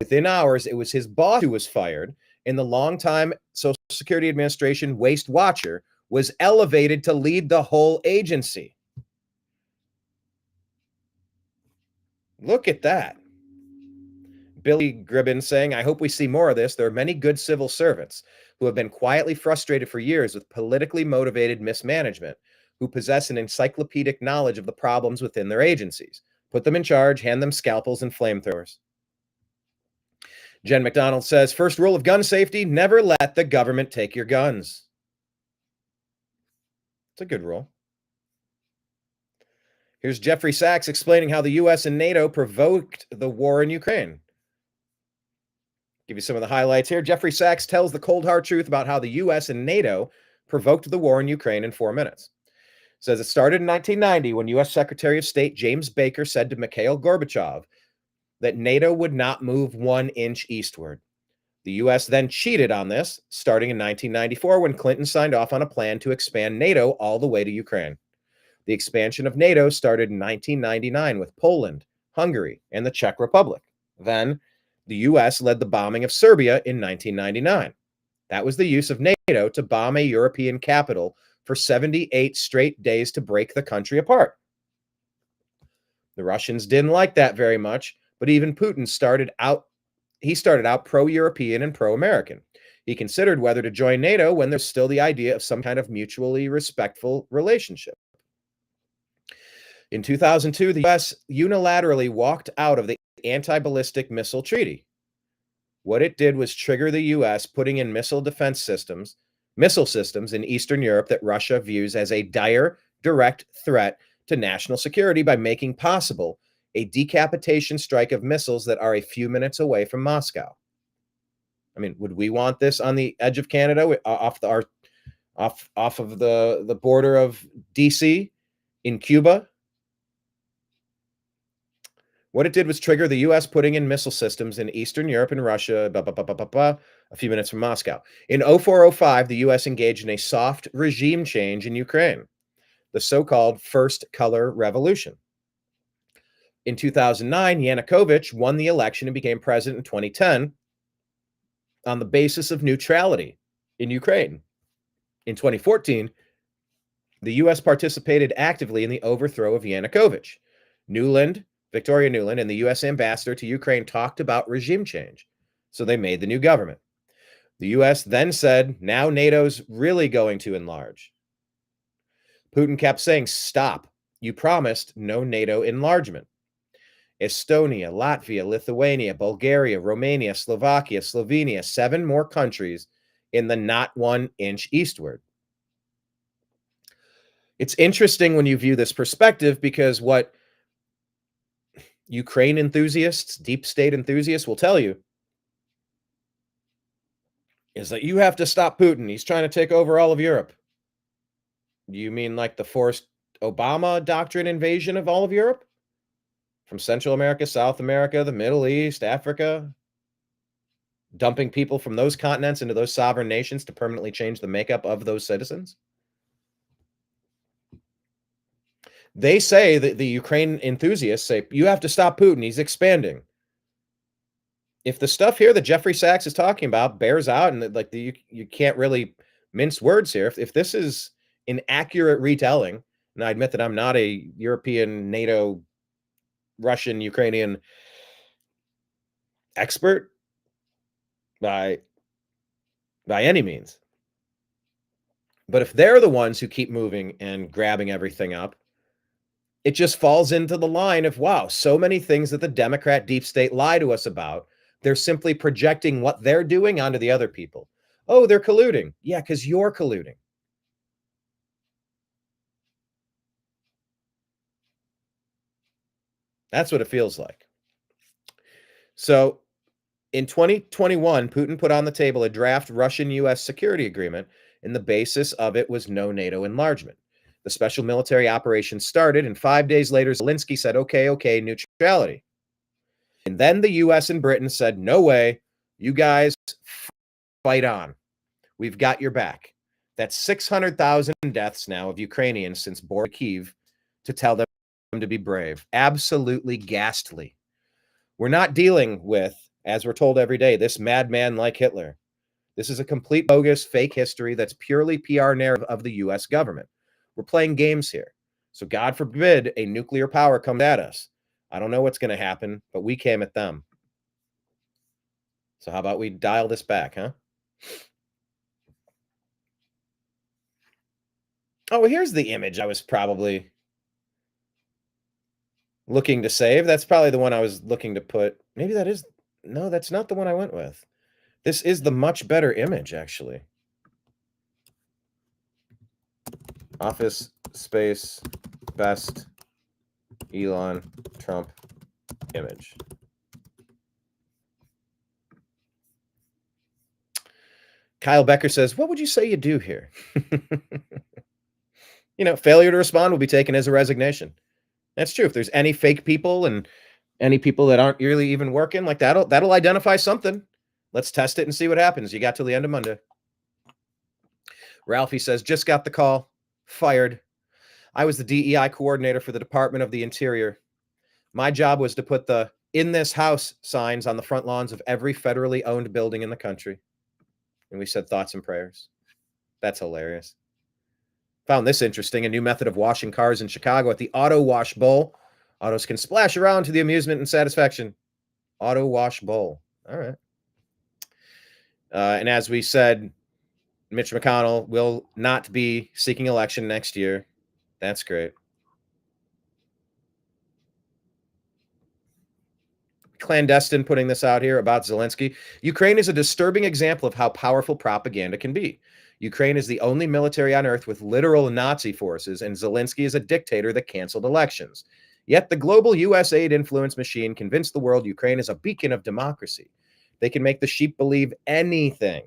Within hours, it was his boss who was fired, and the longtime Social Security Administration waste watcher was elevated to lead the whole agency. Look at that. Billy Gribbin saying, I hope we see more of this. There are many good civil servants who have been quietly frustrated for years with politically motivated mismanagement, who possess an encyclopedic knowledge of the problems within their agencies. Put them in charge, hand them scalpels and flamethrowers. Jen McDonald says, first rule of gun safety, never let the government take your guns. It's a good rule. Here's Jeffrey Sachs explaining how the U.S. and NATO provoked the war in Ukraine. Give you some of the highlights here. Jeffrey Sachs tells the cold hard truth about how the U.S. and NATO provoked the war in Ukraine in 4 minutes. Says it started in 1990 when U.S. Secretary of State James Baker said to Mikhail Gorbachev that NATO would not move 1 inch eastward. The U.S. then cheated on this, starting in 1994 when Clinton signed off on a plan to expand NATO all the way to Ukraine. The expansion of NATO started in 1999 with Poland, Hungary, and the Czech Republic. Then, the U.S. led the bombing of Serbia in 1999. That was the use of NATO to bomb a European capital for 78 straight days to break the country apart. The Russians didn't like that very much, but even Putin started out pro-European and pro-American. He considered whether to join NATO when there's still the idea of some kind of mutually respectful relationship. In 2002, the U.S. unilaterally walked out of the anti-ballistic missile treaty. What it did was trigger the U.S. putting in missile systems in Eastern Europe that Russia views as a dire, direct threat to national security by making possible a decapitation strike of missiles that are a few minutes away from Moscow. I mean, would we want this on the edge of Canada, off of the border of DC in Cuba? What it did was trigger the U.S. putting in missile systems in Eastern Europe and Russia, a few minutes from Moscow. In 2004-05, the U.S. engaged in a soft regime change in Ukraine, the so-called First Color Revolution. In 2009, Yanukovych won the election and became president in 2010 on the basis of neutrality in Ukraine. In 2014, The U.S. participated actively in the overthrow of Yanukovych. Victoria Nuland, and the U.S. ambassador to Ukraine talked about regime change. So they made the new government. The U.S. then said, now NATO's really going to enlarge. Putin kept saying, stop. You promised no NATO enlargement. Estonia, Latvia, Lithuania, Bulgaria, Romania, Slovakia, Slovenia, 7 more countries in the not 1 inch eastward. It's interesting when you view this perspective, because what Ukraine enthusiasts, deep state enthusiasts will tell you is that you have to stop Putin. He's trying to take over all of Europe. You mean like the forced Obama doctrine invasion of all of Europe? From Central America, South America, the Middle East, Africa, dumping people from those continents into those sovereign nations to permanently change the makeup of those citizens? They say that the Ukraine enthusiasts say, you have to stop Putin. He's expanding. If the stuff here that Jeffrey Sachs is talking about bears out, and like you can't really mince words here. If this is an accurate retelling, and I admit that I'm not a European, NATO, Russian, Ukrainian expert by any means. But if they're the ones who keep moving and grabbing everything up, it just falls into the line of, wow, so many things that the Democrat deep state lie to us about. They're simply projecting what they're doing onto the other people. Oh, they're colluding. Yeah, because you're colluding. That's what it feels like. So in 2021, Putin put on the table a draft Russian-U.S. security agreement, and the basis of it was no NATO enlargement. The special military operation started, and 5 days later, Zelensky said, okay, neutrality. And then the U.S. and Britain said, no way, you guys fight on. We've got your back. That's 600,000 deaths now of Ukrainians since boarding Kyiv to tell them to be brave. Absolutely ghastly. We're not dealing with, as we're told every day, this madman like Hitler. This is a complete bogus fake history that's purely PR narrative of the U.S. government. We're playing games here. So God forbid a nuclear power comes at us. I don't know what's going to happen, but we came at them. So how about we dial this back, huh? Oh, well, here's the image I was probably looking to save. That's probably the one I was looking to put. Maybe that is. No, that's not the one I went with. This is the much better image, actually. Office space best Elon Trump image. Kyle Becker says, what would you say you do here? Failure to respond will be taken as a resignation. That's true. If there's any fake people and any people that aren't really even working, like that'll identify something. Let's test it and see what happens. You got till the end of Monday. Ralphie says, just got the call. Fired. I was the DEI coordinator for the Department of the Interior. My job was to put the "in this house" signs on the front lawns of every federally owned building in the country. And we said thoughts and prayers. That's hilarious. Found this interesting. A new method of washing cars in Chicago at the Auto Wash Bowl. Autos can splash around to the amusement and satisfaction. Auto Wash Bowl. All right. And as we said, Mitch McConnell will not be seeking election next year. That's great. Clandestine putting this out here about Zelensky. Ukraine is a disturbing example of how powerful propaganda can be. Ukraine is the only military on earth with literal Nazi forces, and Zelensky is a dictator that canceled elections. Yet the global U.S. aid influence machine convinced the world Ukraine is a beacon of democracy. They can make the sheep believe anything.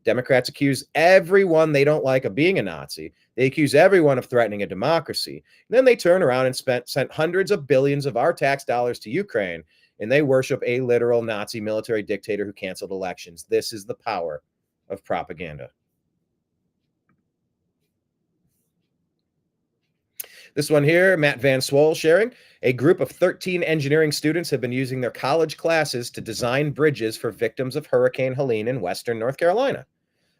Democrats accuse everyone they don't like of being a Nazi. They accuse everyone of threatening a democracy. And then they turn around and sent hundreds of billions of our tax dollars to Ukraine, and they worship a literal Nazi military dictator who canceled elections. This is the power of propaganda. This one here, Matt Van Swole sharing. A group of 13 engineering students have been using their college classes to design bridges for victims of Hurricane Helene in Western North Carolina.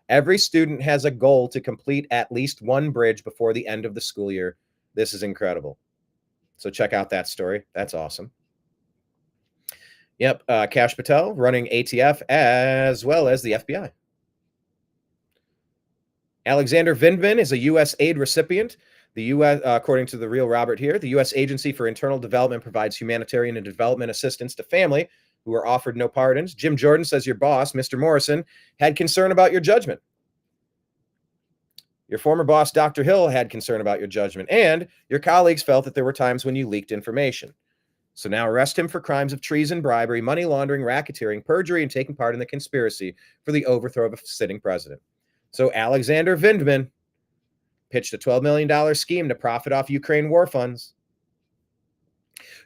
Every student has a goal to complete at least one bridge before the end of the school year. This is incredible. So check out that story. That's awesome. Yep, Kash Patel running ATF as well as the FBI. Alexander Vindman is a U.S. aid recipient. The U.S., according to the real Robert here, the U.S. Agency for Internal Development provides humanitarian and development assistance to family who are offered no pardons. Jim Jordan says your boss, Mr. Morrison, had concern about your judgment. Your former boss, Dr. Hill, had concern about your judgment, and your colleagues felt that there were times when you leaked information. So now arrest him for crimes of treason, bribery, money laundering, racketeering, perjury, and taking part in the conspiracy for the overthrow of a sitting president. So Alexander Vindman pitched a $12 million scheme to profit off Ukraine war funds.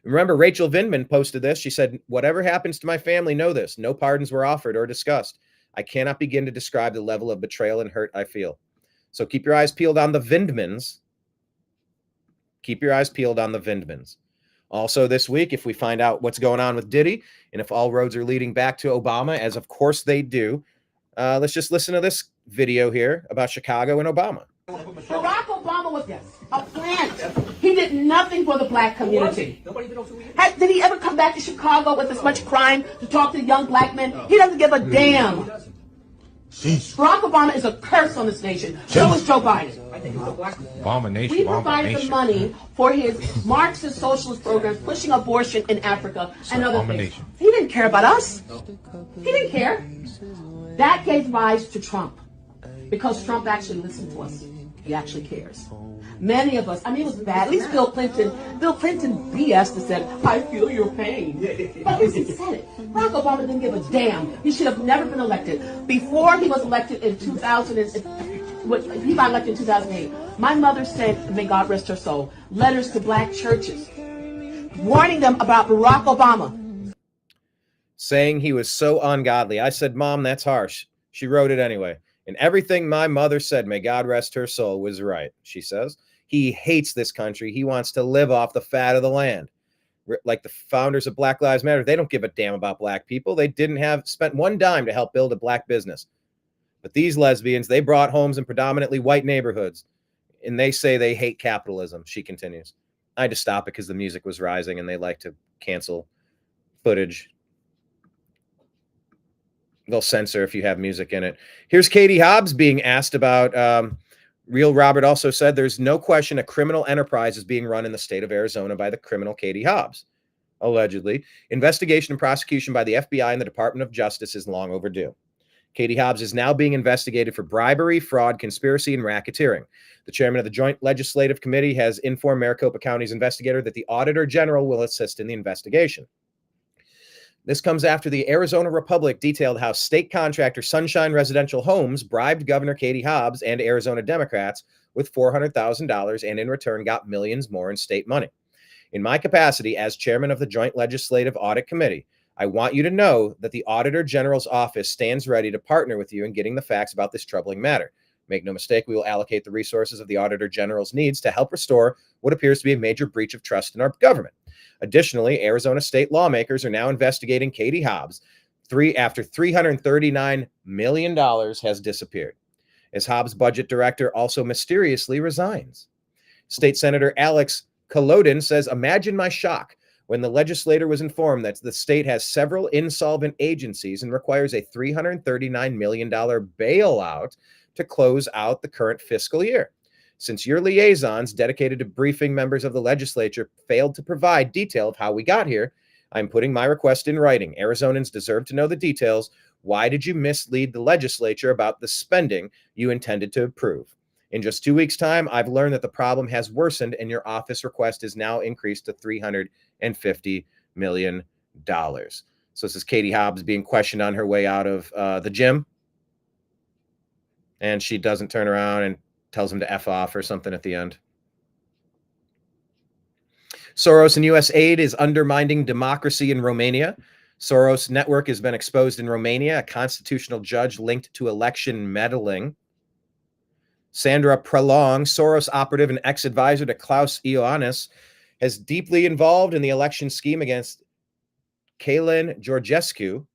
Remember, Rachel Vindman posted this. She said, whatever happens to my family, know this. No pardons were offered or discussed. I cannot begin to describe the level of betrayal and hurt I feel. So keep your eyes peeled on the Vindmans. Keep your eyes peeled on the Vindmans. Also this week, if we find out what's going on with Diddy, and if all roads are leading back to Obama, as of course they do, let's just listen to this video here about Chicago and Obama. Barack Obama was a plant. He did nothing for the black community. Did he ever come back to Chicago with as much crime to talk to young black men? He doesn't give a damn. Barack Obama is a curse on this nation. So is Joe Biden. Abomination. We provided the money for his Marxist socialist programs, pushing abortion in Africa and other things. He didn't care about us. He didn't care. That gave rise to Trump, because Trump actually listened to us. He actually cares. Many of us, I mean, it was bad. At least Bill Clinton BS that said, I feel your pain. But at least he said it. Barack Obama didn't give a damn. He should have never been elected. Before he was elected in 2000, he got elected in 2008. My mother sent, may God rest her soul, letters to black churches warning them about Barack Obama. Saying he was so ungodly. I said, Mom, that's harsh. She wrote it anyway. And everything my mother said, may God rest her soul, was right, she says. He hates this country. He wants to live off the fat of the land. Like the founders of Black Lives Matter, they don't give a damn about black people. They didn't have spent one dime to help build a black business. But these lesbians, they brought homes in predominantly white neighborhoods. And they say they hate capitalism, she continues. I had to stop it because the music was rising and they like to cancel footage. They'll censor if you have music in it. Here's Katie Hobbs being asked about, Real Robert also said there's no question a criminal enterprise is being run in the state of Arizona by the criminal Katie Hobbs. Allegedly, investigation and prosecution by the FBI and the Department of Justice is long overdue. Katie Hobbs is now being investigated for bribery, fraud, conspiracy, and racketeering. The chairman of the Joint Legislative Committee has informed Maricopa County's investigator that the Auditor General will assist in the investigation. This comes after the Arizona Republic detailed how state contractor Sunshine Residential Homes bribed Governor Katie Hobbs and Arizona Democrats with $400,000 and in return got millions more in state money. In my capacity as chairman of the Joint Legislative Audit Committee, I want you to know that the Auditor General's office stands ready to partner with you in getting the facts about this troubling matter. Make no mistake, we will allocate the resources of the Auditor General's needs to help restore what appears to be a major breach of trust in our government. Additionally, Arizona state lawmakers are now investigating Katie Hobbs after $339 million has disappeared, as Hobbs' budget director also mysteriously resigns. State Senator Alex Kolodin says, imagine my shock when the legislator was informed that the state has several insolvent agencies and requires a $339 million bailout to close out the current fiscal year. Since your liaisons dedicated to briefing members of the legislature failed to provide detail of how we got here, I'm putting my request in writing. Arizonans deserve to know the details. Why did you mislead the legislature about the spending you intended to approve? In just 2 weeks' time, I've learned that the problem has worsened and your office request is now increased to $350 million. So this is Katie Hobbs being questioned on her way out of the gym. And she doesn't turn around and tells him to F off or something at the end. Soros and U.S. aid is undermining democracy in Romania. Soros network has been exposed in Romania. A constitutional judge linked to election meddling. Sandra Prelong, Soros operative and ex-advisor to Klaus Ioannis, has deeply involved in the election scheme against Kalin Georgescu.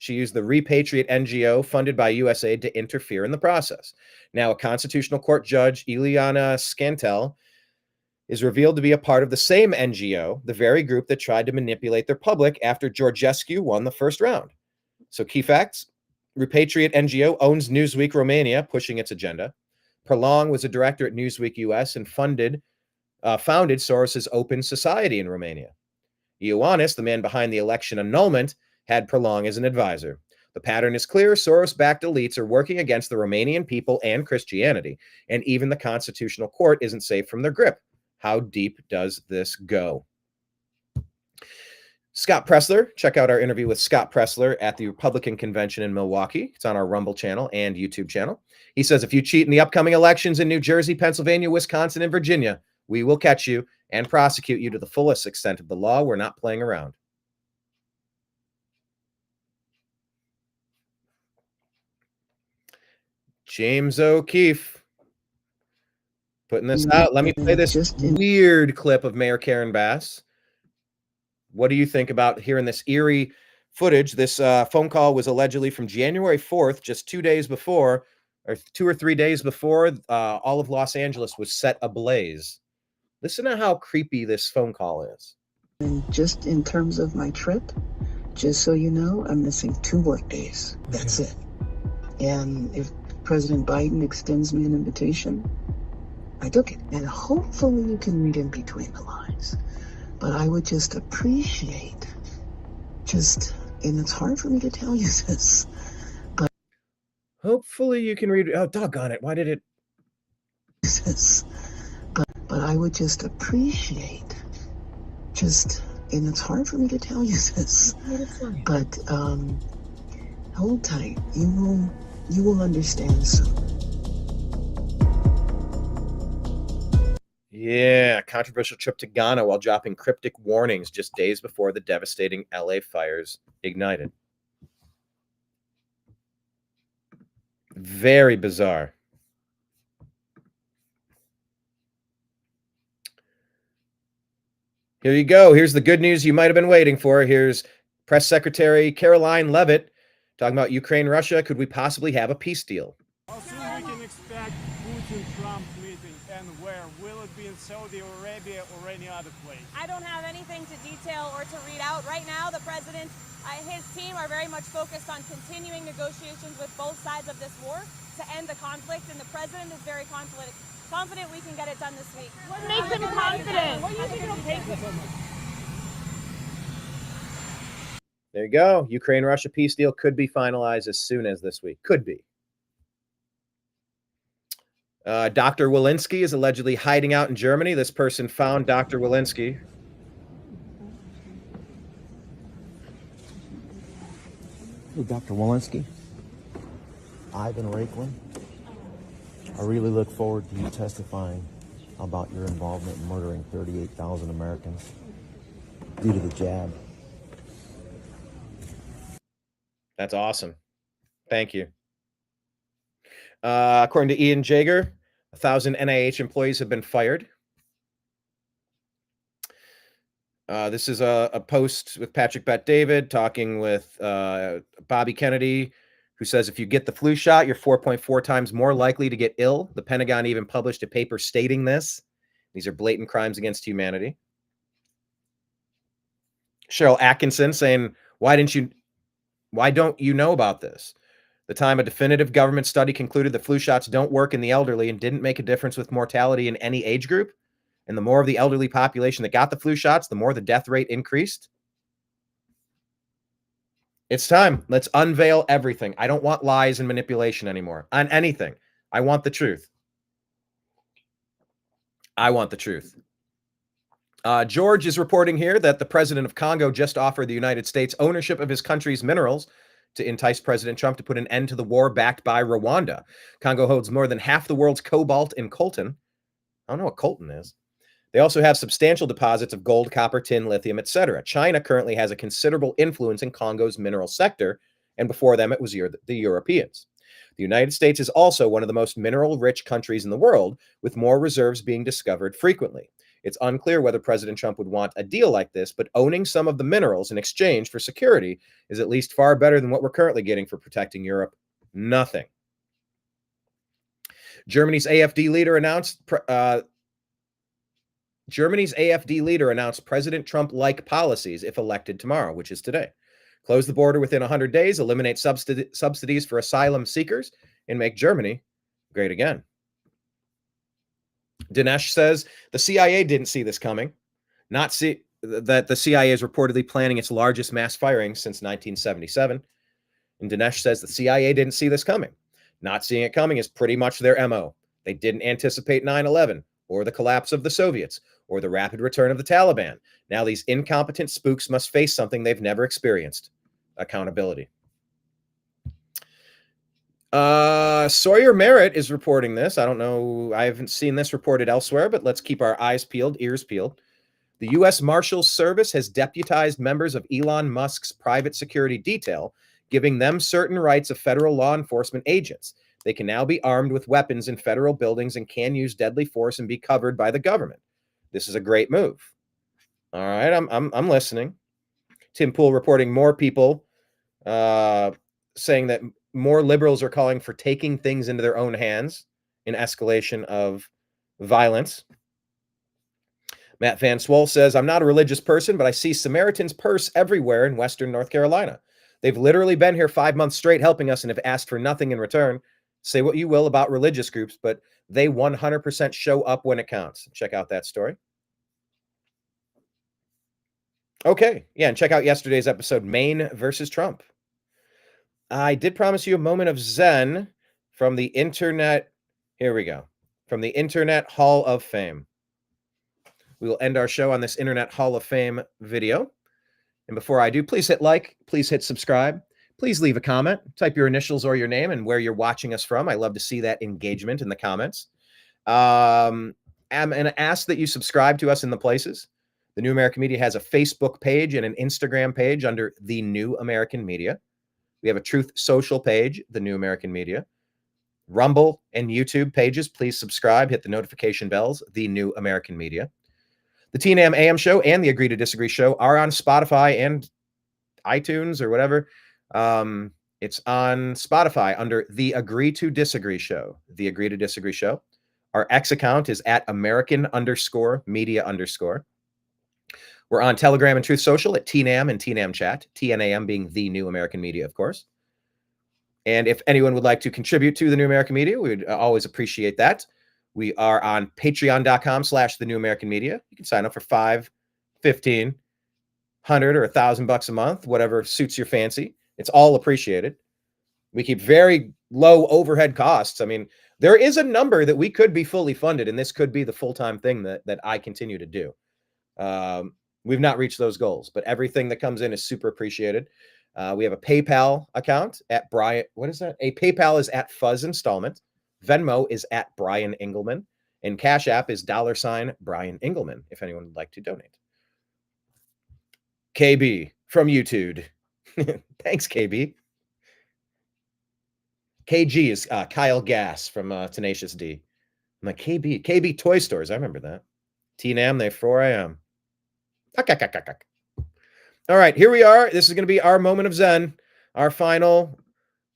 She used the Repatriate NGO funded by USAID to interfere in the process. Now, a constitutional court judge, Ileana Scantel, is revealed to be a part of the same NGO, the very group that tried to manipulate their public after Georgescu won the first round. So key facts: Repatriate NGO owns Newsweek Romania, pushing its agenda. Perlong was a director at Newsweek US and founded Soros's Open Society in Romania. Ioannis, the man behind the election annulment, had Perlong as an advisor. The pattern is clear. Soros-backed elites are working against the Romanian people and Christianity, and even the Constitutional Court isn't safe from their grip. How deep does this go? Scott Pressler, check out our interview with Scott Pressler at the Republican Convention in Milwaukee. It's on our Rumble channel and YouTube channel. He says, if you cheat in the upcoming elections in New Jersey, Pennsylvania, Wisconsin, and Virginia, we will catch you and prosecute you to the fullest extent of the law. We're not playing around. James O'Keefe putting this out. Let me play this weird clip of Mayor Karen Bass. What do you think about hearing this eerie footage? This phone call was allegedly from January 4th, just 2 days before, or 2 or 3 days before, all of Los Angeles was set ablaze. Listen to how creepy this phone call is. And just in terms of my trip, just so you know, I'm missing 2 work days. That's it. And if President Biden extends me an invitation, I took it. And hopefully you can read in between the lines. But I would just appreciate and it's hard for me to tell you this, but hopefully you can read. Oh, doggone it. Why did it? But I would just appreciate and it's hard for me to tell you this, but hold tight. You will understand soon. Yeah, controversial trip to Ghana while dropping cryptic warnings just days before the devastating LA fires ignited. Very bizarre. Here you go. Here's the good news you might have been waiting for. Here's Press Secretary Caroline Leavitt talking about Ukraine, Russia. Could we possibly have a peace deal? How soon we can expect Putin-Trump meeting, and where? Will it be in Saudi Arabia or any other place? I don't have anything to detail or to read out. Right now, the president, his team are very much focused on continuing negotiations with both sides of this war to end the conflict, and the president is very confident we can get it done this week. What makes him confident? What do you think it'll take? There you go. Ukraine-Russia peace deal could be finalized as soon as this week. Could be. Dr. Walensky is allegedly hiding out in Germany. This person found Dr. Walensky. Hey, Dr. Walensky. Ivan Raiklan. I really look forward to you testifying about your involvement in murdering 38,000 Americans due to the jab. That's awesome. Thank you. According to Ian Jaeger, 1,000 NIH employees have been fired. This is a post with Patrick Bet-David talking with Bobby Kennedy, who says if you get the flu shot, you're 4.4 times more likely to get ill. The Pentagon even published a paper stating this. These are blatant crimes against humanity. Cheryl Atkinson saying, why don't you know about this? The time a definitive government study concluded that flu shots don't work in the elderly and didn't make a difference with mortality in any age group. And the more of the elderly population that got the flu shots, the more the death rate increased. It's time. Let's unveil everything. I don't want lies and manipulation anymore on anything. I want the truth. I want the truth. George is reporting here that the president of Congo just offered the United States ownership of his country's minerals to entice President Trump to put an end to the war backed by Rwanda. Congo holds more than half the world's cobalt and coltan. I don't know what coltan is. They also have substantial deposits of gold, copper, tin, lithium, etc. China currently has a considerable influence in Congo's mineral sector, and before them it was the Europeans. The United States is also one of the most mineral-rich countries in the world, with more reserves being discovered frequently. It's unclear whether President Trump would want a deal like this, but owning some of the minerals in exchange for security is at least far better than what we're currently getting for protecting Europe. Nothing. Germany's AFD leader announced President Trump-like policies if elected tomorrow, which is today. Close the border within 100 days, eliminate subsidies for asylum seekers, and make Germany great again. Dinesh says the CIA didn't see this coming. That the CIA is reportedly planning its largest mass firing since 1977. And Dinesh says the CIA didn't see this coming. Not seeing it coming is pretty much their MO. They didn't anticipate 9/11 or the collapse of the Soviets or the rapid return of the Taliban. Now these incompetent spooks must face something they've never experienced: accountability. Sawyer Merritt is reporting this. I don't know. I haven't seen this reported elsewhere, but let's keep our eyes peeled, ears peeled. The U.S. Marshals Service has deputized members of Elon Musk's private security detail, giving them certain rights of federal law enforcement agents. They can now be armed with weapons in federal buildings and can use deadly force and be covered by the government. This is a great move. All right, I'm listening. Tim Pool reporting more people saying that more liberals are calling for taking things into their own hands in escalation of violence. Matt Van Swol says, I'm not a religious person, but I see Samaritan's Purse everywhere in Western North Carolina. They've literally been here 5 months straight helping us and have asked for nothing in return. Say what you will about religious groups, but they 100% show up when it counts. Check out that story. Okay, yeah, and check out yesterday's episode, Maine versus Trump. I did promise you a moment of zen from the internet. Here we go. From the Internet Hall of Fame. We will end our show on this Internet Hall of Fame video. And before I do, please hit like, please hit subscribe, please leave a comment, type your initials or your name and where you're watching us from. I love to see that engagement in the comments. I'm going to ask that you subscribe to us in the places. The New American Media has a Facebook page and an Instagram page under The New American Media. We have a Truth Social page, The New American Media. Rumble and YouTube pages, please subscribe, hit the notification bells, The New American Media. The TNAM AM Show and the Agree to Disagree Show are on Spotify and iTunes or whatever. It's on Spotify under The Agree to Disagree Show. The Agree to Disagree Show. Our X account is at American_media_. We're on Telegram and Truth Social at TNAM and TNAM Chat. TNAM being The New American Media, of course. And if anyone would like to contribute to The New American Media, we would always appreciate that. We are on patreon.com/The New American Media. You can sign up for $5, $15, $100, or $1,000 a month, whatever suits your fancy. It's all appreciated. We keep very low overhead costs. I mean, there is a number that we could be fully funded, and this could be the full-time thing that I continue to do. We've not reached those goals, but everything that comes in is super appreciated. We have a PayPal account at Brian. What is that? A PayPal is at Fuzz Installment. Venmo is at Brian Engelman. And Cash App is $ Brian Engelman, if anyone would like to donate. KB from YouTube. Thanks, KB. KG is Kyle Gass from Tenacious D. I'm like, KB Toy Stores. I remember that. TNAM, therefore I am. All right, here we are. This is going to be our moment of zen, our final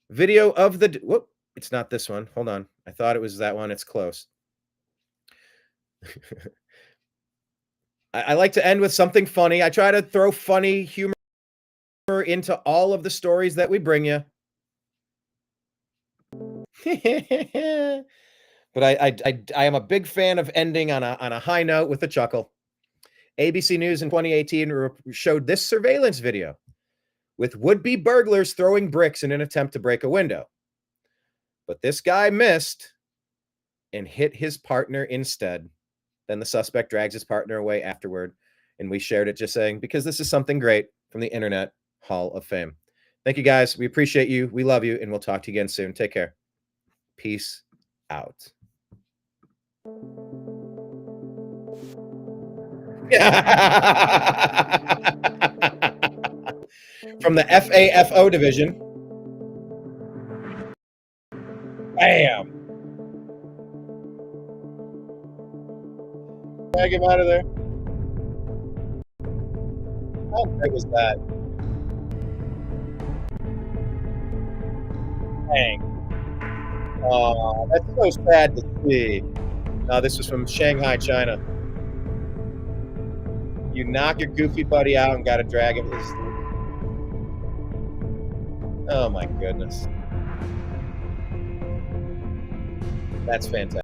video of the... Whoop, it's not this one. Hold on. I thought it was that one. It's close. I like to end with something funny. I try to throw funny humor into all of the stories that we bring you. But I am a big fan of ending on a high note with a chuckle. ABC News in 2018 showed this surveillance video with would-be burglars throwing bricks in an attempt to break a window. But this guy missed and hit his partner instead. Then the suspect drags his partner away afterward, and we shared it just saying, because this is something great from the Internet Hall of Fame. Thank you, guys. We appreciate you. We love you, and we'll talk to you again soon. Take care. Peace out. From the FAFO division. Bam. Drag him out of there. How big was that? Dang. Oh, that's so sad to see. No, this was from Shanghai, China. You knock your goofy buddy out and got to drag him. Oh my goodness. That's fantastic.